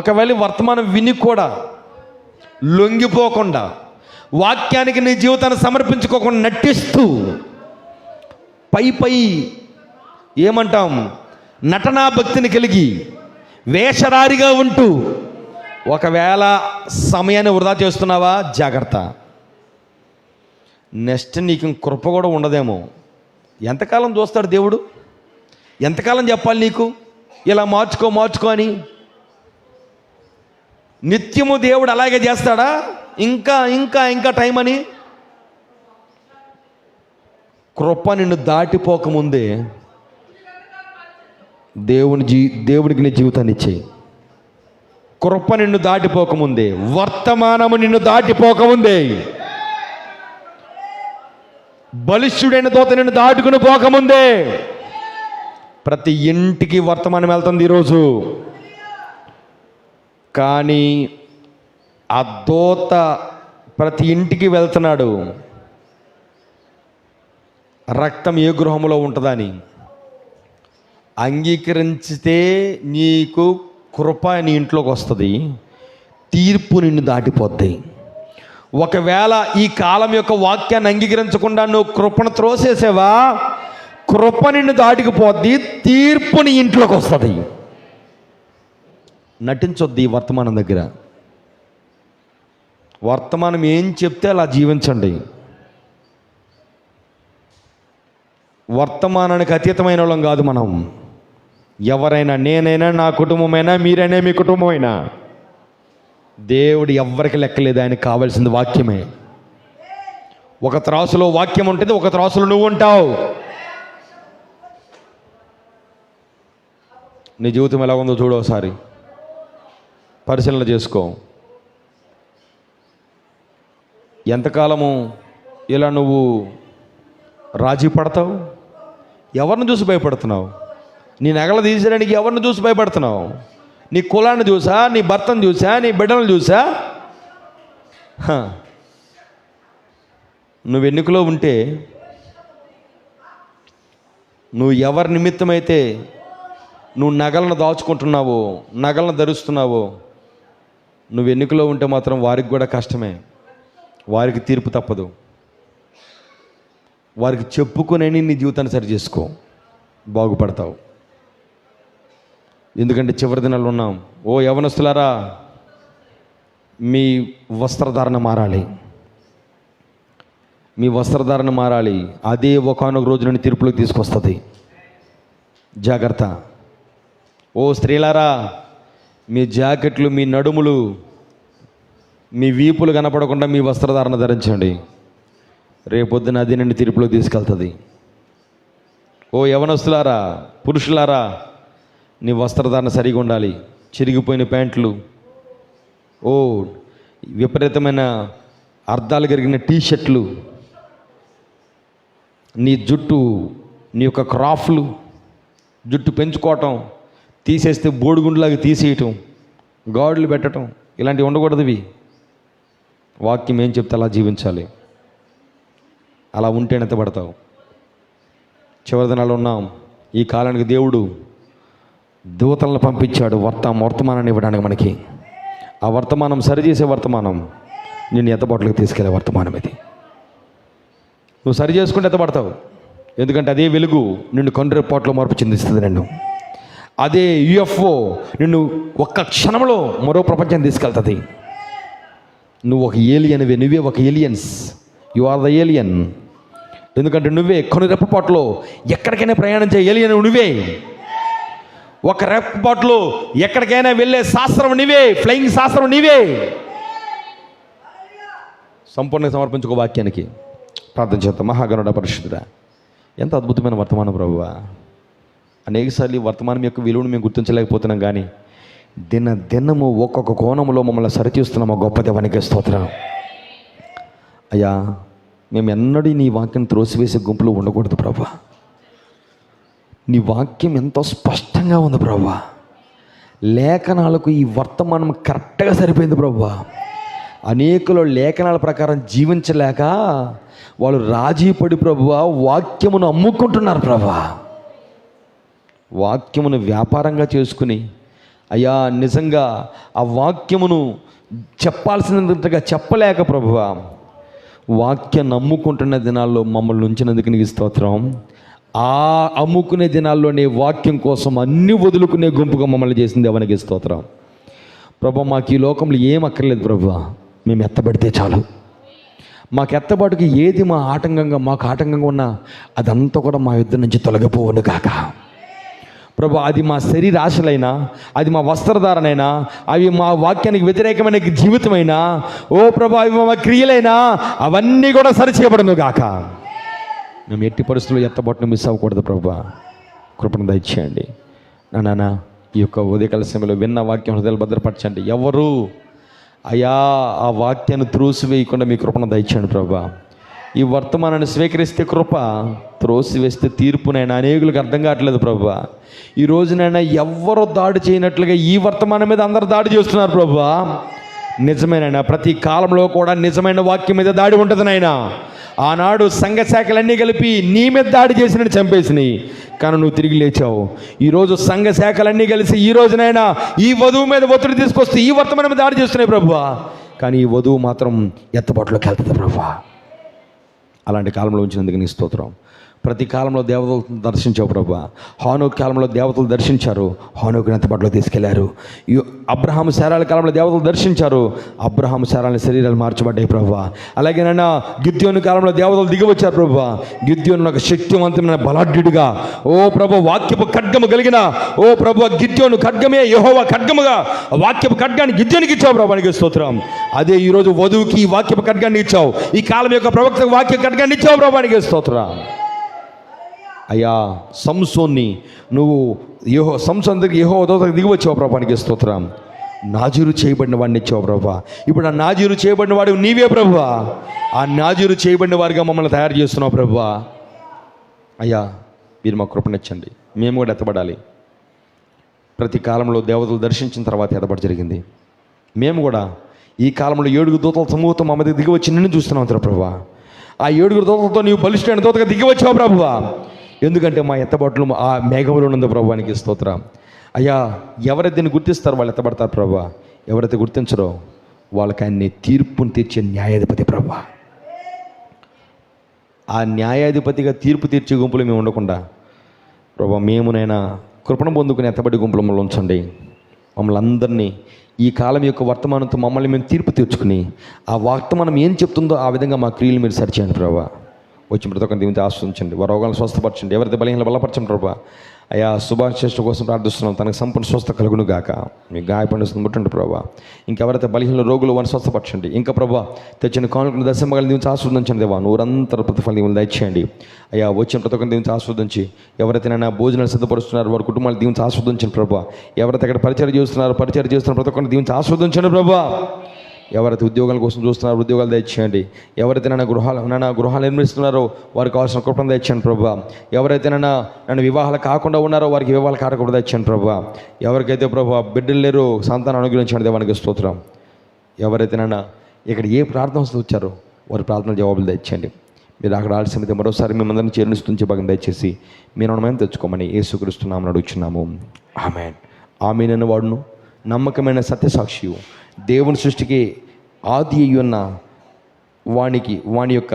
Speaker 1: ఒకవేళ వర్తమానం విని కూడా లొంగిపోకుండా, వాక్యానికి నీ జీవితాన్ని సమర్పించుకోకుండా నటిస్తూ, పై ఏమంటాం, నటనా భక్తిని కలిగి వేషధారిగా ఉంటూ ఒకవేళ సమయాన్ని వృధా చేస్తున్నావా, జాగ్రత్త. నెక్స్ట్ నీకు కృప కూడా ఉండదేమో. ఎంతకాలం చూస్తాడు దేవుడు? ఎంతకాలం చెప్పాలి నీకు ఇలా మార్చుకో అని? నిత్యము దేవుడు అలాగే చేస్తాడా? ఇంకా ఇంకా ఇంకా టైం అని? కృప నిన్ను దాటిపోకముందే దేవునికి నీ జీవితాన్ని ఇచ్చేయి. కృప నిన్ను దాటిపోకముందే, వర్తమానము నిన్ను దాటిపోకముందే, బలిష్ఠుడైన దూత నిన్ను దాటుకుని పోకముందే, ప్రతి ఇంటికి వర్తమానం వెళ్తుంది ఈరోజు. కానీ ఆ దూత ప్రతి ఇంటికి వెళ్తున్నాడు, రక్తం ఏ గృహంలో ఉంటుందని. అంగీకరించితే నీకు కృప నీ ఇంట్లోకి వస్తుంది, తీర్పు నిన్ను దాటిపోద్ది. ఒకవేళ ఈ కాలం యొక్క వాక్యాన్ని అంగీకరించకుండా నువ్వు కృపను త్రోసేసావా, కృప నిన్ను దాటికిపోద్ది, తీర్పు నీ ఇంట్లోకి వస్తుంది. నటించొద్ది వర్తమానం దగ్గర. వర్తమానం ఏం చెప్తే అలా జీవించండి. వర్తమానానికి అతీతమైన వాళ్ళం కాదు మనం. ఎవరైనా, నేనైనా, నా కుటుంబమైనా, మీరైనా, మీ కుటుంబమైనా, దేవుడు ఎవ్వరికి లెక్కలేదు. ఆయనకు కావాల్సింది వాక్యమే. ఒక త్రాసులో వాక్యం ఉంటుంది, ఒక త్రాసులో నువ్వు ఉంటావు. నీ జీవితం ఎలా ఉందో చూడు, ఒకసారి పరిశీలన చేసుకో. ఎంతకాలము ఇలా నువ్వు రాజీ పడతావు? ఎవరిని చూసి భయపడుతున్నావు? నీ నగలు తీసేయడానికి ఎవరిని చూసి భయపడుతున్నావు? నీ కులాన్ని చూసా, నీ భర్తను చూసా, నీ బిడ్డలను చూసా? నువ్వు ఎన్నికలో ఉంటే, నువ్వు ఎవరి నిమిత్తమైతే నువ్వు నగలను దాచుకుంటున్నావో, నగలను ధరిస్తున్నావో, నువ్వు ఎన్నికలో ఉంటే మాత్రం వారికి కూడా కష్టమే. వారికి తీర్పు తప్పదు. వారికి చెప్పుకునేని నీ జీవితాన్ని సరి చేసుకో, బాగుపడతావు. ఎందుకంటే చివరి దినాలు ఉన్నాం. ఓ యవనస్తులారా, మీ వస్త్రధారణ మారాలి, మీ వస్త్రధారణ మారాలి. అదే ఒకానొక రోజు నుండి తీర్పులోకి తీసుకొస్తుంది. జాగ్రత్త. ఓ స్త్రీలారా, మీ జాకెట్లు, మీ నడుములు, మీ వీపులు కనపడకుండా మీ వస్త్రధారణ ధరించండి. రేపొద్దున అది నిన్ను తీర్పులోకి తీసుకెళ్తుంది. ఓ యవనస్తులారా, పురుషులారా, నీ వస్త్రధారణ సరిగా ఉండాలి. చిరిగిపోయిన ప్యాంట్లు, ఓ విపరీతమైన అర్థాలు కలిగిన టీషర్ట్లు, నీ జుట్టు, నీ యొక్క క్రాఫ్లు, జుట్టు పెంచుకోవటం, తీసేస్తే బోడిగుండులాగా తీసేయటం, గాడులు పెట్టడం, ఇలాంటివి ఉండకూడదు. ఇవి వాక్యం ఏం చెప్తే అలా జీవించాలి. అలా ఉంటే నెత్తబడతావు. చివరి దినాలు ఉన్నాం. ఈ కాలానికి దేవుడు దూతలను పంపించాడు వర్తమానాన్ని ఇవ్వడానికి మనకి. ఆ వర్తమానం సరిచేసే వర్తమానం, నిన్ను ఎత్తబాటులోకి తీసుకెళ్ళే వర్తమానం ఇది. నువ్వు సరి చేసుకుంటే ఎత్తబడతావు. ఎందుకంటే అదే వెలుగు నిన్ను కొండ్రెపాట్లో మార్పు చెందిస్తుంది. నిన్ను అదే యుఎఫ్ఓ నిన్ను ఒక్క క్షణంలో మరో ప్రపంచాన్ని తీసుకెళ్తుంది. నువ్వు ఒక ఏలియన్వే, నువ్వే ఒక aliens. You are the alien. ఎందుకంటే నువ్వే కొన్ని రెప్పపాట్లో ఎక్కడికైనా ప్రయాణం చేయ ఏలియన్ నువ్వే. ఒక రెప్పపాట్లో ఎక్కడికైనా వెళ్ళే శాస్త్రం నీవే, ఫ్లయింగ్ శాస్త్రం నీవే. సంపూర్ణంగా సమర్పించుకో వాక్యానికి. ప్రార్థన చేద్దాం. మహాగణుడ, పరిశుద్ధుడా, ఎంత అద్భుతమైన వర్తమానం ప్రభువా. అనేకసార్లు ఈ వర్తమానం యొక్క విలువను మేము గుర్తించలేకపోతున్నాం, కానీ దినము ఒక్కొక్క కోణంలో మమ్మల్ని సరిచేస్తున్నాము. గొప్ప దేవానికి స్తోత్రం. అయ్యా, మేము ఎన్నడూ నీ వాక్యం త్రోసివేసే గుంపులో ఉండకూడదు ప్రభా. నీ వాక్యం ఎంతో స్పష్టంగా ఉంది ప్రభా. లేఖనాలకు ఈ వర్తమానం కరెక్ట్గా సరిపోయింది ప్రభా. అనేకులు లేఖనాల ప్రకారం జీవించలేక వాళ్ళు రాజీ పడి ప్రభువా వాక్యమును అమ్ముకుంటున్నారు ప్రభువా. వాక్యమును వ్యాపారంగా చేసుకుని అయ్యా నిజంగా ఆ వాక్యమును చెప్పాల్సినంతగా చెప్పలేక ప్రభువా వాక్యం నమ్ముకుంటున్న దినాల్లో మమ్మల్ని ఉంచినందుకు నీకు స్తోత్రం. ఆ అమ్ముకునే దినాల్లోనే వాక్యం కోసం అన్ని వదులుకునే గుంపుగా మమ్మల్ని చేసింది దేవునికి స్తోత్రం. ప్రభా మాకు ఈ లోకంలో ఏం అక్కర్లేదు ప్రభువా, మేము ఎత్తబడితే చాలు. మాకు ఎత్తబాటుకి ఏది మాకు ఆటంకంగా ఉన్నా అదంతా కూడా మా యుద్ధం నుంచి తొలగిపోవును కాక ప్రభు. అది మా శరీర ఆశలైనా, అది మా వస్త్రధారణైనా, అవి మా వాక్యానికి వ్యతిరేకమైన జీవితమైనా, ఓ ప్రభు అవి మా క్రియలైనా అవన్నీ కూడా సరిచేయబడును గాక. మేము ఎట్టి పరిస్థితుల్లో ఎత్తబాటును మిస్ అవ్వకూడదు ప్రభు. కృపను దయచేయండి నాన్న. ఈ యొక్క ఉదయకాల సమయంలో విన్న వాక్యం హృదయాలు భద్రపరచండి. ఎవరు అయ్యా ఆ వాక్యాన్ని త్రోసివేయకుండా మీ కృపను దయచేయండి ప్రభు. ఈ వర్తమానాన్ని స్వీకరిస్తే కృప, త్రోసివేస్తే తీర్పునైనా అనేకులకు అర్థం కావట్లేదు ప్రభు. ఈ రోజునైనా ఎవ్వరూ దాడి చేయనట్లుగా ఈ వర్తమానం మీద అందరు దాడి చేస్తున్నారు ప్రభు. నిజమేనైనా ప్రతి కాలంలో కూడా నిజమైన వాక్యం మీద దాడి ఉంటుంది నాయనా. ఆనాడు సంఘ శాఖలన్నీ కలిపి నీ మీద దాడి చేసినట్టు చంపేసినాయి, కానీ నువ్వు తిరిగి లేచావు. ఈరోజు సంఘ శాఖలన్నీ కలిసి ఈ రోజునైనా ఈ వధువు మీద ఒత్తిడి తీసుకొస్తే ఈ వర్తమానం మీద దాడి చేస్తున్నాయి ప్రభు. కానీ ఈ వధువు మాత్రం ఎత్తబాటులోకి వెళ్తుంది ప్రభు. అలాంటి కాలంలో ఉంచినందుకు నీ స్తోత్రం. ప్రతి కాలంలో దేవతలు దర్శించావు ప్రభు. హానోకు కాలంలో దేవతలు దర్శించారు, హానోకుని ఎత్తబాటులో తీసుకెళ్లారు. అబ్రహాము శారాల కాలంలో దేవతలు దర్శించారు, అబ్రహాము శారాల శరీరాలు మార్చబడ్డాయి ప్రభు. అలాగే నాన్న గిద్యోను కాలంలో దేవతలు దిగి వచ్చారు ప్రభు. గిద్యోను ఒక శక్తివంతమైన బలాఢ్యుడిగా, ఓ ప్రభు వాక్యపు ఖడ్గము కలిగిన ఓ ప్రభు గిద్యోను ఖడ్గమే యెహోవా ఖడ్గముగా వాక్యపు ఖడ్గాన్ని గిద్యోనికి ఇచ్చావు ప్రభు. నీకు స్తోత్రం. అదే ఈరోజు వధువుకి ఈ వాక్యపు ఖడ్గాన్ని ఇచ్చావు, ఈ కాలం యొక్క ప్రవక్తకు వాక్య ఖడ్గాన్ని ఇచ్చావు ప్రభు. నీకు స్తోత్రం. అయ్యా సంసోన్ని నువ్వు సంసోన్ దగ్గర యెహోవా దూతకు దిగి వచ్చావు ప్రభానికి స్తోత్రం. నాజీరు చేయబడిన వాడిని ఇచ్చావు ప్రభా. ఇప్పుడు ఆ నాజీరు చేయబడిన వాడు నీవే ప్రభువా. ఆ నాజీరు చేయబడిన వారిగా మమ్మల్ని తయారు చేస్తున్నావు ప్రభువా. అయ్యా మీరు మా కృపనిచ్చండి, మేము కూడా ఎత్తబడాలి. ప్రతి కాలంలో దేవతలు దర్శించిన తర్వాత ఎత్తబడి జరిగింది. మేము కూడా ఈ కాలంలో 7 దూతల సమూహం మా మీద దిగి వచ్చి నిన్ను చూస్తున్నాం ప్రభువా. ఆ 7 దూతలతో నీవు బలిష్టమైన దూతగా దిగి వచ్చావు ప్రభువా. ఎందుకంటే మా ఎత్తబాట్లు ఆ మేఘంలో ఉన్నది ప్రభువానికి స్తోత్రం. అయ్యా ఎవరైతే దీన్ని గుర్తిస్తారో వాళ్ళు ఎత్తబడతారు ప్రభు. ఎవరైతే గుర్తించరో వాళ్ళకి ఆయన్ని తీర్పును తీర్చే న్యాయాధిపతి ప్రభు. ఆ న్యాయాధిపతిగా తీర్పు తీర్చే గుంపులు మేము ఉండకుండా ప్రభు మేమునైనా కృపణ పొందుకుని ఎత్తబడి గుంపులు మమ్మల్ని ఉంచండి. మమ్మల్ని అందరినీ ఈ కాలం యొక్క వర్తమానంతో మమ్మల్ని మేము తీర్పు తీర్చుకుని ఆ వర్తమానం ఏం చెప్తుందో ఆ విధంగా మా క్రియలు మీరు సరిచేయండి ప్రభు. వచ్చి ప్రతి ఒక్కరిని దీవించి ఆశ్రయించండి, వారి రోగాలను స్వస్థపరచండి. ఎవరైతే బలహీనలు బలపరచండి ప్రభా. అయ్యా సుభాష్ చేష్ట కోసం ప్రార్థిస్తున్నాం, తనకు సంపూర్ణ స్వస్థ కలుగును గాక. మీ గాయపడిస్తుంది ముట్టండి ప్రభా. ఇంకెవరైతే బలహీన రోగులు వారిని స్వస్థపరచండి. ఇంకా ప్రభా తెచ్చిన కానుకలను దశమగలను దీవించి ఆస్వాదించండి దేవా. నూరంతర ప్రతిఫలం దీవులు దయచేయండి. అయ్యా వచ్చిన ప్రతి ఒక్కరిని దీవించి ఆస్వాదించి, ఎవరైతే నైనా భోజనాలు సిద్ధపరుస్తున్నారు వారి కుటుంబాలు దీవించి ఆస్వాదించండి ప్రభా. ఎవరైతే అక్కడ పరిచయం చేస్తున్నారు ప్రతి ఒక్కరిని దీవించి ఆస్వాదించండి ప్రభా. ఎవరైతే ఉద్యోగాల కోసం చూస్తున్నారో ఉద్యోగాలు దయచేయండి. ఎవరైతే గృహాలు నిర్మిస్తున్నారో వారికి కావాల్సిన కృపను దయచేయండి ప్రభా. ఎవరైతే నన్ను వివాహాలు కాకుండా ఉన్నారో వారికి వివాహాలు కాకుండా దయచేయండి ప్రభా. ఎవరికైతే ప్రభా బిడ్డలు లేరో సంతానం అనుగ్రహించండి దేవానికి స్తోత్రం. ఎవరైతే ఇక్కడ ఏ ప్రార్థన వచ్చారో వారి ప్రార్థన జవాబులు దయచేయండి. మీరు అక్కడ ఆలస్యమైతే మరోసారి మేమందరినీ చేరునిస్తుంచే భాగం దయచేసి మీరు మేము తెచ్చుకోమని యేసుక్రీస్తు నామమున అడుగుచున్నాము. ఆమేన్. ఆమేన్ అన్న వాడును నమ్మకమైన సత్యసాక్షియు దేవుని సృష్టికి ఆది అయ్యున్న వాని యొక్క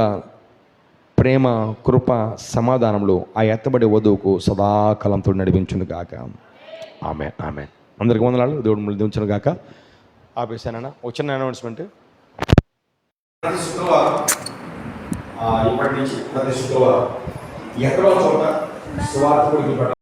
Speaker 1: ప్రేమ కృప సమాధానంలో ఆ ఎత్తబడే వధువుకు సదాకాలంతో నడిపించును గాక. ఆమేన్. ఆమేన్. అందరికి వందనాలు. దేవుడు మిమ్మల్ని దీవించును గాక. ఆపేసానన్నా వచ్చిన అనౌన్స్మెంట్ ప్రతి శుక్రవారం ఇప్పటి నుంచి ప్రతి శుక్రవారం ఎక్కడో చోట సువార్త